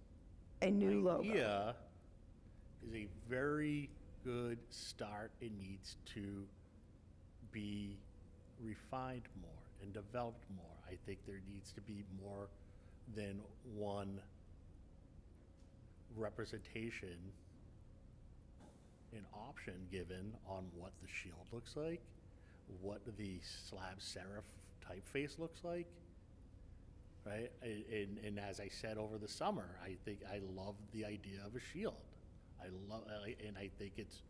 a new logo. idea is a very good start. It needs to be refined more and developed more. I think there needs to be more than one representation and option given on what the shield looks like, what the slab serif typeface looks like. Right, and as I said over the summer, I think I love the idea of a shield. And I think it's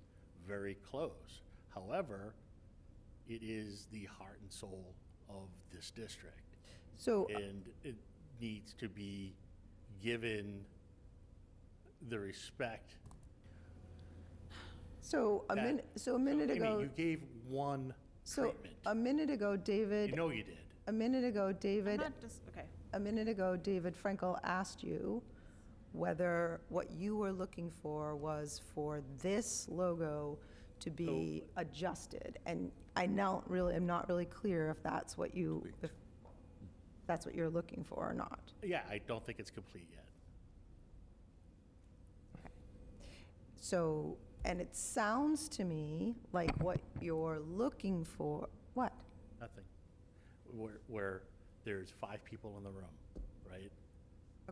very close. However, it is the heart and soul of this district, So, and it needs to be given the respect. so a that- minute, I mean, ago, you gave one so treatment. a minute ago, David. You know you did. A minute ago, I'm David, not just, okay. a minute ago, David Frankel asked you whether what you were looking for was for this logo to be adjusted. And I'm not really clear if that's what you're looking for or not. Yeah, I don't think it's complete yet. So, and it sounds to me like what you're looking for, what? Nothing. Where there's 5 people in the room, right?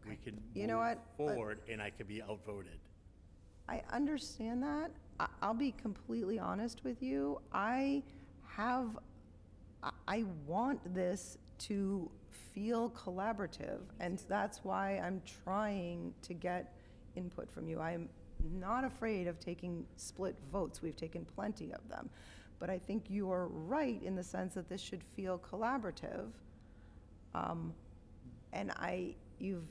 We Okay. can You know move what? forward, and I can be outvoted. I understand that. I'll be completely honest with you. I want this to feel collaborative, and that's why I'm trying to get input from you. I'm not afraid of taking split votes. We've taken plenty of them. But I think you are right in the sense that this should feel collaborative. And you've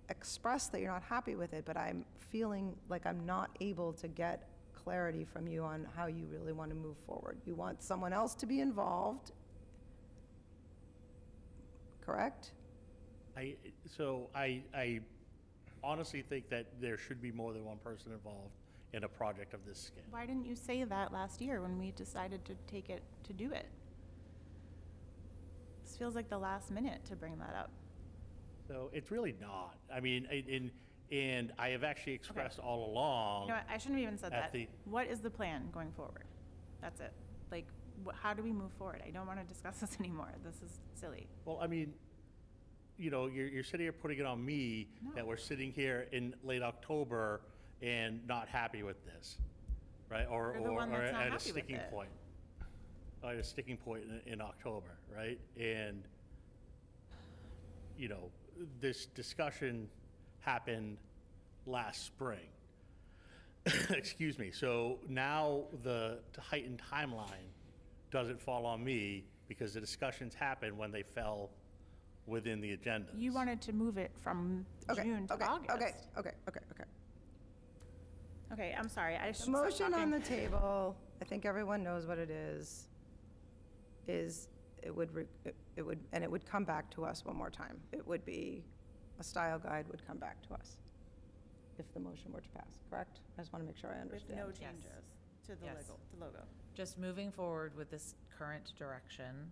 expressed that you're not happy with it, but I'm feeling like I'm not able to get clarity from you on how you really want to move forward. You want someone else to be involved, correct? So I honestly think that there should be more than one person involved in a project of this scale. Why didn't you say that last year when we decided to do it? This feels like the last minute to bring that up. So it's really not. I mean, and I have actually expressed all along. You know what, I shouldn't have even said At that. the- What is the plan going forward? That's it. Like, how do we move forward? I don't want to discuss this anymore. This is silly. Well, I mean, you know, you're sitting here putting it on me that we're sitting here in late October and not happy with this, right? Or You're the one that's not at a happy with sticking it. point. At a sticking point in October, right? And, you know, this discussion happened last spring. Excuse me. So now the heightened timeline doesn't fall on me because the discussions happened when they fell within the agenda. You wanted to move it from Okay, June to okay, August. Okay. Okay, I'm sorry. I should The stop motion on the talking. table, I think everyone knows what it is it would come back to us one more time. It would be, a style guide would come back to us if the motion were to pass, correct? I just want to make sure I With understand. no changes to the Yes. logo. Just moving forward with this current direction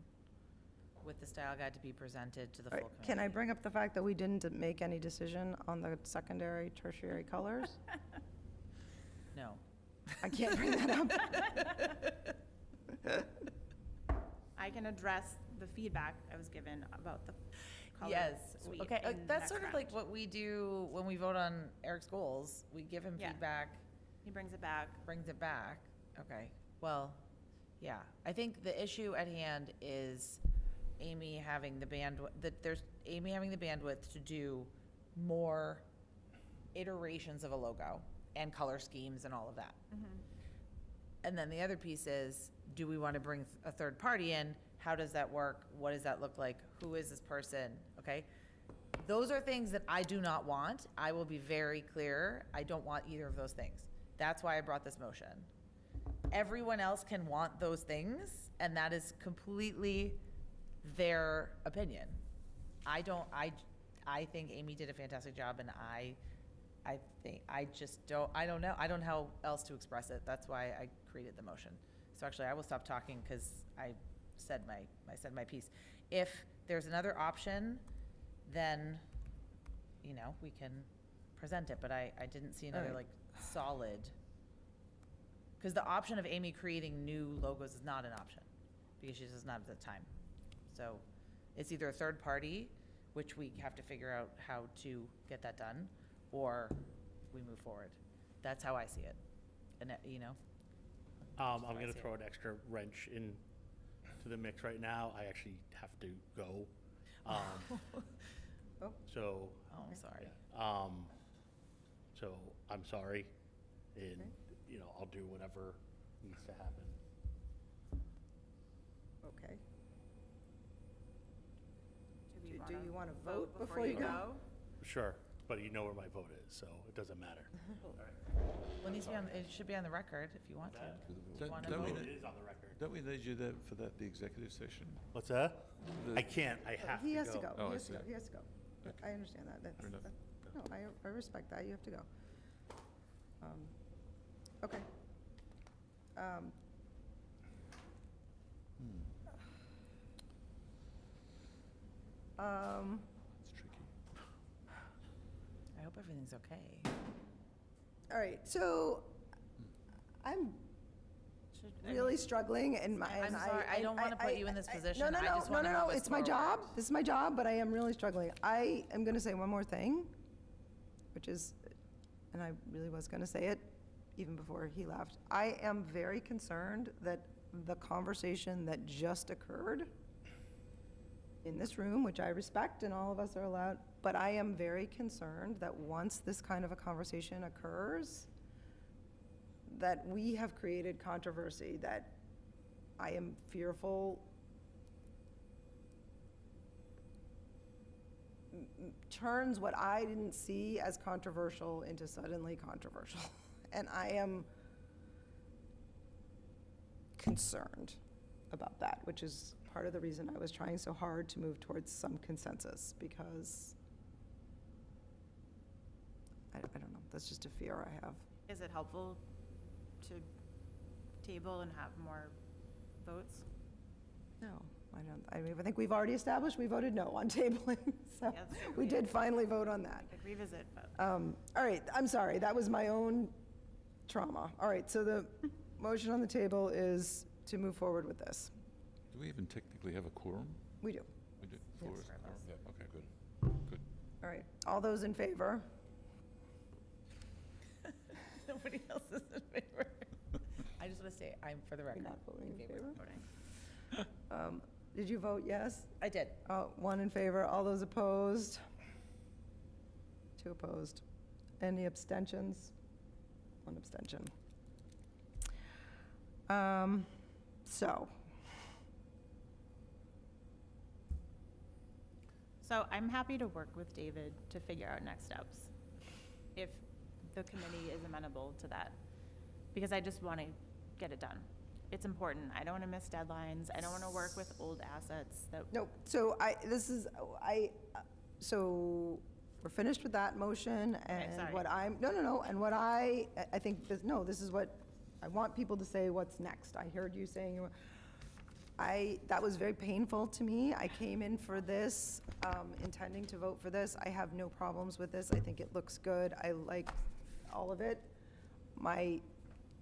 with the style guide to be presented to the All full right, committee. can I bring up the fact that we didn't make any decision on the secondary, tertiary colors? No. I can't bring that up. I can address the feedback I was given about the color Yes, suite okay, in that's next sort of round. like what we do when we vote on Eric's goals. We give him Yeah. feedback, He brings it back. brings it back. Okay, well, yeah. I think the issue at hand is Amy having the bandwidth to do more iterations of a logo and color schemes and all of that. And then the other piece is, do we want to bring a third party in? How does that work? What does that look like? Who is this person? Okay? Those are things that I do not want. I will be very clear. I don't want either of those things. That's why I brought this motion. Everyone else can want those things, and that is completely their opinion. I think Amy did a fantastic job, and I don't know. I don't know how else to express it. That's why I created the motion. So actually, I will stop talking because I said my piece. If there's another option, then, we can present it, but I didn't see another, Alright. like, solid. Because the option of Amy creating new logos is not an option, because she does not have the time. So it's either a third party, which we have to figure out how to get that done, or we move forward. That's how I see it. And, I'm I going see to it. throw an extra wrench in to the mix right now. I actually have to go. Oh. So, oh, I'm sorry. yeah. So I'm sorry, and, Okay. I'll do whatever needs to happen. Okay. Do we Do wanna you want to vote before you go? Sure, but you know where my vote is, so it doesn't matter. Well, it should be on the record if you want to. Don't- Wanna don't we vote? need- It is on the record. Don't we need you there for that, the executive session? What's that? The- I can't, I have to go. He has to go. Oh, He I has to see. go. He has to go. I understand that. Fair enough. No, I respect that. You have to go. Okay. It's tricky. I hope everything's okay. All right, so I'm really struggling in my. I'm and sorry, I don't wanna put you in this position. No, I just wanna help us it's my job. forward. This is my job, but I am really struggling. I am gonna say one more thing, which is, and I really was gonna say it even before he left. I am very concerned that the conversation that just occurred in this room, which I respect and all of us are allowed, but I am very concerned that once this kind of a conversation occurs, that we have created controversy that I am fearful turns what I didn't see as controversial into suddenly controversial. And I am concerned about that, which is part of the reason I was trying so hard to move towards some consensus, because I don't know, that's just a fear I have. Is it helpful to table and have more votes? No, I mean, I think we've already established, we voted no on tabling, so Yeah, that's true. we did finally vote on that. I could revisit, but. All right, I'm sorry, that was my own trauma. All right, so the motion on the table is to move forward with this. Do we even technically have a quorum? We do. We do. Yes. For us? Four of us. Yeah, okay, good. Good. All right, all those in favor? Nobody else is in favor. I just want to say, I'm for the You're record. not voting in favor? Voting. Did you vote yes? I did. One in favor, all those opposed? Two opposed. Any abstentions? One abstention. So I'm happy to work with David to figure out next steps, if the committee is amenable to that, because I just want to get it done. It's important. I don't want to miss deadlines. I don't want to work with old assets that. No, so so we're finished with that motion, and sorry. what I'm, no, and what I think, this is what, I want people to say what's next. I heard you saying, that was very painful to me. I came in for this, intending to vote for this. I have no problems with this. I think it looks good. I like all of it. My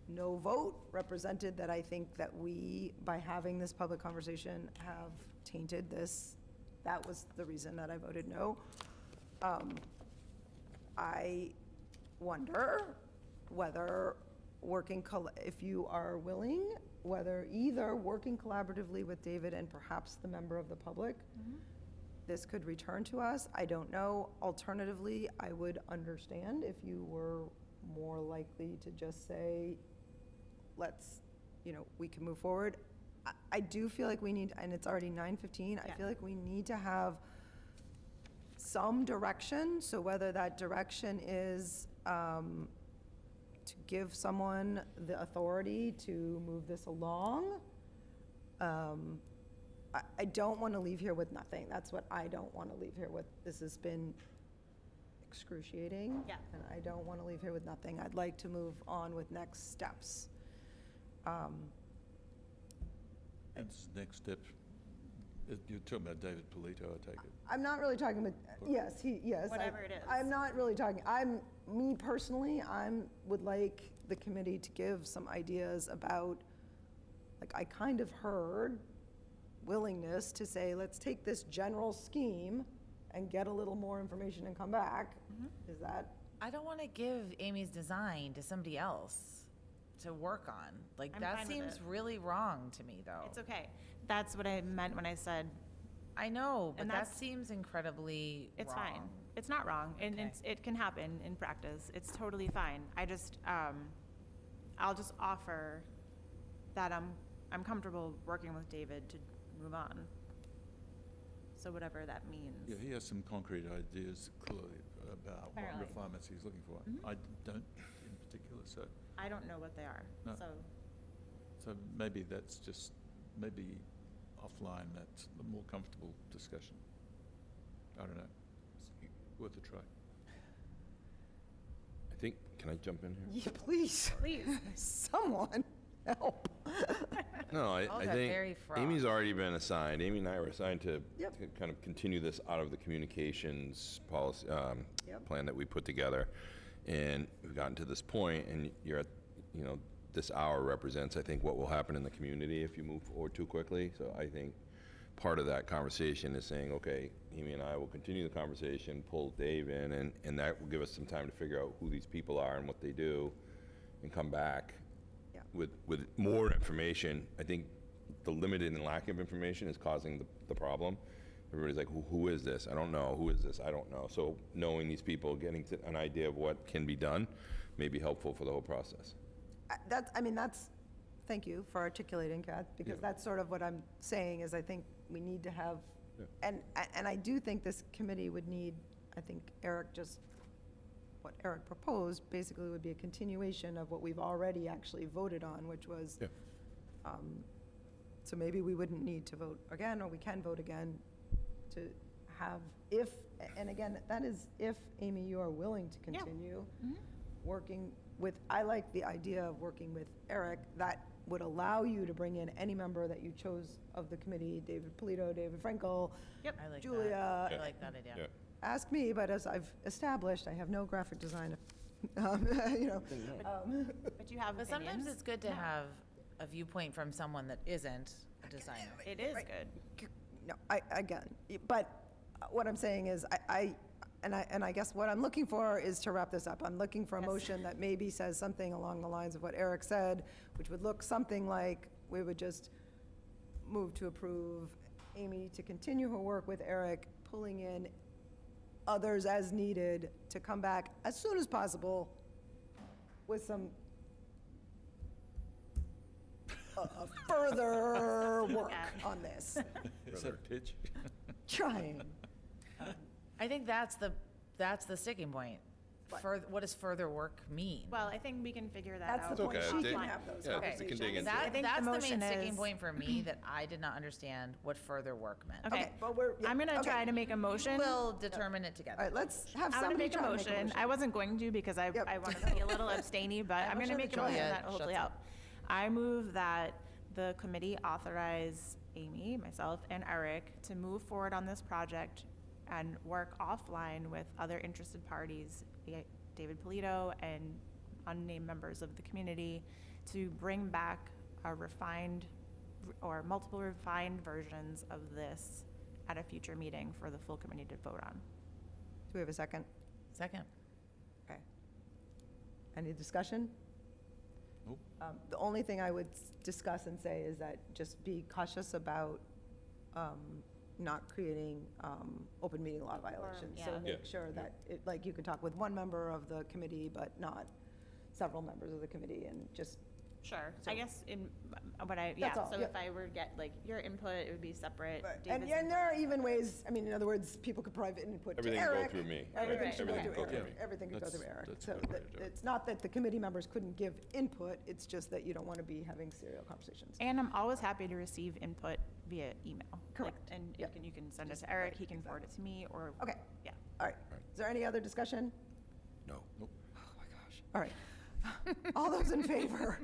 no vote represented that I think that we, by having this public conversation, have tainted this. That was the reason that I voted no. I wonder whether if you are willing, whether either working collaboratively with David and perhaps the member of the public, this could return to us. I don't know. Alternatively, I would understand if you were more likely to just say, let's, we can move forward. I do feel like we need, and it's already 9:15, I feel like we need to have some direction. So whether that direction is to give someone the authority to move this along, I don't want to leave here with nothing. That's what I don't want to leave here with. This has been excruciating. Yeah. And I don't want to leave here with nothing. I'd like to move on with next steps. And next step, you're talking about David Polito, I take it? I'm not really talking about, yes. Whatever it is. I'm not really talking, me personally, would like the committee to give some ideas about, I kind of heard willingness to say, let's take this general scheme and get a little more information and come back. Is that? I don't want to give Amy's design to somebody else to work on. I'm That fine with seems it. really wrong to me, though. It's okay. That's what I meant when I said, I know, but And that that's- seems incredibly it's wrong. fine. It's not wrong, and Okay. it can happen in practice. It's totally fine. I just, I'll just offer that I'm comfortable working with David to move on. So whatever that means. Yeah, he has some concrete ideas clearly about what Apparently. refinements he's looking for. I don't in particular, so I don't know what they are, No. so. maybe that's just, maybe offline, that's a more comfortable discussion. I don't know. It's worth a try. I think, can I jump in here? Yeah, please. Please. Someone help. No, I All that think very frog. Amy's already been assigned. Amy and I were assigned to Yep. to kind of continue this out of the communications policy, Yep. plan that we put together. And we've gotten to this point, and you're at, this hour represents, I think, what will happen in the community if you move forward too quickly. So I think part of that conversation is saying, okay, Amy and I will continue the conversation, pull Dave in, and that will give us some time to figure out who these people are and what they do, and come back Yeah. with more information. I think the limited and lack of information is causing the problem. Everybody's like, who is this? I don't know. Who is this? I don't know. So knowing these people, getting to an idea of what can be done may be helpful for the whole process. Thank you for articulating, Kath, because that's sort of what I'm saying, is I think we need to have, and I do think this committee would need, I think what Eric proposed basically would be a continuation of what we've already actually voted on, which was, Yeah. so maybe we wouldn't need to vote again, or we can vote again to have, and again, that is if, Amy, you are willing to continue working with, I like the idea of working with Eric, that would allow you to bring in any member that you chose of the committee, David Polito, David Frankel, Yep. I like Julia. that. I like that idea. Yeah. Ask me, but as I've established, I have no graphic design, But you have But sometimes opinions. it's good to have a viewpoint from someone that isn't a designer. It is Right. good. No, again, but what I'm saying is, I guess what I'm looking for is to wrap this up. I'm looking for a Yes. motion that maybe says something along the lines of what Eric said, which would look something like, we would just move to approve Amy to continue her work with Eric, pulling in others as needed to come back as soon as possible with some further work on this. Is that a pitch? Trying. I think that's the sticking point. What does further work mean? Well, I think we can figure that That's out. the point. okay. She They- can have those yeah, Okay. we can dig into That- it. think the that's the main motion sticking is- point for me, that I did not understand what further work meant. Okay, But we're. I'm gonna okay. try to make a motion. We'll determine it All together. right, let's have I'm gonna somebody make a try to make a motion. I wasn't going to because I Yep. want to be a little abstainy, but I'm going to sure make a that motion Julia that will hopefully shuts help. I move that the committee authorize Amy, myself, and Eric to move forward on this project and work offline with other interested parties, David Polito and unnamed members of the community, to bring back a refined or multiple refined versions of this at a future meeting for the full committee to vote on. Do we have a second? Second. Okay. Any discussion? Nope. The only thing I would discuss and say is that just be cautious about not creating open meeting law violations. So yeah. make sure that, like, you can talk with one member of the committee, but not several members of the committee, and just, Sure. So- I guess yeah, That's all, so yeah. if I were to get like your input, it would be separate. and David's there are even ways, I mean, in other words, people could private input to Everything can go Eric. through me. Everything Right. should go Everything through go through Eric. me. Everything could go That's- through Eric. that's a So good way that to do it. it's not that the committee members couldn't give input, it's just that you don't want to be having serial conversations. And I'm always happy to receive input via email. Like, Correct. and Yep. you can send it Just- to Eric, right, he can forward it to me, or. Okay. Yeah. All right. Is there any other discussion? No. Oh, my gosh. All right. All those in favor?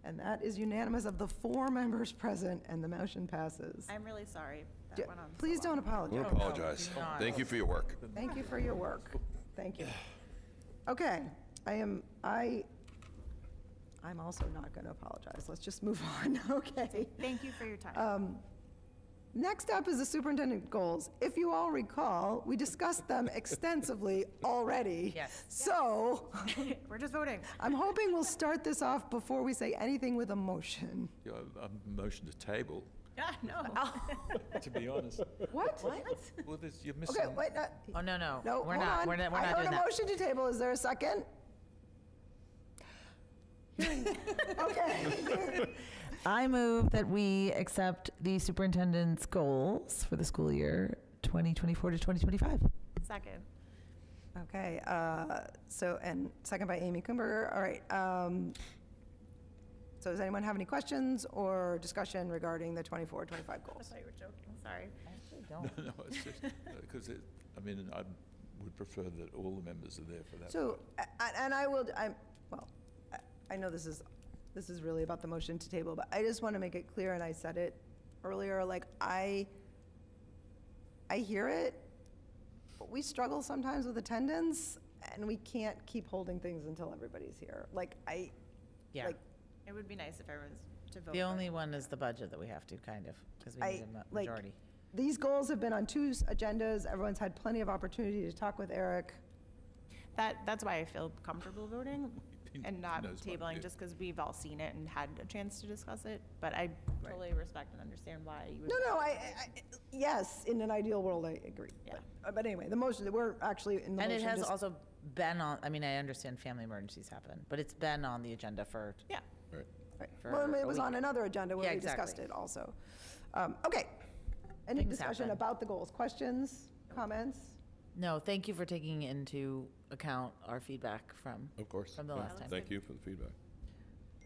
And that is unanimous of the 4 members present, and the motion passes. I'm really sorry. Yeah, That went on so Please long. don't Don't apologize. apologize. do not. Thank you for your work. Thank you for your work. Thank you. Okay, I'm also not going to apologize. Let's just move on, okay? Thank you for your time. Next up is the superintendent goals. If you all recall, we discussed them extensively already. Yes. So We're just voting. I'm hoping we'll start this off before we say anything with a motion. Yeah, motion to table, No. to be honest. What? Well, you're missing. Okay, wait, Oh, no, no. no, We're hold not. on. We're not I heard doing a that. motion to table. Is there a second? Okay. I move that we accept the superintendent's goals for the school year 2024 to 2025. Second. Okay, so, and second by Amy Kumberger. All right. So does anyone have any questions or discussion regarding the 24, 25 I goals? thought you were joking, sorry. No, it's just, because I would prefer that all the members are there for that. So, and I will, I know this is really about the motion to table, but I just want to make it clear, and I said it earlier, like, I hear it, but we struggle sometimes with attendance, and we can't keep holding things until everybody's here. Like, Yeah. like, It would be nice if everyone's to vote. The for. only one is the budget that we have to, kind of, because we need a like, majority. these goals have been on 2 agendas. Everyone's had plenty of opportunity to talk with Eric. That's why I feel comfortable voting and not knows what to tabling, do. just because we've all seen it and had a chance to discuss it. But I totally respect and understand why you would. No, yes, in an ideal world, I agree. Yeah. But anyway, the motion, we're actually in the And motion. it has just- also been on, I mean, I understand family emergencies happen, but it's been on the agenda for, Yeah. Right. Right. for Well, it a was on week. another agenda where Yeah, we discussed exactly. it also. Okay. Any Things discussion happen. about the goals? Questions, comments? No, thank you for taking into account our feedback from, Of course. From the Yeah. last time. Thank you for the feedback.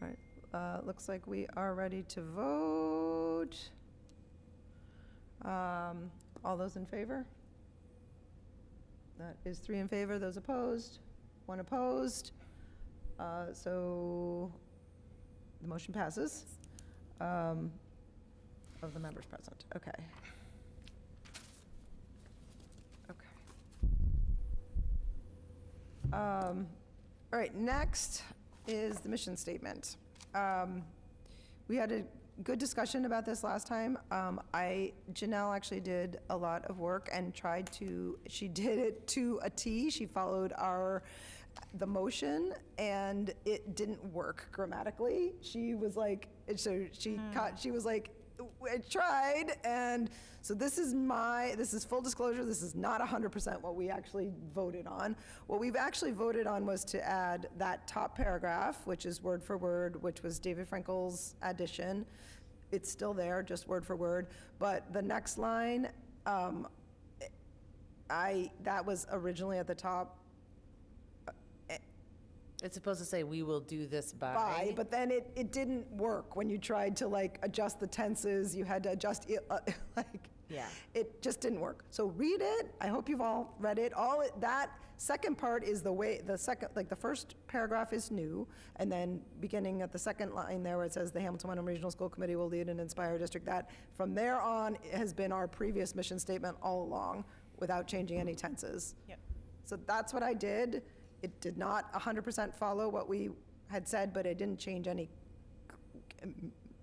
All right. Looks like we are ready to vote. All those in favor? That is 3 in favor. Those opposed? 1 opposed. So the motion passes of the members present. Okay. All right, next is the mission statement. We had a good discussion about this last time. Janelle actually did a lot of work and she did it to a T. She followed the motion, and it didn't work grammatically. She was like, she was like, I tried, and so this is full disclosure, this is not 100% what we actually voted on. What we've actually voted on was to add that top paragraph, which is word for word, which was David Frankel's addition. It's still there, just word for word, but the next line, that was originally at the top, it's supposed to say, we will do this by. but then it didn't work when you tried to like adjust the tenses. You had to adjust it, like, Yeah. It just didn't work. So read it. I hope you've all read it. That second part is the first paragraph is new, and then beginning at the second line there where it says the Hamilton Wenham Regional School Committee will lead and inspire district, that from there on has been our previous mission statement all along without changing any tenses. Yep. So that's what I did. It did not 100% follow what we had said, but it didn't change any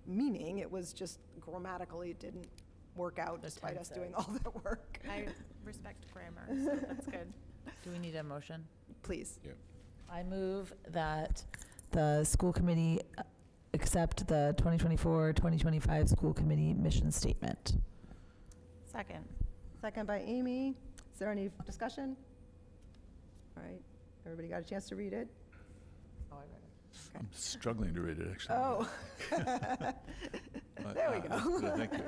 meaning. It was just grammatically it didn't work out despite us doing all that work. I respect grammar, so that's good. Do we need a motion? Please. Yeah. I move that the school committee accept the 2024-2025 school committee mission statement. Second. Second by Amy. Is there any discussion? All right, everybody got a chance to read it? Oh, I read it. I'm struggling to read it, actually. Oh. There we go. Yeah, thank you.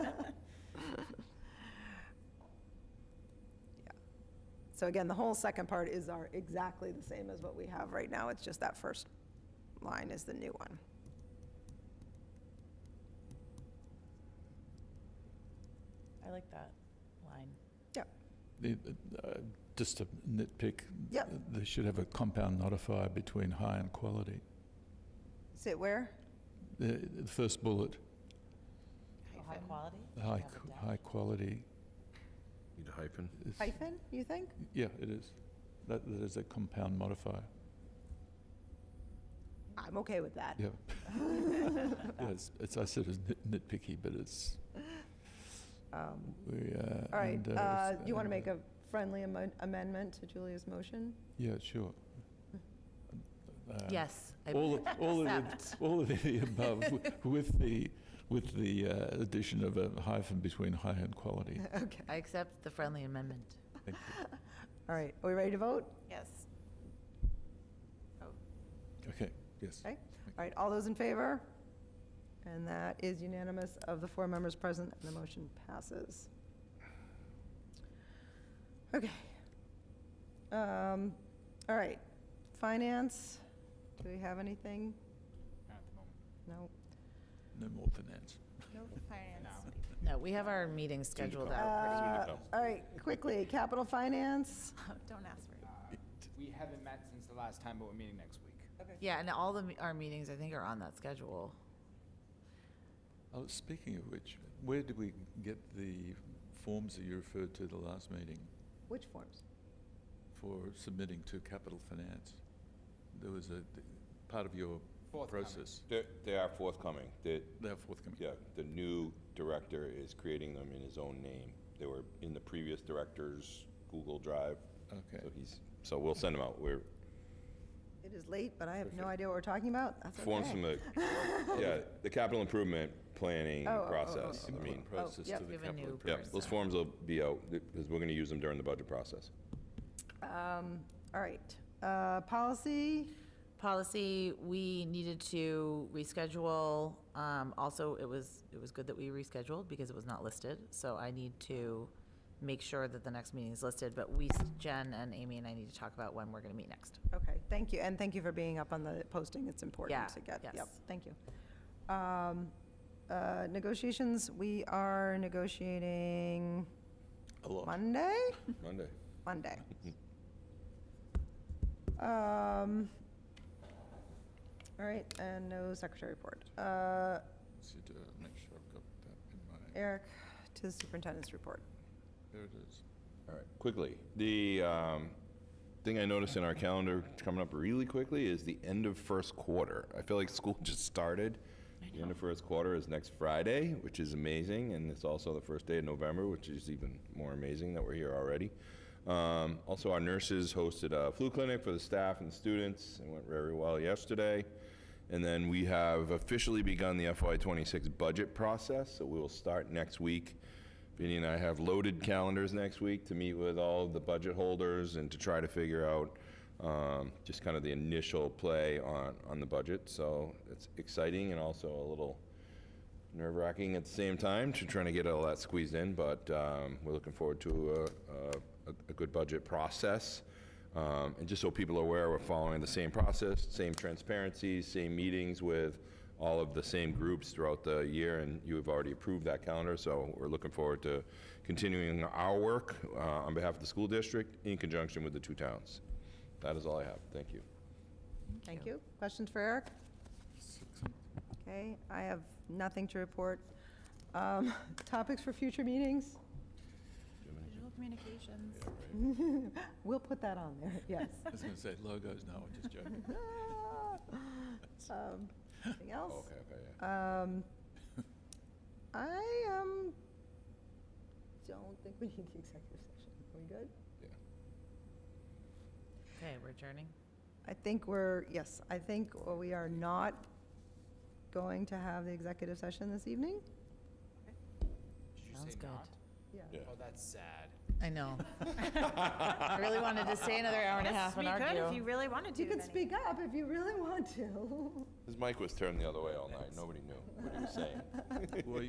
So again, the whole second part is exactly the same as what we have right now. It's just that first line is the new one. I like that line. Just a nitpick. Yep. They should have a compound notifier between high and quality. Sit where? The first bullet, High quality? the Have a dash. high quality. Need a hyphen? is- Hyphen, you think? Yeah, it is. That is a compound modifier. I'm okay with that. Yeah. Yeah, it's I said it's nitpicky, but it's, All we, right, and, do it's- you want to make a friendly amendment to Julia's motion? Yeah, sure. Yes. I All of accept. all of the above with the addition of a hyphen between high and quality. Okay, I accept the friendly amendment. Thank you. all right, are we ready to vote? Yes. Okay, yes. Okay, all right, all those in favor? And that is unanimous of the 4 members present, and the motion passes. Okay. All right, finance, do we have anything? No. No more finance. No finance. No, we have our meeting scheduled out pretty All right, quickly, capital finance? Don't ask for it. We haven't met since the last time, but we're meeting next week. Yeah, and all our meetings, I think, are on that schedule. Oh, speaking of which, where did we get the forms that you referred to the last meeting Which forms? for submitting to capital finance? There was a part of your Forthcoming. process. They are forthcoming. They're forthcoming. Yeah, the new director is creating them in his own name. They were in the previous director's Google Drive. Okay. So we'll send them out. We're It is late, but I have no idea what we're talking about. That's okay. forms from the capital improvement planning Oh, oh, oh, process. oh, I mean, Input process yep. to the We have a capital new improvement. yeah, those forms will be out because we're going to use them during the budget process. All right, policy? Policy, we needed to reschedule. Also, it was good that we rescheduled because it was not listed. So I need to make sure that the next meeting is listed. But Jen and Amy and I need to talk about when we're going to meet next. Okay, thank you, and thank you for being up on the posting. It's important Yeah, to get, yes. yep, thank you. Negotiations, we are negotiating A lot. Monday? Monday. Monday. All right, and no secretary report. Should make sure I've got that in my, Eric, to the superintendent's report. there it is. All right, quickly. The thing I noticed in our calendar coming up really quickly is the end of first quarter. I feel like school just started. The end of first quarter is next Friday, which is amazing, and it's also the first day of November, which is even more amazing that we're here already. Also, our nurses hosted a flu clinic for the staff and students. It went very well yesterday. And then we have officially begun the FY26 budget process, so we will start next week. Vinny and I have loaded calendars next week to meet with all of the budget holders and to try to figure out just kind of the initial play on the budget. So it's exciting and also a little nerve-wracking at the same time to trying to get all that squeezed in, but we're looking forward to a good budget process. And just so people are aware, we're following the same process, same transparency, same meetings with all of the same groups throughout the year, and you have already approved that calendar, so we're looking forward to continuing our work on behalf of the school district in conjunction with the two towns. That is all I have. Thank you. Thank you. Questions for Eric? Okay, I have nothing to report. Topics for future meetings? Visual communications. We'll put that on there, yes. I was going to say logos, no, I'm just joking. Anything else? Okay, yeah. I don't think we need the executive session. Are we good? Okay, we're adjourning. I think yes, I think we are not going to have the executive session this evening. Did you Sounds say good. not? Yeah. Oh, that's sad. I know. I really wanted to stay another hour and a half and We could argue. if you really wanted to. You can Denny. speak up if you really want to. His mic was turned the other way all night. Nobody knew what he was saying. Well,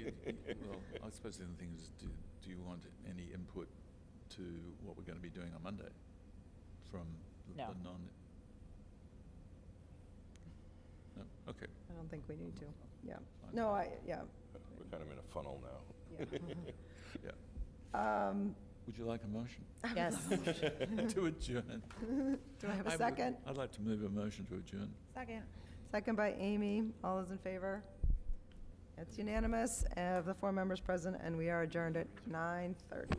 I suppose the other thing is, do you want any input to what we're going to be doing on Monday from No. the non? No? Okay. I don't think we need to. Yeah. Fine. No, yeah. We're kind of in a funnel now. Yeah. Would you like a motion Yes. to adjourn? Do I have a would- second? I'd like to move a motion to adjourn. Second. Second by Amy. All those in favor? It's unanimous of the 4 members present, and we are adjourned at 9:30.